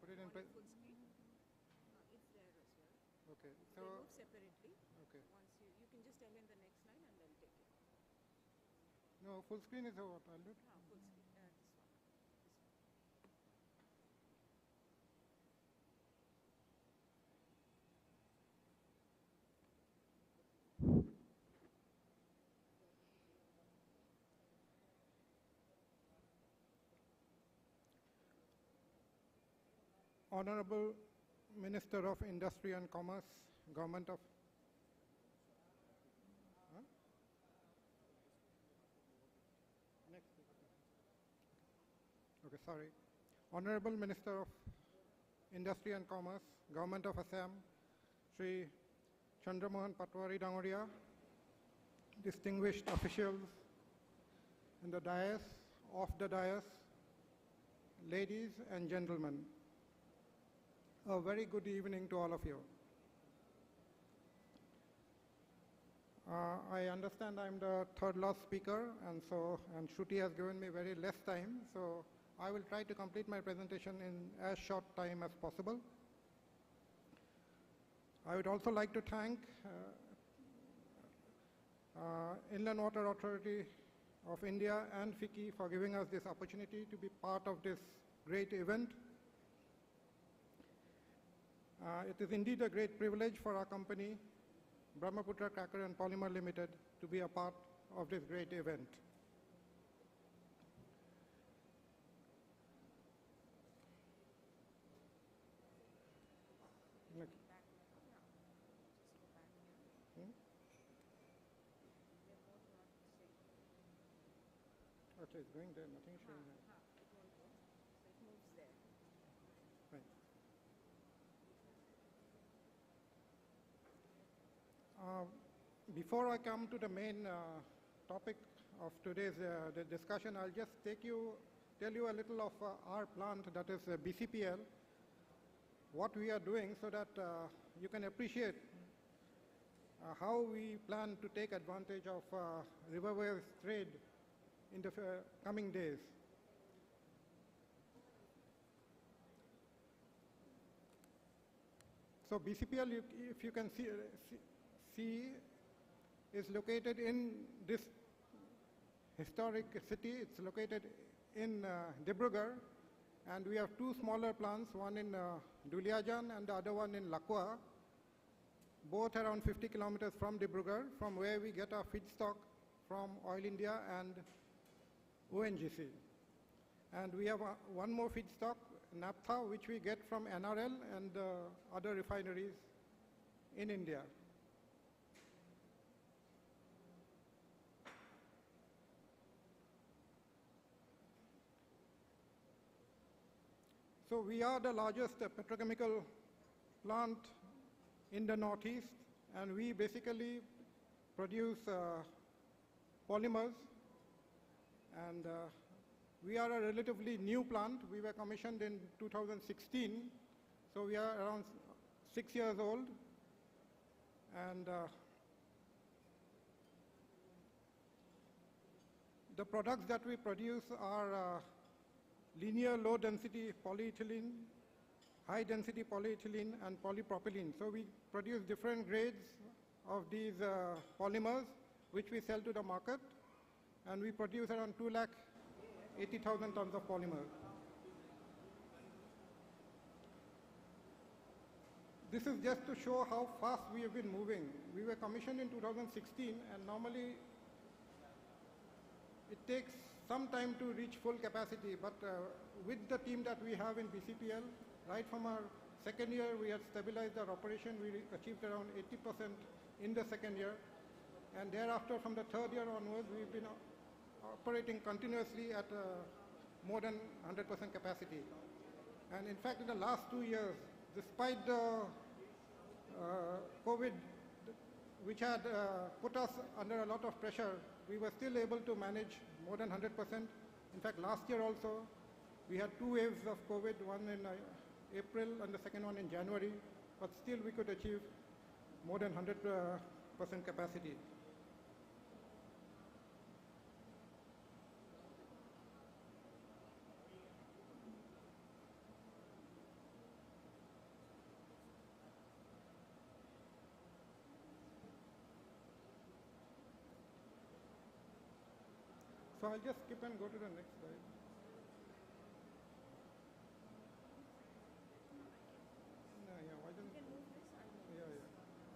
S6: Put it in
S2: full screen. It's there as well.
S6: Okay.
S2: They move separately.
S6: Okay.
S2: Once you can just tell him the next line and they'll take it.
S6: No, full screen is what I'll do.
S2: Full screen. This one.
S6: Honorable Minister of Industry and Commerce, Government of... Huh? Next. Okay, sorry. Honorable Minister of Industry and Commerce, Government of Assam, Sri Chandramohan Patwari Dangoria, distinguished officials in the dais, off the dais, ladies and gentlemen. A very good evening to all of you. I understand I'm the third last speaker, and Shruti has given me very less time, so I will try to complete my presentation in as short time as possible. I would also like to thank Inland Water Authority of India and FICCI for giving us this opportunity to be part of this great event. It is indeed a great privilege for our company, Brahmaputra Cracker and Polymer Limited, to be a part of this great event. Okay, it's going there, nothing showing there.
S2: It moves there.
S6: Right. Before I come to the main topic of today's the discussion, I'll just tell you a little of our plant, that is BCPL, what we are doing, so that you can appreciate how we plan to take advantage of riverways trade in the coming days. So BCPL, if you can see, is located in this historic city. It's located in Dibrugarh, and we have two smaller plants, one in Duliajan and the other one in Lakwa, both around 50 kilometers from Dibrugarh, from where we get our feedstock from Oil India and ONGC. And we have one more feedstock, naphtha, which we get from NRL and other refineries in India. So we are the largest petrochemical plant in the Northeast, and we basically produce polymers, and we are a relatively new plant. We were commissioned in 2016, so we are around 6 years old, and The products that we produce are linear low-density polyethylene, high-density polyethylene, and polypropylene. So we produce different grades of these polymers, which we sell to the market, and we produce around 280,000 tons of polymers. This is just to show how fast we have been moving. We were commissioned in 2016, and normally it takes some time to reach full capacity, but with the team that we have in BCPL, right from our second year, we had stabilized our operation. We achieved around 80% in the second year, and thereafter, from the third year onwards, we've been operating continuously at more than 100% capacity. And in fact, in the last 2 years, despite the COVID, which had put us under a lot of pressure, we were still able to manage more than 100%. In fact, last year also, we had 2 waves of COVID, one in April and the second one in January, but still we could achieve more than 100% capacity. So I'll just skip and go to the next slide. Yeah, why don't you move this? Yeah,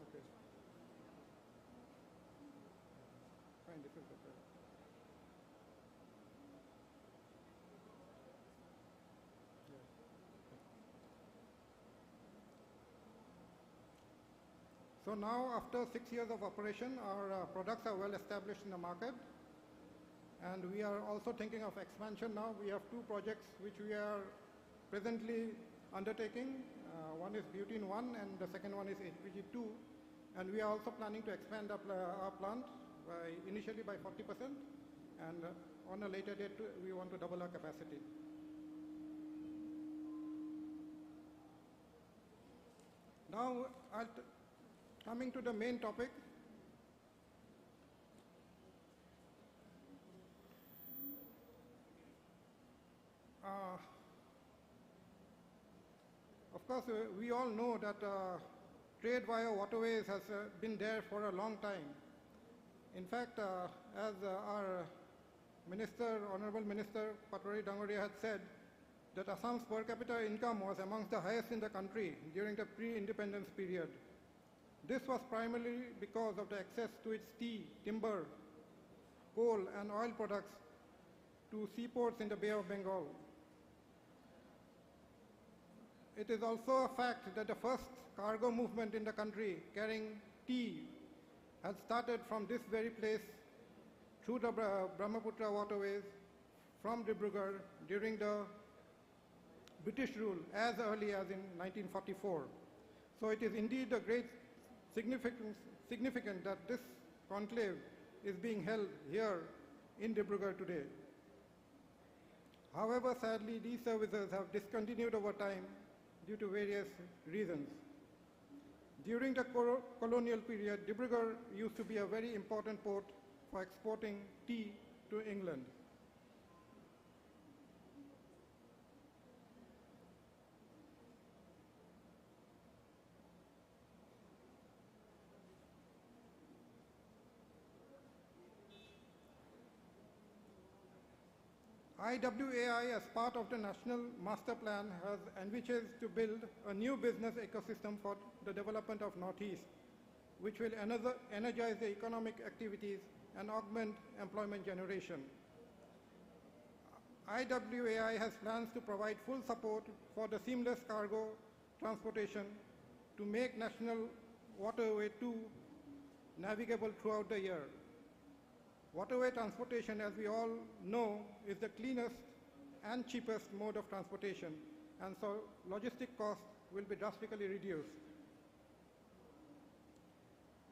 S6: okay. Fine, this is better. Yeah. So now, after 6 years of operation, our products are well established in the market. And we are also thinking of expansion now. We have 2 projects which we are presently undertaking. One is Bhutan 1 and the second one is HPG 2. And we are also planning to expand our plant initially by 40%. And on a later date, we want to double our capacity. Now, coming to the main topic. Of course, we all know that trade via waterways has been there for a long time. In fact, as our Minister, Honorable Minister Patwari Dangoria had said, that Assam's per capita income was amongst the highest in the country during the pre-independence period. This was primarily because of the access to its tea, timber, coal and oil products to seaports in the Bay of Bengal. It is also a fact that the first cargo movement in the country carrying tea had started from this very place through the Brahmaputra waterways from Dibrugarh during the British rule as early as in 1944. So it is indeed a great significant that this conclave is being held here in Dibrugarh today. However, sadly, these services have discontinued over time due to various reasons. During the colonial period, Dibrugarh used to be a very important port for exporting tea to England. IWAI, as part of the National Master Plan, has envisaged to build a new business ecosystem for the development of Northeast, which will energize the economic activities and augment employment generation. IWAI has plans to provide full support for the seamless cargo transportation to make National Waterway 2 navigable throughout the year. Waterway transportation, as we all know, is the cleanest and cheapest mode of transportation, and so logistic costs will be drastically reduced.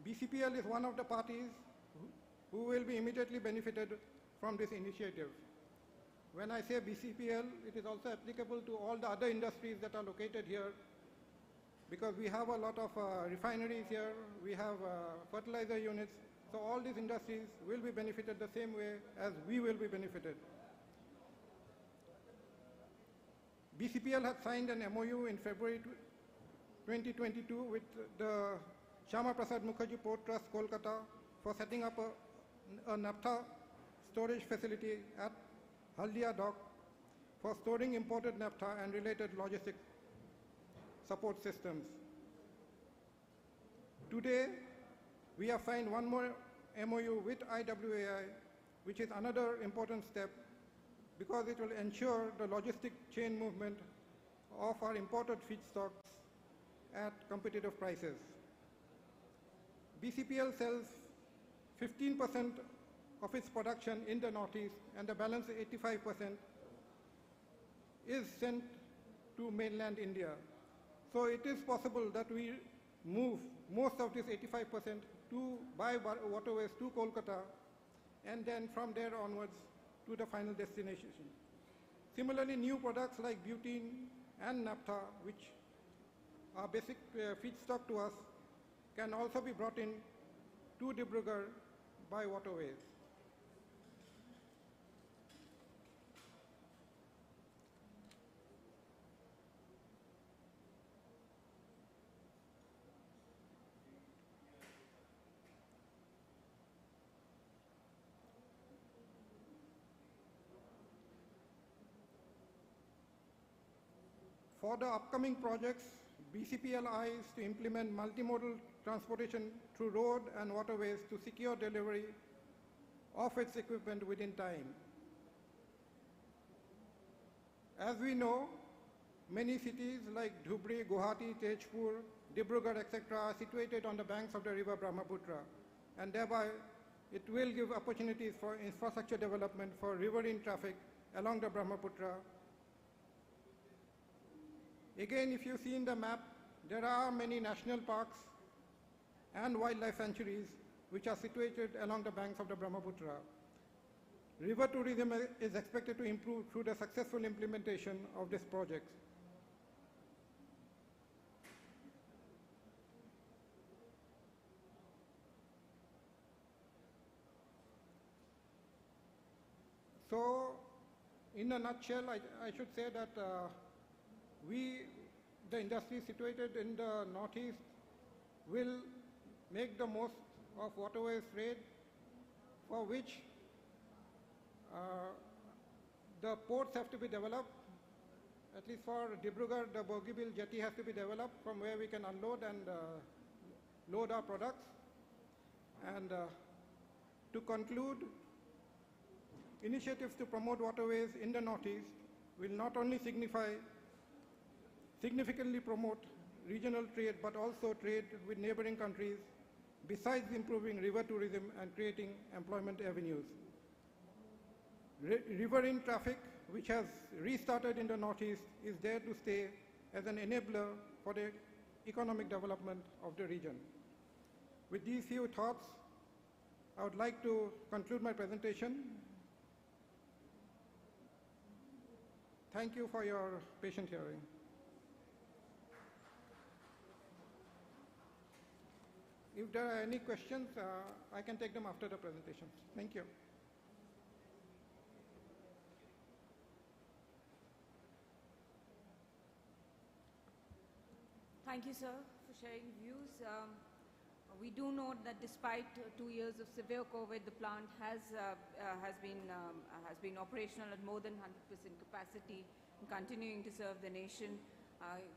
S6: BCPL is one of the parties who will be immediately benefited from this initiative. When I say BCPL, it is also applicable to all the other industries that are located here, because we have a lot of refineries here, we have fertilizer units. So all these industries will be benefited the same way as we will be benefited. BCPL has signed an MOU in February 2022 with the Shama Prasad Mukherjee Port Trust, Kolkata, for setting up a naphtha storage facility at Haldia Dock for storing imported naphtha and related logistic support systems. Today, we have signed one more MOU with IWAI, which is another important step because it will ensure the logistic chain movement of our imported feedstocks at competitive prices. BCPL sells 15% of its production in the Northeast, and the balance 85% is sent to mainland India. So it is possible that we move most of this 85% by waterways to Kolkata, and then from there onwards to the final destination. Similarly, new products like butane and naphtha, which are basic feedstock to us, can also be brought in to Dibrugarh by waterways. For the upcoming projects, BCPL eyes to implement multimodal transportation through road and waterways to secure delivery of its equipment within time. As we know, many cities like Dhubri, Guwahati, Tezpur, Dibrugarh, etc. are situated on the banks of the river Brahmaputra, and thereby it will give opportunities for infrastructure development for riverine traffic along the Brahmaputra. Again, if you see in the map, there are many national parks and wildlife sanctuaries which are situated along the banks of the Brahmaputra. River tourism is expected to improve through the successful implementation of this project. So, in a nutshell, I should say that the industry situated in the Northeast, will make the most of waterways trade, for which the ports have to be developed. At least for Dibrugarh, the Bogibil jetty has to be developed from where we can unload and load our products. And to conclude, initiatives to promote waterways in the Northeast will not only significantly promote regional trade, but also trade with neighboring countries, besides improving river tourism and creating employment avenues. Riverine traffic, which has restarted in the Northeast, is there to stay as an enabler for the economic development of the region. With these few thoughts, I would like to conclude my presentation. Thank you for your patient hearing. If there are any questions, I can take them after the presentation. Thank you.
S2: Thank you, sir, for sharing views. We do note that despite 2 years of severe COVID, the plant has been operational at more than 100% capacity and continuing to serve the nation.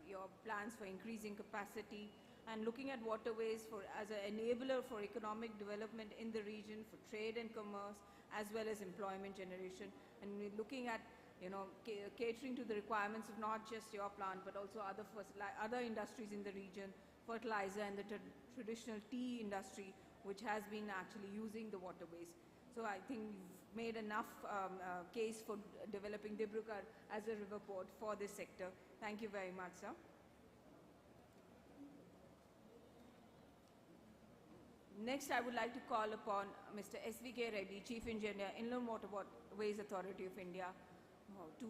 S2: Your plans for increasing capacity and looking at waterways as an enabler for economic development in the region, for trade and commerce, as well as employment generation. And we're looking at, catering to the requirements of not just your plant, but also other industries in the region, fertilizer and the traditional tea industry, which has been actually using the waterways. So I think you've made enough case for developing Dibrugarh as a river port for this sector. Thank you very much, sir. Next, I would like to call upon Mr. S.V.K. Reddy, Chief Engineer, Inland Waterways Authority of India, to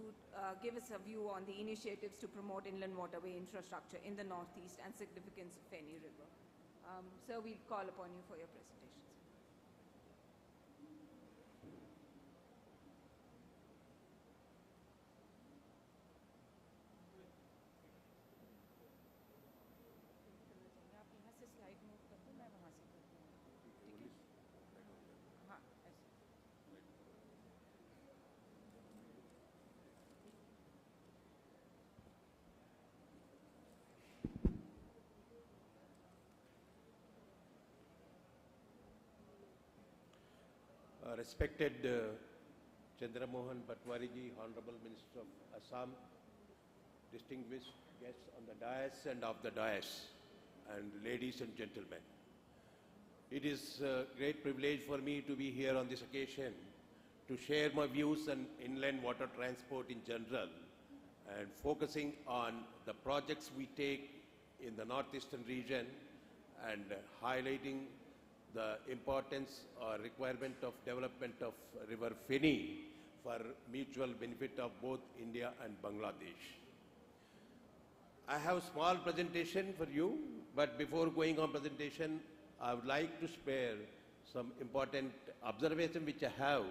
S2: give us a view on the initiatives to promote inland waterway infrastructure in the Northeast and significance of Feni River. Sir, we'll call upon you for your presentations.
S13: Respected Chandra Mohan Patwari-ji, Honorable Minister of Assam, distinguished guests on the dais and off the dais, and ladies and gentlemen. It is a great privilege for me to be here on this occasion to share my views on inland water transport in general and focusing on the projects we take in the Northeastern region and highlighting the importance or requirement of development of River Feni for mutual benefit of both India and Bangladesh. I have a small presentation for you, but before going on presentation, I would like to spare some important observation which I have,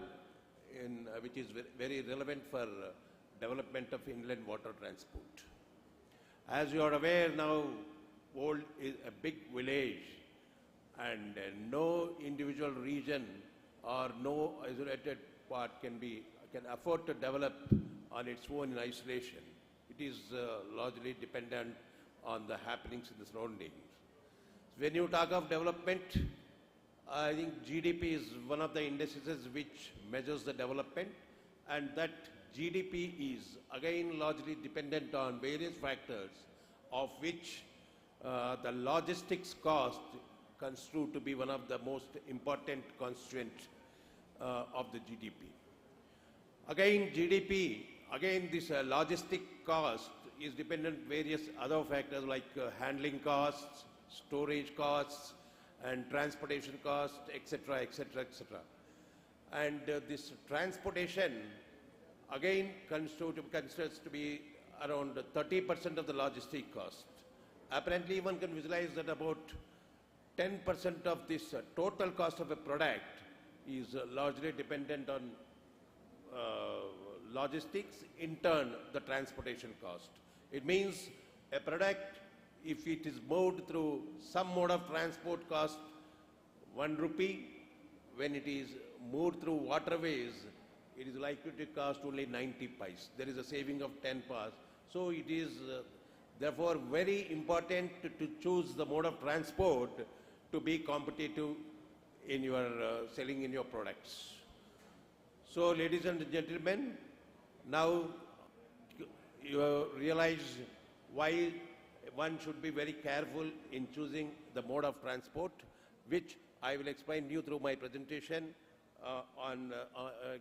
S13: which is very relevant for development of inland water transport. As you are aware now, Old is a big village, and no individual region or no isolated part can afford to develop on its own in isolation. It is largely dependent on the happenings in the surroundings. When you talk of development, I think GDP is one of the indices which measures the development, and that GDP is again largely dependent on various factors, of which the logistics cost constitute to be one of the most important constituents of the GDP. Again, GDP, this logistic cost is dependent on various other factors like handling costs, storage costs, and transportation costs, etc., etc., etc. And this transportation, again, considers to be around 30% of the logistic cost. Apparently, one can visualize that about 10% of this total cost of a product is largely dependent on logistics, in turn, the transportation cost. It means a product, if it is moved through some mode of transport, cost 1 rupee. When it is moved through waterways, it is likely to cost only 90 paise. There is a saving of 10 paise. So it is therefore very important to choose the mode of transport to be competitive in your selling in your products. So ladies and gentlemen, now you realize why one should be very careful in choosing the mode of transport, which I will explain to you through my presentation on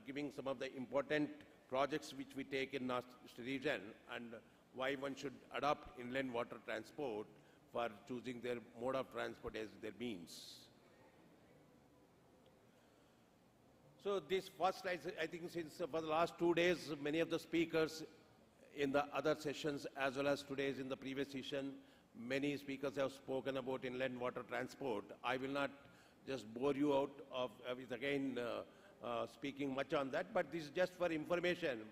S13: giving some of the important projects which we take in Northeast region and why one should adopt inland water transport for choosing their mode of transport as their means. So this first slide, I think since for the last 2 days, many of the speakers in the other sessions as well as today's in the previous session, many speakers have spoken about inland water transport. I will not just bore you out with again speaking much on that, but this is just for information.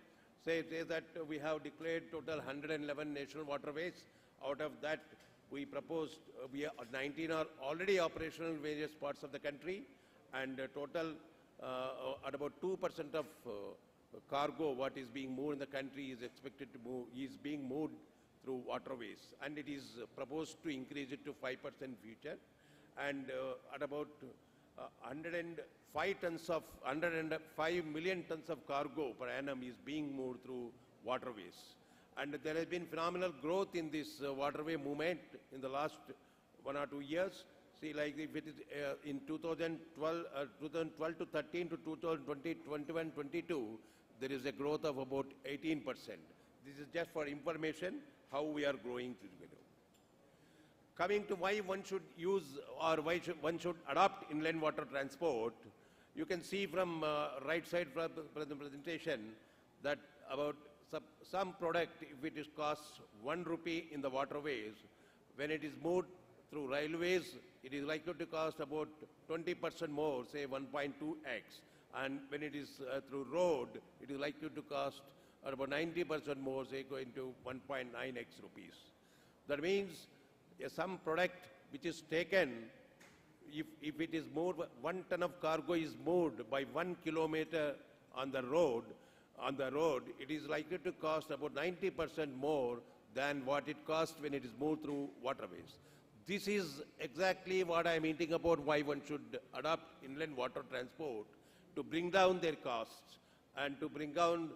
S13: Say that we have declared total 111 national waterways. Out of that, we proposed 19 are already operational in various parts of the country, and total at about 2% of cargo what is being moved in the country is expected to move, is being moved through waterways, and it is proposed to increase it to 5% future, and at about 105 million tons of cargo per annum is being moved through waterways. And there has been phenomenal growth in this waterway movement in the last 1 or 2 years. See, like if it is in 2012 to 13 to 2020, 21, 22, there is a growth of about 18%. This is just for information how we are growing together. Coming to why one should use or why one should adopt inland water transport, you can see from right side from the presentation that about some product, if it is costs 1 rupee in the waterways, when it is moved through railways, it is likely to cost about 20% more, say 1.2x. And when it is through road, it is likely to cost about 90% more, say going to 1.9x rupees. That means some product which is taken, if it is moved, 1 ton of cargo is moved by 1 kilometer on the road, it is likely to cost about 90% more than what it costs when it is moved through waterways. This is exactly what I am hinting about why one should adopt inland water transport, to bring down their costs and to bring down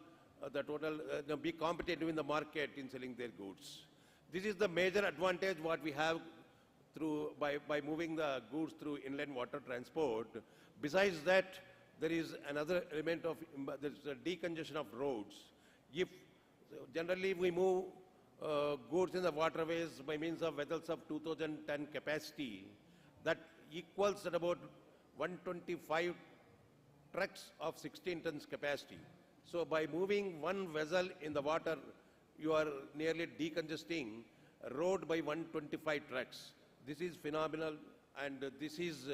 S13: the total, be competitive in the market in selling their goods. This is the major advantage what we have through by moving the goods through inland water transport. Besides that, there is another element of there is a decongestion of roads. If generally we move goods in the waterways by means of vessels of 2,000 ton capacity, that equals at about 125 trucks of 16 tons capacity. So by moving one vessel in the water, you are nearly decongesting a road by 125 trucks. This is phenomenal, and this is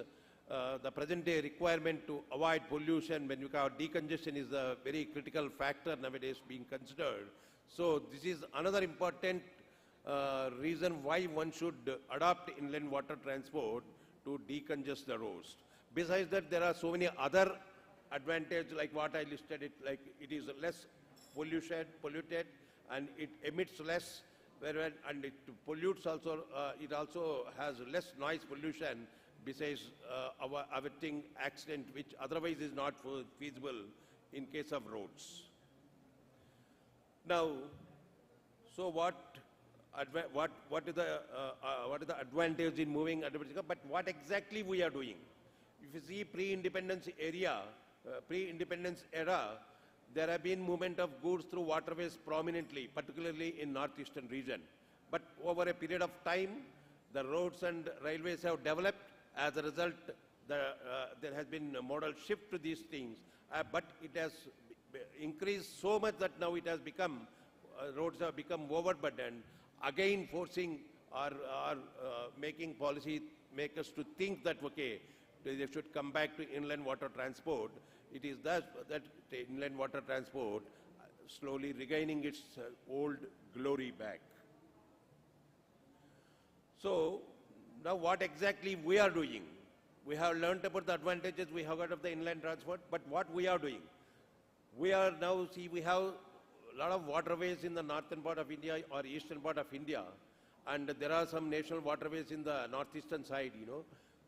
S13: the present day requirement to avoid pollution. When you have decongestion is a very critical factor nowadays being considered. So this is another important reason why one should adopt inland water transport to decongest the roads. Besides that, there are so many other advantages like what I listed it, like it is less polluted, and it emits less, and it pollutes also, it also has less noise pollution, besides averting accident, which otherwise is not feasible in case of roads. Now, so what is the advantage in moving? But what exactly we are doing? If you see pre-independence era, there have been movement of goods through waterways prominently, particularly in Northeastern region. But over a period of time, the roads and railways have developed. As a result, there has been a modal shift to these things. But it has increased so much that now it has become, roads have become overburdened, again forcing or making policy makers to think that, okay, they should come back to inland water transport. It is thus that inland water transport slowly regaining its old glory back. So now what exactly we are doing? We have learned about the advantages we have got of the inland transport, but what we are doing? We are now, see, we have a lot of waterways in the northern part of India or eastern part of India, and there are some national waterways in the northeastern side, you know.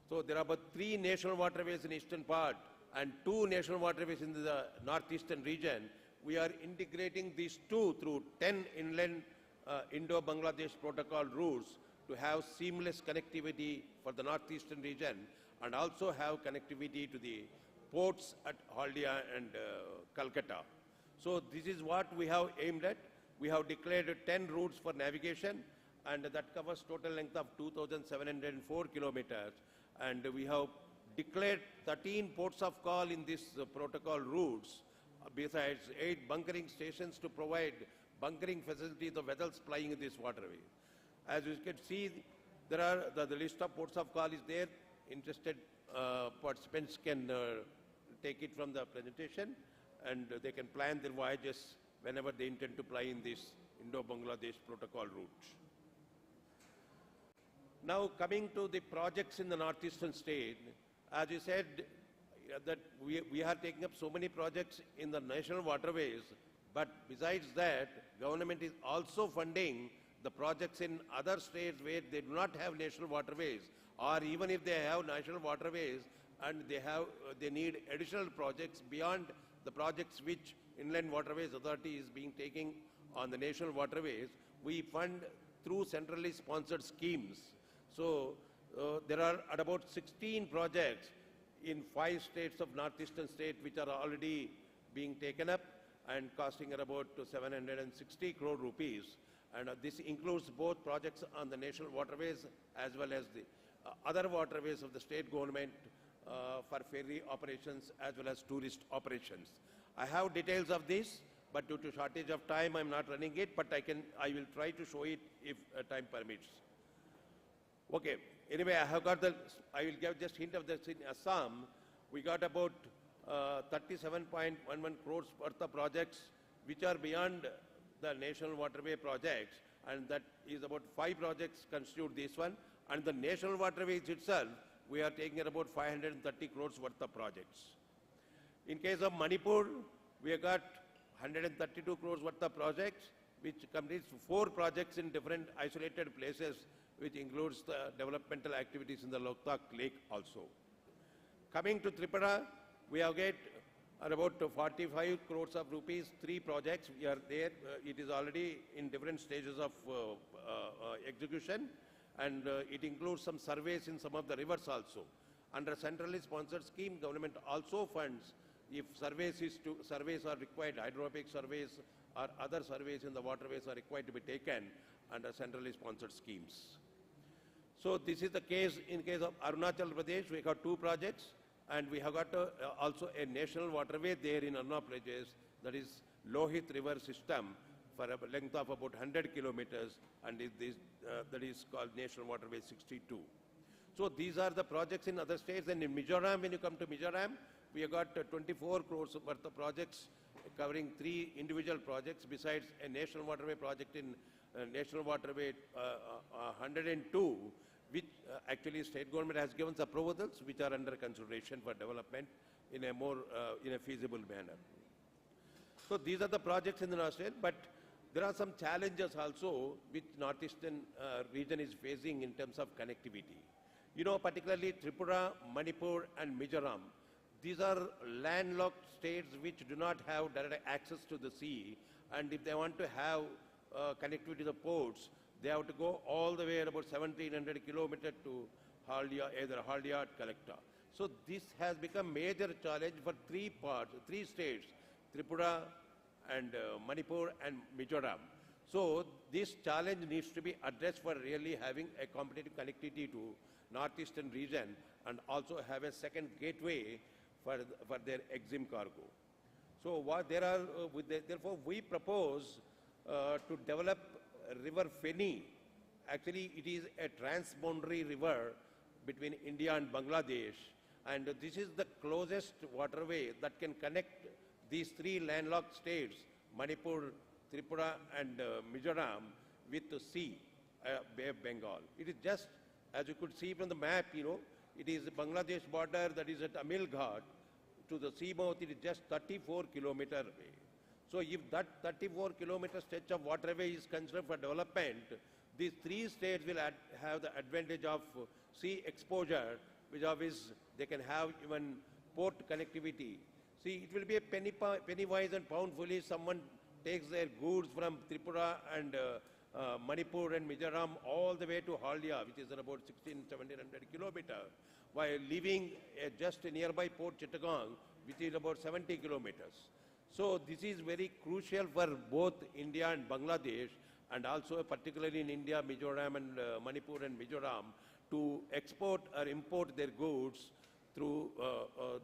S13: So there are about 3 national waterways in eastern part and 2 national waterways in the northeastern region. We are integrating these 2 through 10 inland Indo-Bangladesh protocol routes to have seamless connectivity for the northeastern region and also have connectivity to the ports at Haldia and Calcutta. So this is what we have aimed at. We have declared 10 routes for navigation, and that covers total length of 2,704 kilometers. And we have declared 13 ports of call in this protocol routes, besides 8 bunkering stations to provide bunkering facilities of vessels plying in this waterway. As you can see, there are the list of ports of call is there. Interested participants can take it from the presentation, and they can plan their voyages whenever they intend to ply in this Indo-Bangladesh protocol route. Now coming to the projects in the northeastern state, as you said, that we are taking up so many projects in the national waterways, but besides that, government is also funding the projects in other states where they do not have national waterways, or even if they have national waterways and they need additional projects beyond the projects which Inland Waterways Authority is being taking on the national waterways, we fund through centrally sponsored schemes. So there are at about 16 projects in 5 states of northeastern state which are already being taken up and costing at about 760 crore rupees. And this includes both projects on the national waterways as well as the other waterways of the state government for ferry operations as well as tourist operations. I have details of this, but due to shortage of time, I'm not running it, but I will try to show it if time permits. Okay, anyway, I will give just hint of this. In Assam, we got about 37.11 crores worth of projects which are beyond the national waterway projects, and that is about 5 projects constitute this one, and the national waterways itself, we are taking about 530 crores worth of projects. In case of Manipur, we have got 132 crores worth of projects, which completes 4 projects in different isolated places, which includes the developmental activities in the Loktak Lake also. Coming to Tripura, we have got are about 45 crores of rupees, 3 projects. We are there. It is already in different stages of execution, and it includes some surveys in some of the rivers also. Under centrally sponsored scheme, government also funds if surveys are required, hydrographic surveys or other surveys in the waterways are required to be taken under centrally sponsored schemes. So this is the case in case of Arunachal Pradesh. We got 2 projects, and we have got also a national waterway there in Arunachal Pradesh, that is Lohit River system for a length of about 100 kilometers, and that is called National Waterway 62. So these are the projects in other states. And in Mizoram, when you come to Mizoram, we have got 24 crores worth of projects covering 3 individual projects besides a national waterway project in National Waterway 102, which actually state government has given some proposals which are under consideration for development in a more in a feasible manner. So these are the projects in the Northeastern, but there are some challenges also which Northeastern region is facing in terms of connectivity. You know, particularly Tripura, Manipur and Mizoram. These are landlocked states which do not have direct access to the sea, and if they want to have connectivity to the ports, they have to go all the way about 1700 kilometers to Haldia, either Haldia or Collector. So this has become major challenge for 3 states, Tripura and Manipur and Mizoram. So this challenge needs to be addressed for really having a competitive connectivity to Northeastern region, and also have a second gateway for their EXIM cargo. So what there are, therefore we propose to develop River Feni. Actually, it is a transboundary river between India and Bangladesh, and this is the closest waterway that can connect these 3 landlocked states, Manipur, Tripura and Mizoram, with the sea, Bay of Bengal. It is just, as you could see from the map, you know, it is the Bangladesh border that is at Amil Ghat. To the seamouth, it is just 34 kilometers away. So if that 34 kilometer stretch of waterway is considered for development, these 3 states will have the advantage of sea exposure, which obviously they can have even port connectivity. See, it will be a penny wise and pound foolish. Someone takes their goods from Tripura and Manipur and Mizoram all the way to Haldia, which is about 1700 kilometers, while leaving just a nearby port Chittagong, which is about 70 kilometers. So this is very crucial for both India and Bangladesh, and also particularly in India, Mizoram and Manipur and Mizoram, to export or import their goods through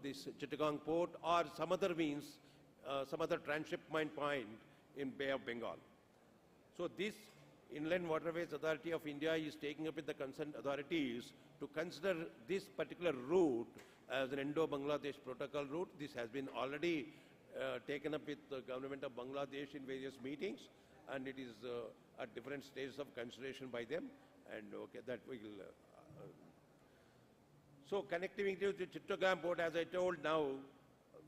S13: this Chittagong port or some other means, some other transshipment point in Bay of Bengal. So this Inland Waterways Authority of India is taking up with the concerned authorities to consider this particular route as an Indo-Bangladesh protocol route. This has been already taken up with the government of Bangladesh in various meetings, and it is at different stages of consideration by them, and okay, that we will. So connectivity to Chittagong port, as I told now,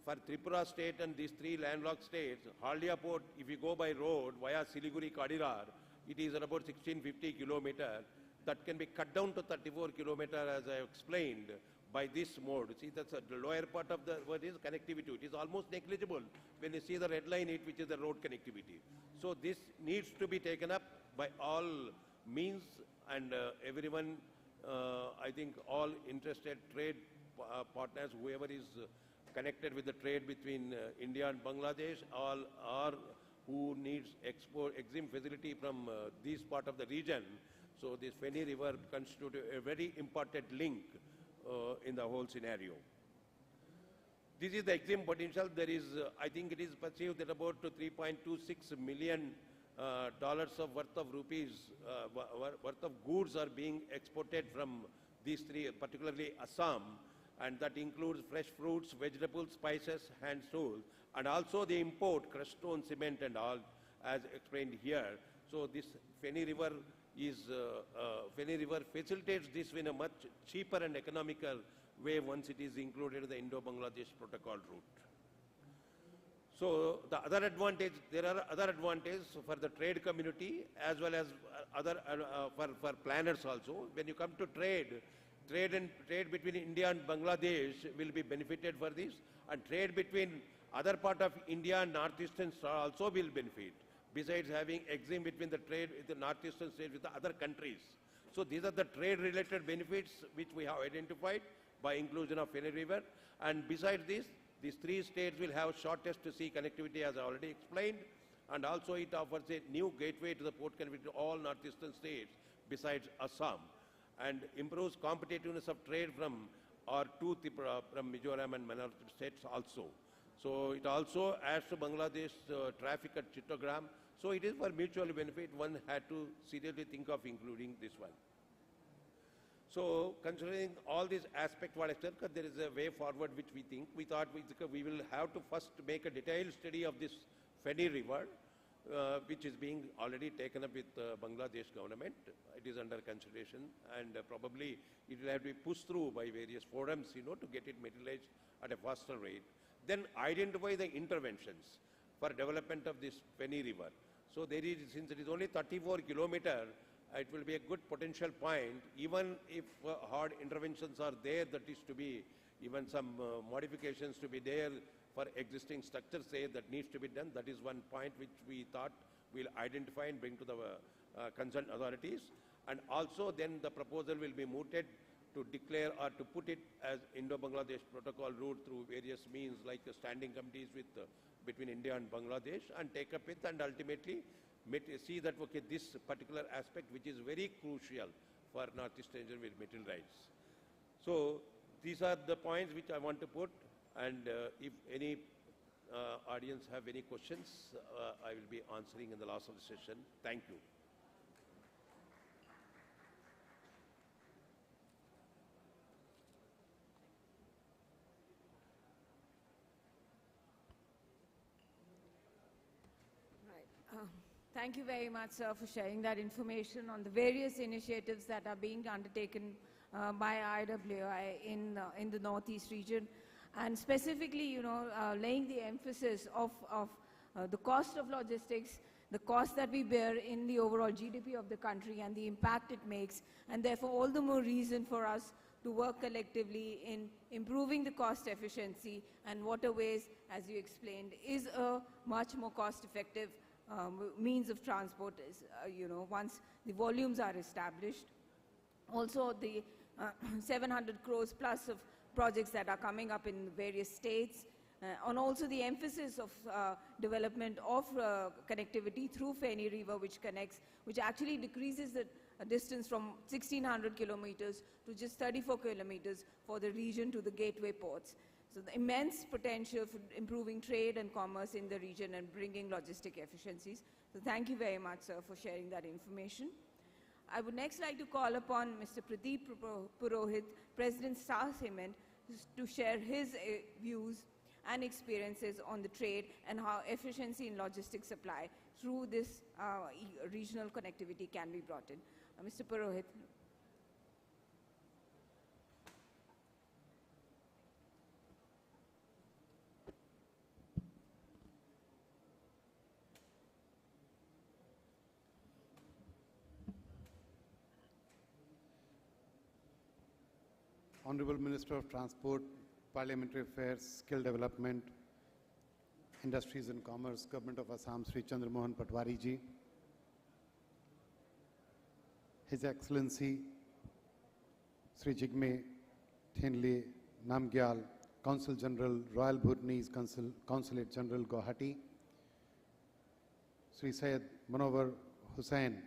S13: for Tripura state and these 3 landlocked states, Haldia port, if you go by road via Siliguri Kadirar, it is about 1650 kilometers. That can be cut down to 34 kilometers, as I explained, by this mode. See, that's the lower part of the word is connectivity. It is almost negligible when you see the red line, which is the road connectivity. So this needs to be taken up by all means, and everyone, I think all interested trade partners, whoever is connected with the trade between India and Bangladesh, or who needs EXIM facility from this part of the region. So this Feni River constitutes a very important link in the whole scenario. This is the EXIM potential. There is, I think it is perceived that about $3.26 million of worth of rupees, worth of goods are being exported from these 3, particularly Assam, and that includes fresh fruits, vegetables, spices, hand tools, and also the import, crushed stone, cement and all, as explained here. So this Feni River facilitates this in a much cheaper and economical way once it is included in the Indo-Bangladesh protocol route. So the other advantage, there are other advantages for the trade community as well as other for planners also. When you come to trade between India and Bangladesh will be benefited for this, and trade between Other part of India and Northeastern also will benefit, besides having exim between the trade with the Northeastern states with the other countries. So these are the trade-related benefits which we have identified by inclusion of Feni River. And besides this, these three states will have shortest sea connectivity, as I already explained. And also it offers a new gateway to the port connectivity to all Northeastern states besides Assam, and improves competitiveness of trade from or to Tripura, from Mizoram and Manipur states also. So it also adds to Bangladesh traffic at Chittagram. So it is for mutual benefit. One had to seriously think of including this one. So considering all these aspects, there is a way forward which we think. We thought we will have to first make a detailed study of this Feni River, which is being already taken up with Bangladesh government. It is under consideration, and probably it will have to be pushed through by various forums, to get it materialized at a faster rate. Then identify the interventions for development of this Feni River. So there is, since it is only 34 kilometers, it will be a good potential point. Even if hard interventions are there, that is to be, even some modifications to be there for existing structures, say, that needs to be done. That is one point which we thought we'll identify and bring to the concerned authorities. And also then the proposal will be mooted to declare or to put it as Indo-Bangladesh protocol route through various means like standing committees with between India and Bangladesh, and take up it and ultimately see that, okay, this particular aspect which is very crucial for Northeast region will materialize. So these are the points which I want to put, and if any audience have any questions, I will be answering in the last of the session. Thank you.
S2: Thank you very much, sir, for sharing that information on the various initiatives that are being undertaken by IWI in the Northeast region, and specifically, laying the emphasis of the cost of logistics, the cost that we bear in the overall GDP of the country, and the impact it makes, and therefore all the more reason for us to work collectively in improving the cost efficiency. And Waterways, as you explained, is a much more cost-effective means of transport, is, once the volumes are established. Also, the 700 crores plus of projects that are coming up in various states, and also the emphasis of development of connectivity through Feni River, which actually decreases the distance from 1,600 kilometers to just 34 kilometers for the region to the gateway ports. So the immense potential for improving trade and commerce in the region and bringing logistic efficiencies. So thank you very much, sir, for sharing that information. I would next like to call upon Mr. Pradeep Purohit, President Star Cement, to share his views and experiences on the trade and how efficiency in logistics supply through this regional connectivity can be brought in. Mr. Purohit.
S14: Honorable Minister of Transport, Parliamentary Affairs, Skill Development, Industries and Commerce, Government of Assam, Sri Chandra Mohan Patwari ji, His Excellency Sri Jigme Thenle Namgyal, Consul General, Royal Bhutanese Consulate General, Guwahati, Sri Syed Manohar Hussain,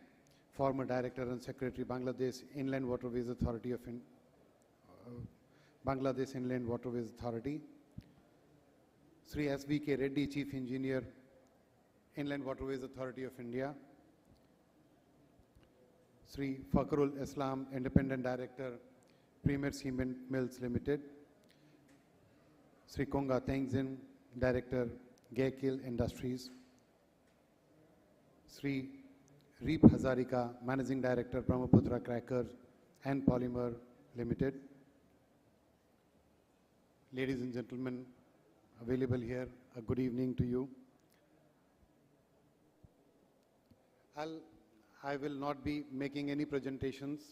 S14: former Director and Secretary, Bangladesh Inland Waterways Authority of Bangladesh Inland Waterways Authority, Sri S.V.K. Reddy, Chief Engineer, Inland Waterways Authority of India, Sri Fakhrul Islam, Independent Director, Premier Cement Mills Limited, Sri Konga Tengzin, Director, Gaykil Industries, Sri Reep Hazarika, Managing Director, Brahmaputra Cracker and Polymer Limited. Ladies and gentlemen available here, a good evening to you. I will not be making any presentations.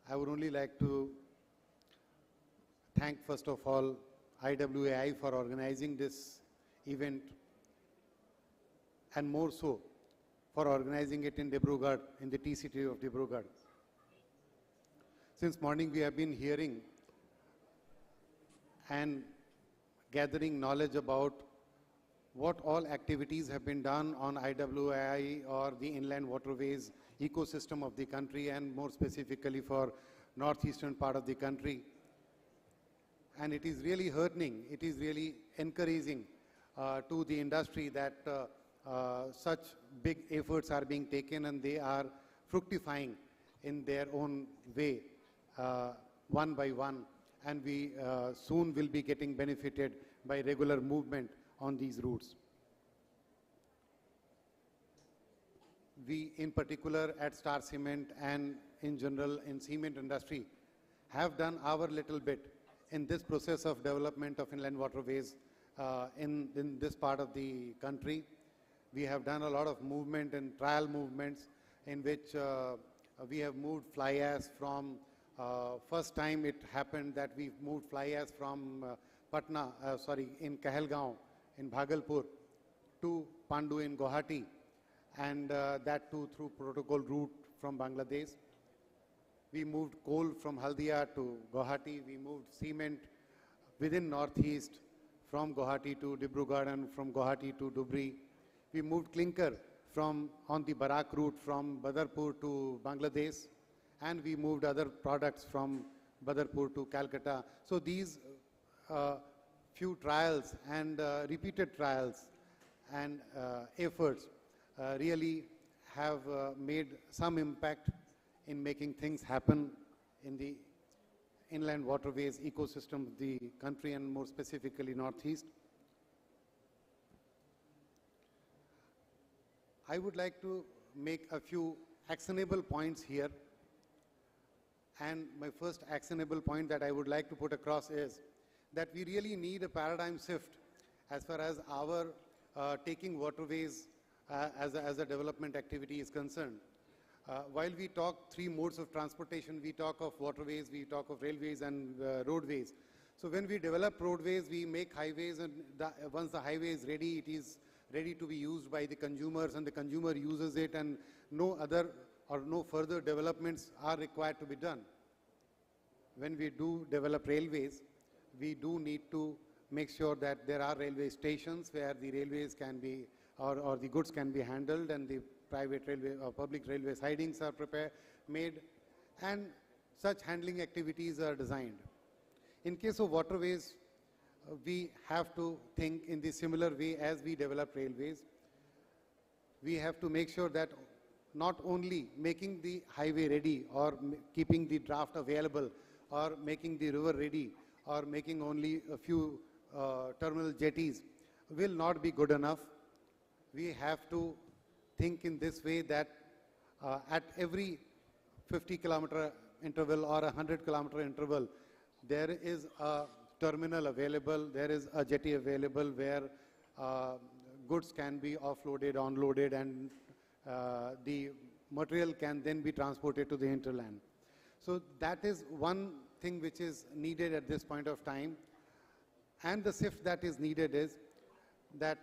S14: I would only like to thank, first of all, IWAI for organizing this event, and more so for organizing it in Dibrugarh, in the tea city of Dibrugarh. Since morning we have been hearing and gathering knowledge about what all activities have been done on IWAI or the inland waterways ecosystem of the country, and more specifically for northeastern part of the country. And it is really heartening, it is really encouraging to the industry that such big efforts are being taken and they are fructifying in their own way, one by one, and we soon will be getting benefited by regular movement on these routes. We, in particular at Star Cement and in general in cement industry, have done our little bit in this process of development of inland waterways in this part of the country. We have done a lot of movement and trial movements in which we have moved fly ash from, first time it happened that we moved fly ash from in Kahalgaon in Bhagalpur to Pandu in Guwahati, and that too through protocol route from Bangladesh. We moved coal from Haldia to Guwahati. We moved cement within Northeast from Guwahati to Dibrugarh and from Guwahati to Dhubri. We moved clinker from on the Barak route from Badarpur to Bangladesh, and we moved other products from Badarpur to Calcutta. So these few trials and repeated trials and efforts really have made some impact in making things happen in the inland waterways ecosystem of the country, and more specifically Northeast. I would like to make a few actionable points here, and my first actionable point that I would like to put across is that we really need a paradigm shift as far as our taking waterways as a development activity is concerned. While we talk three modes of transportation, we talk of waterways, we talk of railways and roadways. So when we develop roadways, we make highways, and once the highway is ready, it is ready to be used by the consumers, and the consumer uses it, and no other or no further developments are required to be done. When we do develop railways, we do need to make sure that there are railway stations where the railways can be, or the goods can be handled, and the private railway or public railway sidings are made, and such handling activities are designed. In case of waterways, we have to think in the similar way as we develop railways. We have to make sure that not only making the highway ready or keeping the draft available or making the river ready or making only a few terminal jetties will not be good enough. We have to think in this way that at every 50-kilometer interval or 100-kilometer interval, there is a terminal available, there is a jetty available where goods can be offloaded, onloaded, and the material can then be transported to the hinterland. So that is one thing which is needed at this point of time. And the shift that is needed is that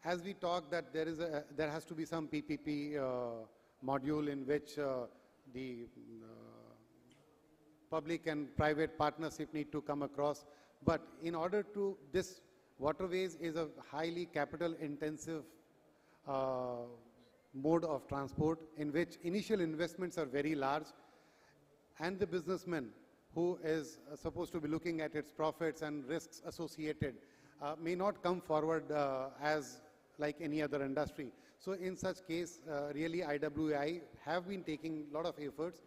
S14: as we talk that there has to be some PPP module in which the public and private partnership need to come across. But in order to, this waterways is a highly capital intensive mode of transport in which initial investments are very large, and the businessman who is supposed to be looking at its profits and risks associated may not come forward as like any other industry. So in such case, really IWI have been taking a lot of efforts.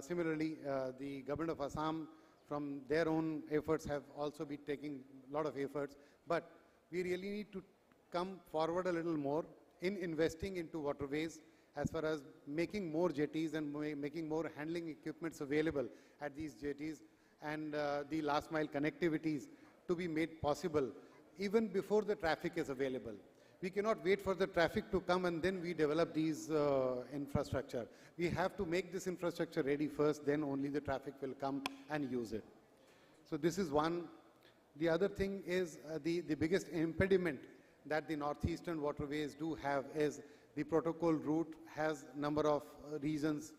S14: Similarly, the government of Assam from their own efforts have also been taking a lot of efforts, but we really need to come forward a little more in investing into waterways as far as making more jetties and making more handling equipments available at these jetties, and the last mile connectivities to be made possible even before the traffic is available. We cannot wait for the traffic to come and then we develop these infrastructure. We have to make this infrastructure ready first, then only the traffic will come and use it. So this is one The other thing is the biggest impediment that the Northeastern waterways do have is the protocol route has number of reasons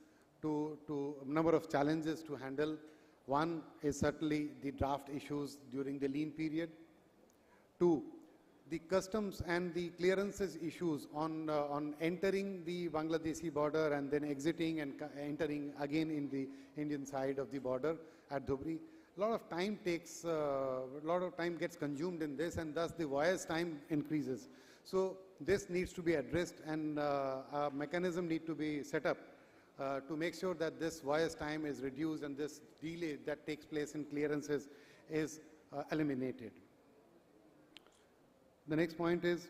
S14: number of challenges to handle. One is certainly the draft issues during the lean period. Two, the customs and the clearances issues on entering the Bangladeshi border and then exiting and entering again in the Indian side of the border at Dhubri. A lot of time gets consumed in this, and thus the voyage time increases. So this needs to be addressed, and a mechanism need to be set up to make sure that this voyage time is reduced and this delay that takes place in clearances is eliminated. The next point is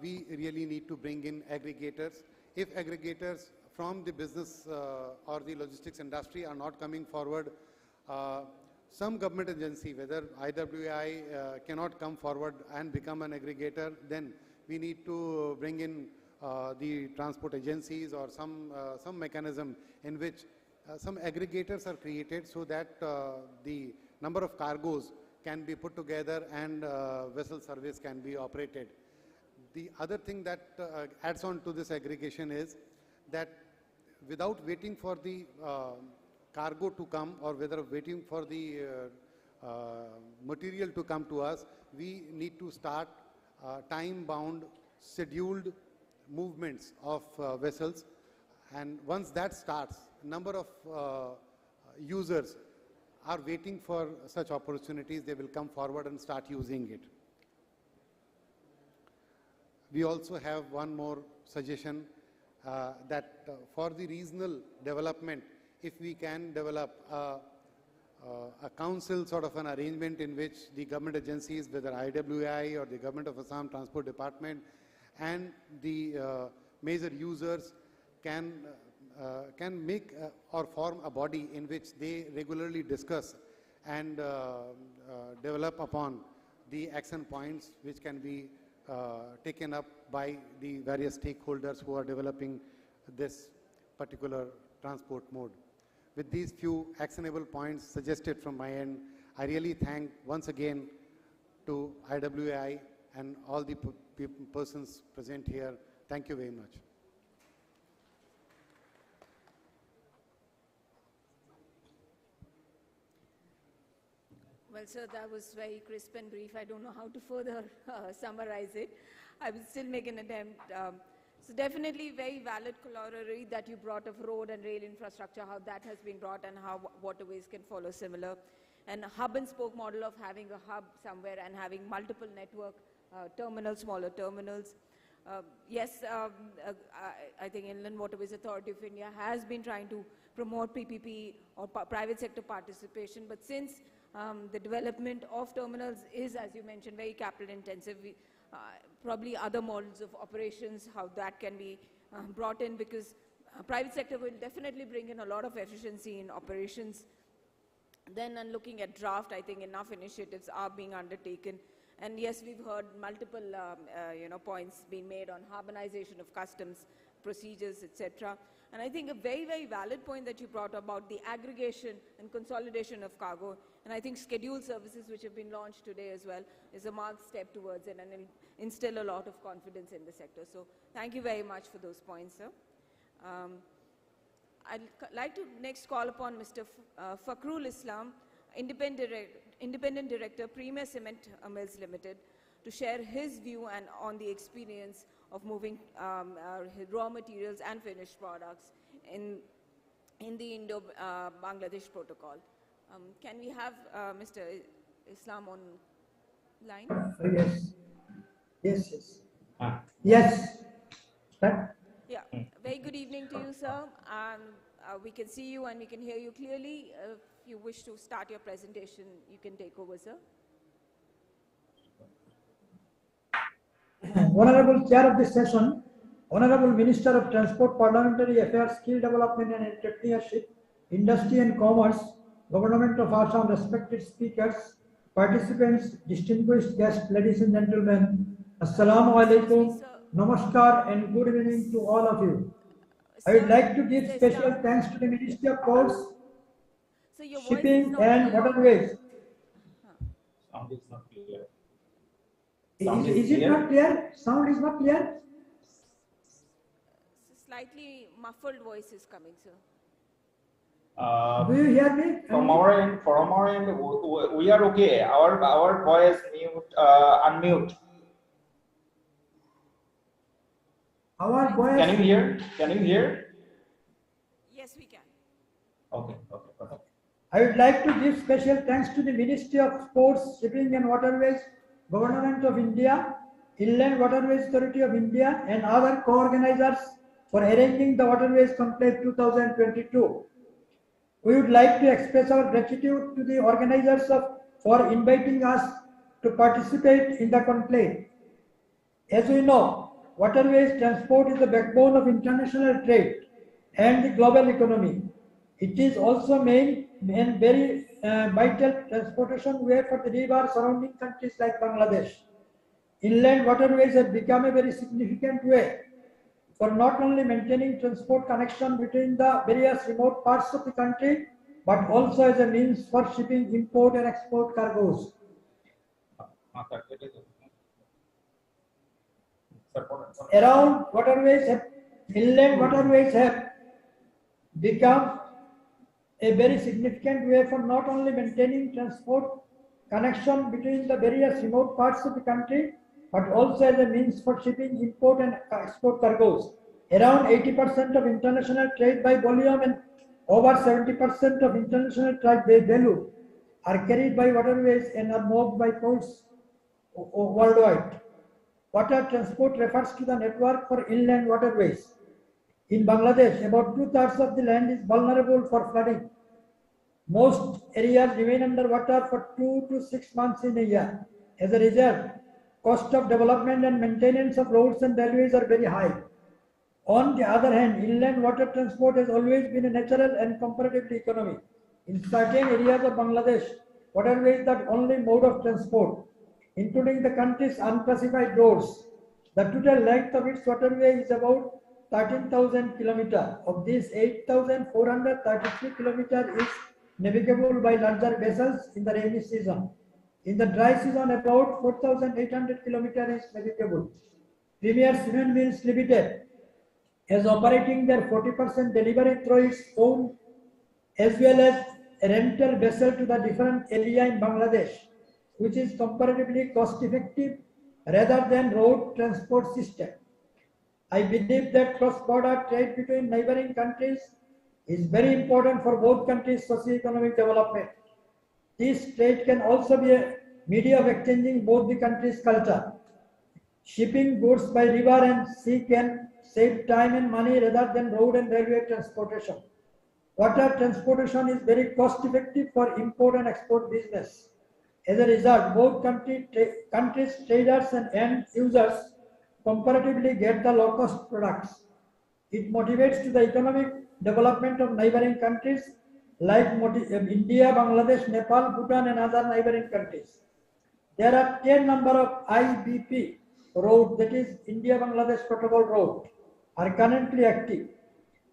S14: we really need to bring in aggregators. If aggregators from the business or the logistics industry are not coming forward, some government agency, whether IWI cannot come forward and become an aggregator, then we need to bring in the transport agencies or some mechanism in which some aggregators are created so that the number of cargoes can be put together and vessel service can be operated. The other thing that adds on to this aggregation is that without waiting for the cargo to come or whether waiting for the material to come to us, we need to start time-bound, scheduled movements of vessels. And once that starts, number of users are waiting for such opportunities. They will come forward and start using it. We also have one more suggestion that for the regional development, if we can develop a council sort of an arrangement in which the government agencies, whether IWI or the Government of Assam Transport Department and the major users can make or form a body in which they regularly discuss and develop upon the action points which can be taken up by the various stakeholders who are developing this particular transport mode. With these few actionable points suggested from my end, I really thank once again to IWI and all the persons present here. Thank you very much.
S2: Well, sir, that was very crisp and brief. I don't know how to further summarize it. I will still make an attempt. So definitely very valid corollary that you brought of road and rail infrastructure, how that has been brought and how waterways can follow similar. And a hub and spoke model of having a hub somewhere and having multiple network terminals, smaller terminals. Yes, I think Inland Waterways Authority of India has been trying to promote PPP or private sector participation, but since the development of terminals is, as you mentioned, very capital intensive, probably other models of operations, how that can be brought in, because private sector will definitely bring in a lot of efficiency in operations. Then, and looking at draft, I think enough initiatives are being undertaken. And yes, we've heard multiple points being made on harmonization of customs procedures, etc. And I think a very, very valid point that you brought about the aggregation and consolidation of cargo. And I think scheduled services, which have been launched today as well, is a marked step towards it and will instill a lot of confidence in the sector. So thank you very much for those points, sir. I'd like to next call upon Mr. Fakhrul Islam, Independent Director, Premier Cement Mills Limited, to share his view and on the experience of moving raw materials and finished products in the Indo-Bangladesh protocol. Can we have Mr. Islam on line?
S15: Yes. Yes.
S2: Yeah. Very good evening to you, sir. We can see you and we can hear you clearly. If you wish to start your presentation, you can take over, sir.
S15: Honorable Chair of this session, Honorable Minister of Transport, Parliamentary Affairs, Skill Development and Entrepreneurship, Industry and Commerce, Government of Assam, respected speakers, participants, distinguished guests, ladies and gentlemen, Assalamu alaikum, Namaskar and good evening to all of you. I would like to give special thanks to the Ministry of Ports, Shipping and Waterways.
S8: Sound is not clear.
S15: Is it not clear? Sound is not clear?
S2: Slightly muffled voice is coming, sir.
S15: Do you hear me?
S8: From our end, we are okay. Our voice unmute.
S15: Our voice.
S8: Can you hear? Can you hear?
S2: Yes, we can.
S8: Okay. Perfect.
S15: I would like to give special thanks to the Ministry of Sports, Shipping and Waterways, Government of India, Inland Waterways Authority of India, and other co-organizers for arranging the Waterways Conclave 2022. We would like to express our gratitude to the organizers for inviting us to participate in the conclave. As we know, waterways transport is the backbone of international trade and the global economy. It is also main and very vital transportation way for the river surrounding countries like Bangladesh. Inland waterways have become a very significant way for not only maintaining transport connection between the various remote parts of the country, but also as a means for shipping import and export cargoes. Around waterways, inland waterways have become a very significant way for not only maintaining transport connection between the various remote parts of the country, but also as a means for shipping import and export cargoes. Around 80% of international trade by volume and over 70% of international trade by value are carried by waterways and are moved by ports worldwide. Water transport refers to the network for inland waterways. In Bangladesh, about 2/3 of the land is vulnerable for flooding. Most areas remain underwater for 2 to 6 months in a year. As a result, cost of development and maintenance of roads and railways are very high. On the other hand, inland water transport has always been a natural and comparatively economy. In certain areas of Bangladesh, waterway is the only mode of transport, including the country's unspecified roads. The total length of its waterway is about 13,000 kilometers. Of this, 8,433 kilometers is navigable by larger vessels in the rainy season. In the dry season, about 4,800 kilometers is navigable. Premier Cement Mills Limited is operating their 40% delivery through its own as well as a rental vessel to the different area in Bangladesh, which is comparatively cost effective rather than road transport system. I believe that cross-border trade between neighboring countries is very important for both countries' socio-economic development. This trade can also be a medium of exchanging both the countries' culture. Shipping goods by river and sea can save time and money rather than road and railway transportation. Water transportation is very cost effective for import and export business. As a result, both countries' traders and end users comparatively get the low-cost products. It motivates to the economic development of neighboring countries like India, Bangladesh, Nepal, Bhutan, and other neighboring countries. There are 10 number of IBP roads, that is India-Bangladesh Protocol Road, are currently active.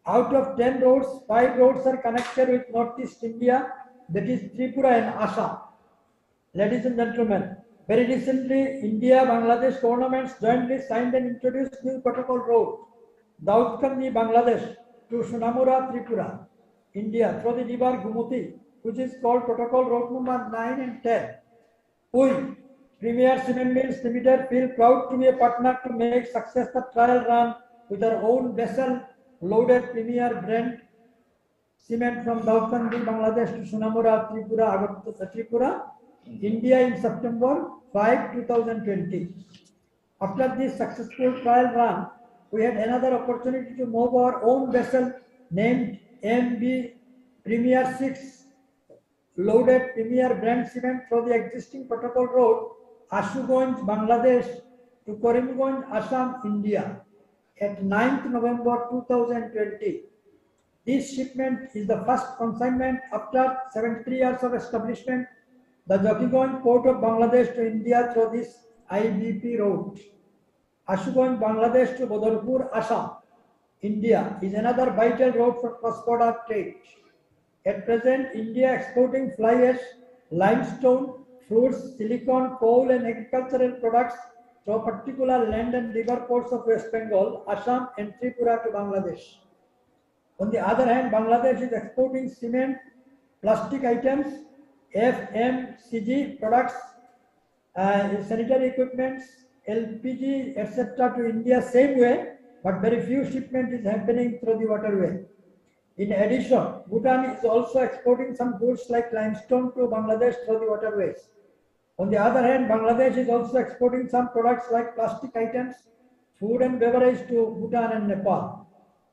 S15: Out of 10 roads, 5 roads are connected with Northeast India, that is Tripura and Assam. Ladies and gentlemen, very recently, India-Bangladesh governments jointly signed and introduced new protocol road, Daudkandi, Bangladesh to Sunamura, Tripura, India, through the river Gumuti, which is called Protocol Road number 9 and 10. We, Premier Cement Mills Limited, feel proud to be a partner to make successful trial run with our own vessel loaded Premier brand cement from Daudkandi, Bangladesh to Sunamura, Tripura, India in September 5, 2020. After this successful trial run, we had another opportunity to move our own vessel named MB Premier 6 loaded Premier brand cement through the existing protocol road Ashuganj, Bangladesh to Karimganj, Assam, India at 9th November 2020. This shipment is the first consignment after 73 years of establishment the Jokigঞ্জ port of Bangladesh to India through this IBP road. Ashuganj, Bangladesh to Bodalpur, Assam, India is another vital road for cross-border trade. At present, India exporting fly ash, limestone, fruits, silicon, coal and agricultural products through particular land and river ports of West Bengal, Assam and Tripura to Bangladesh. On the other hand, Bangladesh is exporting cement, plastic items, FMCG products, sanitary equipments, LPG, etc. to India same way, but very few shipment is happening through the waterway. In addition, Bhutan is also exporting some goods like limestone to Bangladesh through the waterways. On the other hand, Bangladesh is also exporting some products like plastic items, food and beverage to Bhutan and Nepal.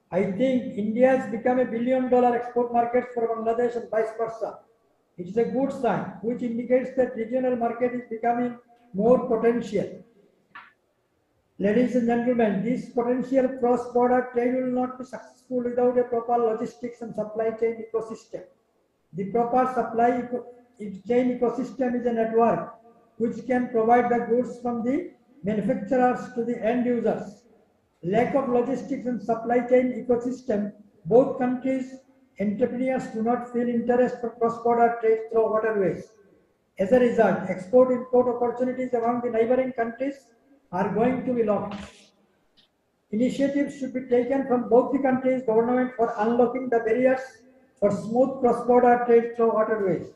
S15: I think India has become $1 billion export market for Bangladesh and vice versa. It is a good sign, which indicates that regional market is becoming more potential. Ladies and gentlemen, this potential cross-border trade will not be successful without a proper logistics and supply chain ecosystem. The proper supply chain ecosystem is a network which can provide the goods from the manufacturers to the end users. Lack of logistics and supply chain ecosystem, both countries' entrepreneurs do not feel interest for cross-border trade through waterways. As a result, export-import opportunities among the neighboring countries are going to be lost. Initiatives should be taken from both the countries' government for unlocking the barriers for smooth cross-border trade through waterways.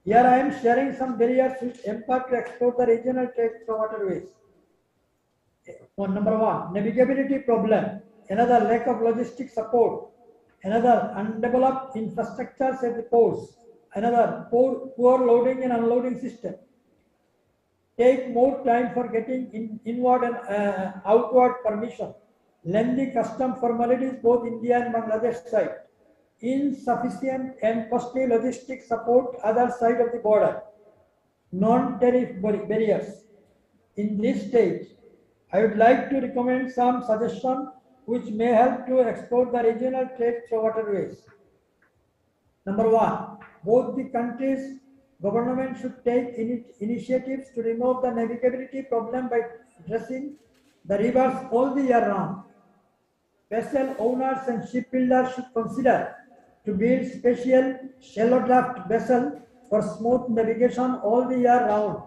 S15: Here I am sharing some barriers which impact to export the regional trade through waterways. Number one, navigability problem. Another, lack of logistic support. Another, undeveloped infrastructures at the ports. Another, poor loading and unloading system. Take more time for getting inward and outward permission. Lengthy custom formalities both India and Bangladesh side. Insufficient and costly logistic support other side of the border. Non-tariff barriers. In this stage, I would like to recommend some suggestions which may help to export the regional trade through waterways. Number one, both the countries' government should take initiatives to remove the navigability problem by addressing the rivers all the year round. Vessel owners and shipbuilders should consider to build special shallow draft vessel for smooth navigation all the year round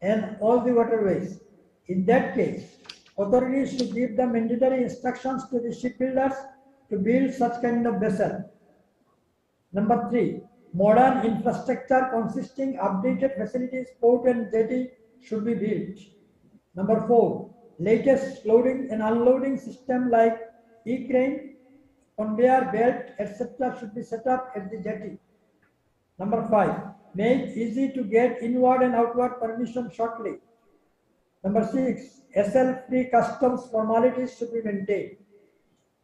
S15: and all the waterways. In that case, authorities should give the mandatory instructions to the shipbuilders to build such kind of vessel. Number three, modern infrastructure consisting updated facilities, port and jetty should be built. Number four, latest loading and unloading system like e-crane, conveyor belt, etc. should be set up at the jetty. Number five, make easy to get inward and outward permission shortly. Number six, SL-free customs formalities should be maintained.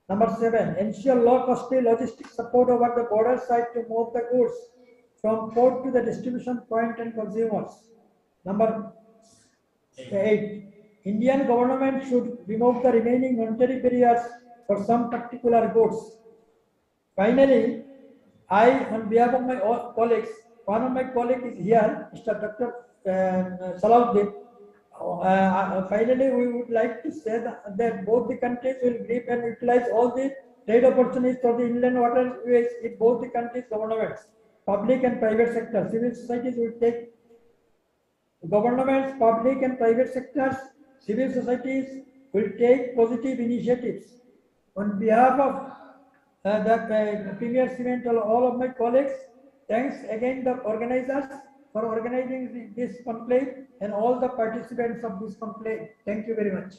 S15: Number seven, ensure low-costly logistic support over the border side to move the goods from port to the distribution point and consumers. Number eight, Indian government should remove the remaining monetary barriers for some particular goods. Finally, I, on behalf of my colleagues, one of my colleagues is here, Mr. Dr. Salahuddin. Finally, we would like to say that both the countries will grip and utilize all the trade opportunities for the inland waterways in both the countries' governments, public and private sector. Civil societies will take governments, public and private sectors, civil societies will take positive initiatives. On behalf of the Premier Cement and all of my colleagues, thanks again the organizers for organizing this conclave and all the participants of this conclave. Thank you very much.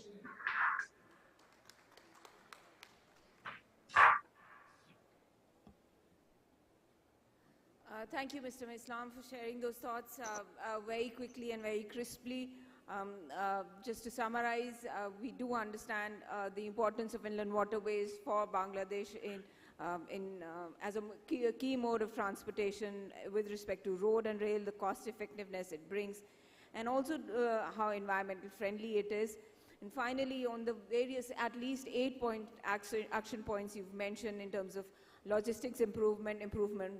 S2: Thank you, Mr. Islam, for sharing those thoughts very quickly and very crisply. Just to summarize, we do understand the importance of inland waterways for Bangladesh as a key mode of transportation with respect to road and rail, the cost effectiveness it brings, and also how environmental friendly it is. And finally, on the various, at least 8-point action points you've mentioned in terms of logistics improvement,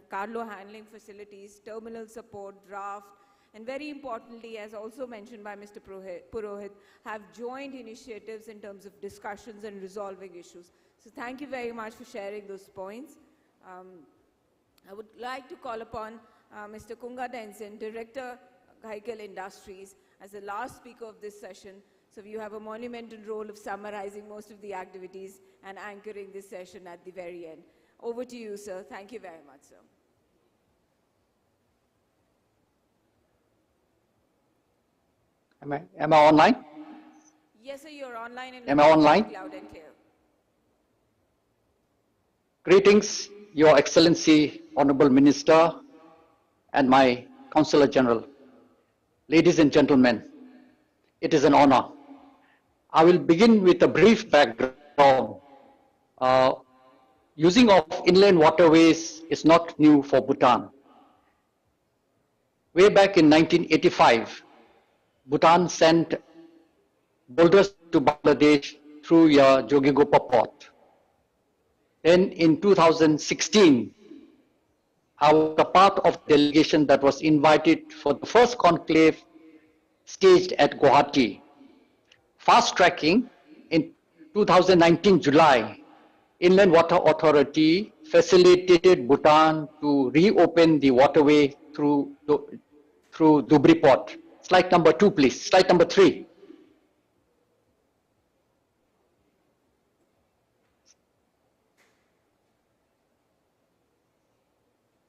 S2: cargo handling facilities, terminal support, draft, and very importantly, as also mentioned by Mr. Purohit, have joint initiatives in terms of discussions and resolving issues. So thank you very much for sharing those points. I would like to call upon Mr. Kunga Densen, Director, vehicle industries as the last speaker of this session. So you have a monumental role of summarizing most of the activities and anchoring this session at the very end. Over to you, sir. Thank you very much, sir.
S9: Am I online?
S2: Yes, sir, you're online and
S9: Am I online?
S2: loud and clear.
S9: Greetings, Your Excellency, Honorable Minister, and my Consular General. Ladies and gentlemen, it is an honor. I will begin with a brief background. Using of inland waterways is not new for Bhutan. Way back in 1985, Bhutan sent boulders to Bangladesh through your Jogigopa port. Then in 2016, I was a part of the delegation that was invited for the first conclave staged at Guwahati. Fast tracking in 2019 July, Inland Water Authority facilitated Bhutan to reopen the waterway through Dhubri port. Slide number 2, please. Slide number 3.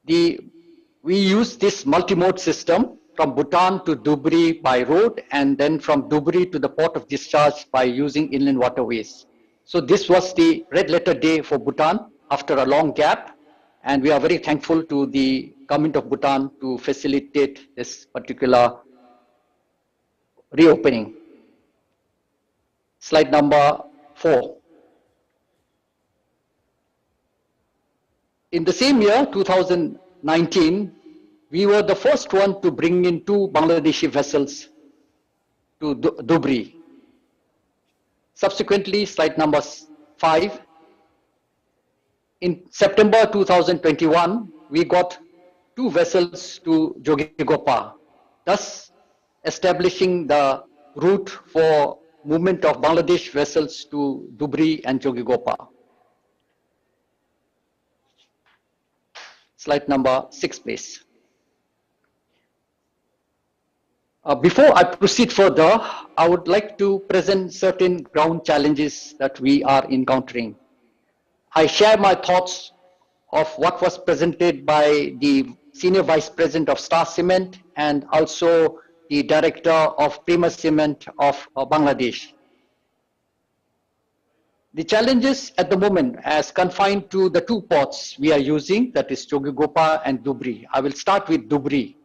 S9: We use this multi-mode system from Bhutan to Dhubri by road, and then from Dhubri to the port of discharge by using inland waterways. So this was the red letter day for Bhutan after a long gap, and we are very thankful to the government of Bhutan to facilitate this particular reopening. Slide number 4. In the same year, 2019, we were the first one to bring in 2 Bangladeshi vessels to Dhubri. Subsequently, slide number 5. In September 2021, we got 2 vessels to Jogigopa, thus establishing the route for movement of Bangladesh vessels to Dhubri and Jogigopa. Slide number 6, please. Before I proceed further, I would like to present certain ground challenges that we are encountering. I share my thoughts of what was presented by the Senior Vice President of Star Cement and also the Director of Prima Cement of Bangladesh. The challenges at the moment as confined to the 2 ports we are using, that is Jogigopa and Dhubri. I will start with Dhubri.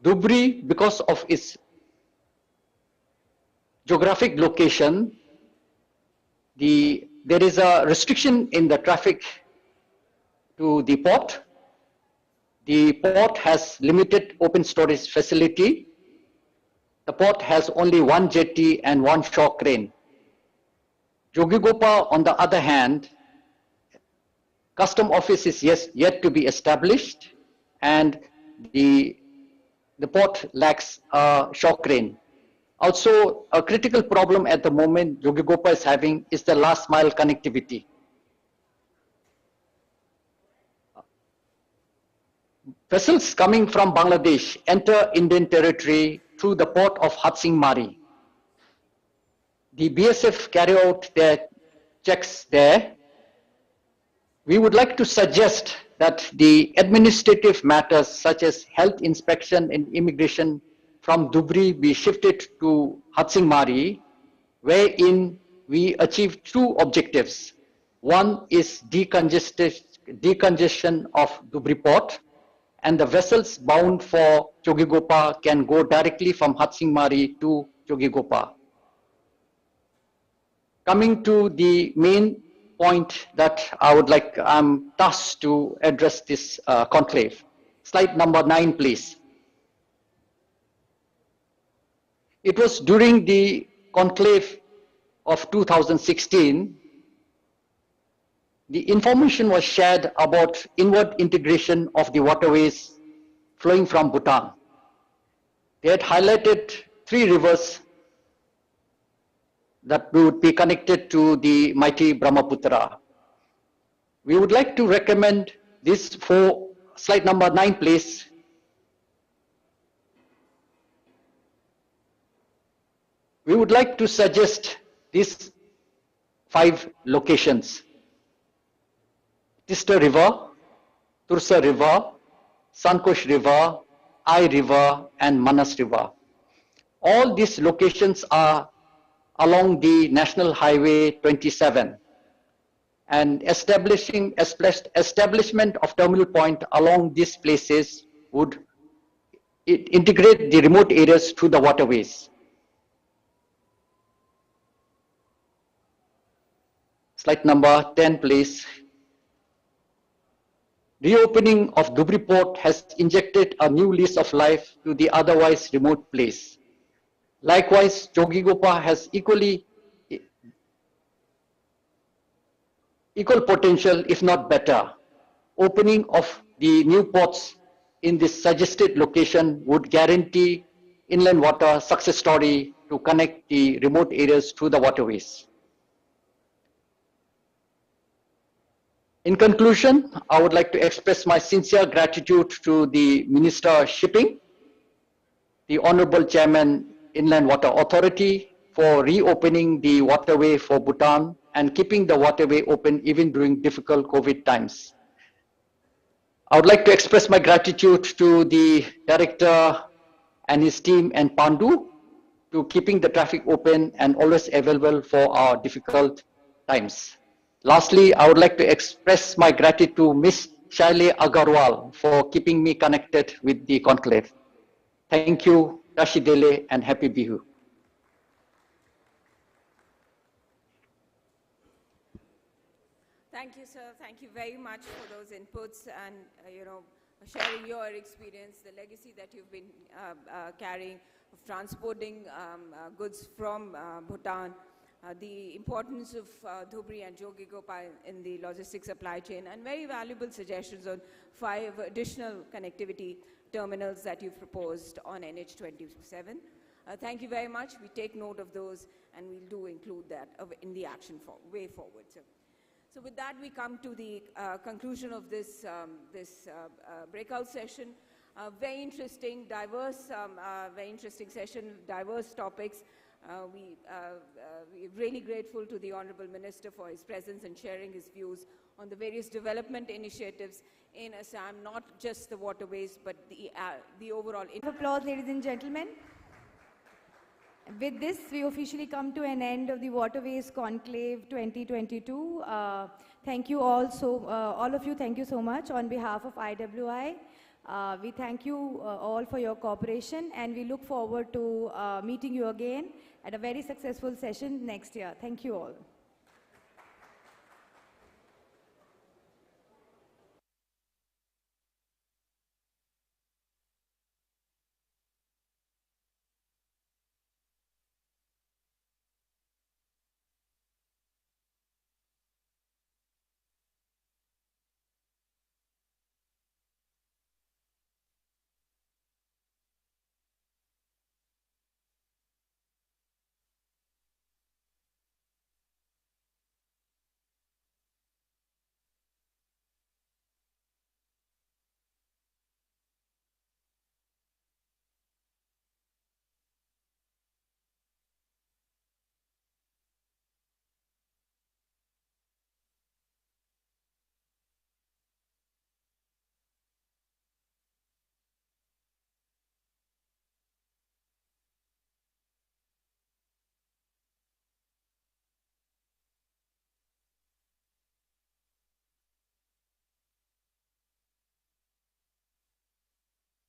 S9: Dhubri, because of its geographic location, there is a restriction in the traffic to the port. The port has limited open storage facility. The port has only 1 jetty and 1 shore crane. Jogigopa, on the other hand, custom office is yet to be established, and the port lacks a shore crane. Also, a critical problem at the moment Jogigopa is having is the last mile connectivity. Vessels coming from Bangladesh enter Indian territory through the port of Hatsing Mari. The BSF carry out their checks there. We would like to suggest that the administrative matters such as health inspection and immigration from Dhubri be shifted to Hatsing Mari, wherein we achieve 2 objectives. One is decongestion of Dhubri port, and the vessels bound for Jogigopa can go directly from Hatsing Mari to Jogigopa. Coming to the main point that I'm tasked to address this conclave. Slide number 9, please. It was during the conclave of 2016, the information was shared about inward integration of the waterways flowing from Bhutan. They had highlighted 3 rivers that would be connected to the mighty Brahmaputra. We would like to recommend this for slide number 9, please. We would like to suggest these 5 locations: Tista River, Tursa River, Sankosh River, Ai River, and Manas River. All these locations are along the National Highway 27, and establishment of terminal point along these places would integrate the remote areas to the waterways. Slide number 10, please. Reopening of Dhubri port has injected a new lease of life to the otherwise remote place. Likewise, Jogigopa has equal potential, if not better. Opening of the new ports in this suggested location would guarantee inland water success story to connect the remote areas to the waterways. In conclusion, I would like to express my sincere gratitude to the Minister of Shipping, the Honorable Chairman, Inland Water Authority, for reopening the waterway for Bhutan and keeping the waterway open even during difficult COVID times. I would like to express my gratitude to the Director and his team and Pandu to keeping the traffic open and always available for our difficult times. Lastly, I would like to express my gratitude to Ms. Shaile Agarwal for keeping me connected with the conclave. Thank you, Tashi Dele, and Happy Bihu.
S2: Thank you, sir. Thank you very much for those inputs and, sharing your experience, the legacy that you've been carrying of transporting goods from Bhutan, the importance of Dhubri and Jogigopa in the logistics supply chain, and very valuable suggestions on 5 additional connectivity terminals that you've proposed on NH27. Thank you very much. We take note of those, and we'll do include that in the action way forward. So with that, we come to the conclusion of this, breakout session. Very interesting, diverse, very interesting session, diverse topics. We're really grateful to the Honorable Minister for his presence and sharing his views on the various development initiatives in Assam, not just the waterways, but the overall.
S16: Applause, ladies and gentlemen. With this, we officially come to an end of the Waterways Conclave 2022. Thank you all, all of you, thank you so much on behalf of IWI. We thank you all for your cooperation, and we look forward to meeting you again at a very successful session next year. Thank you all.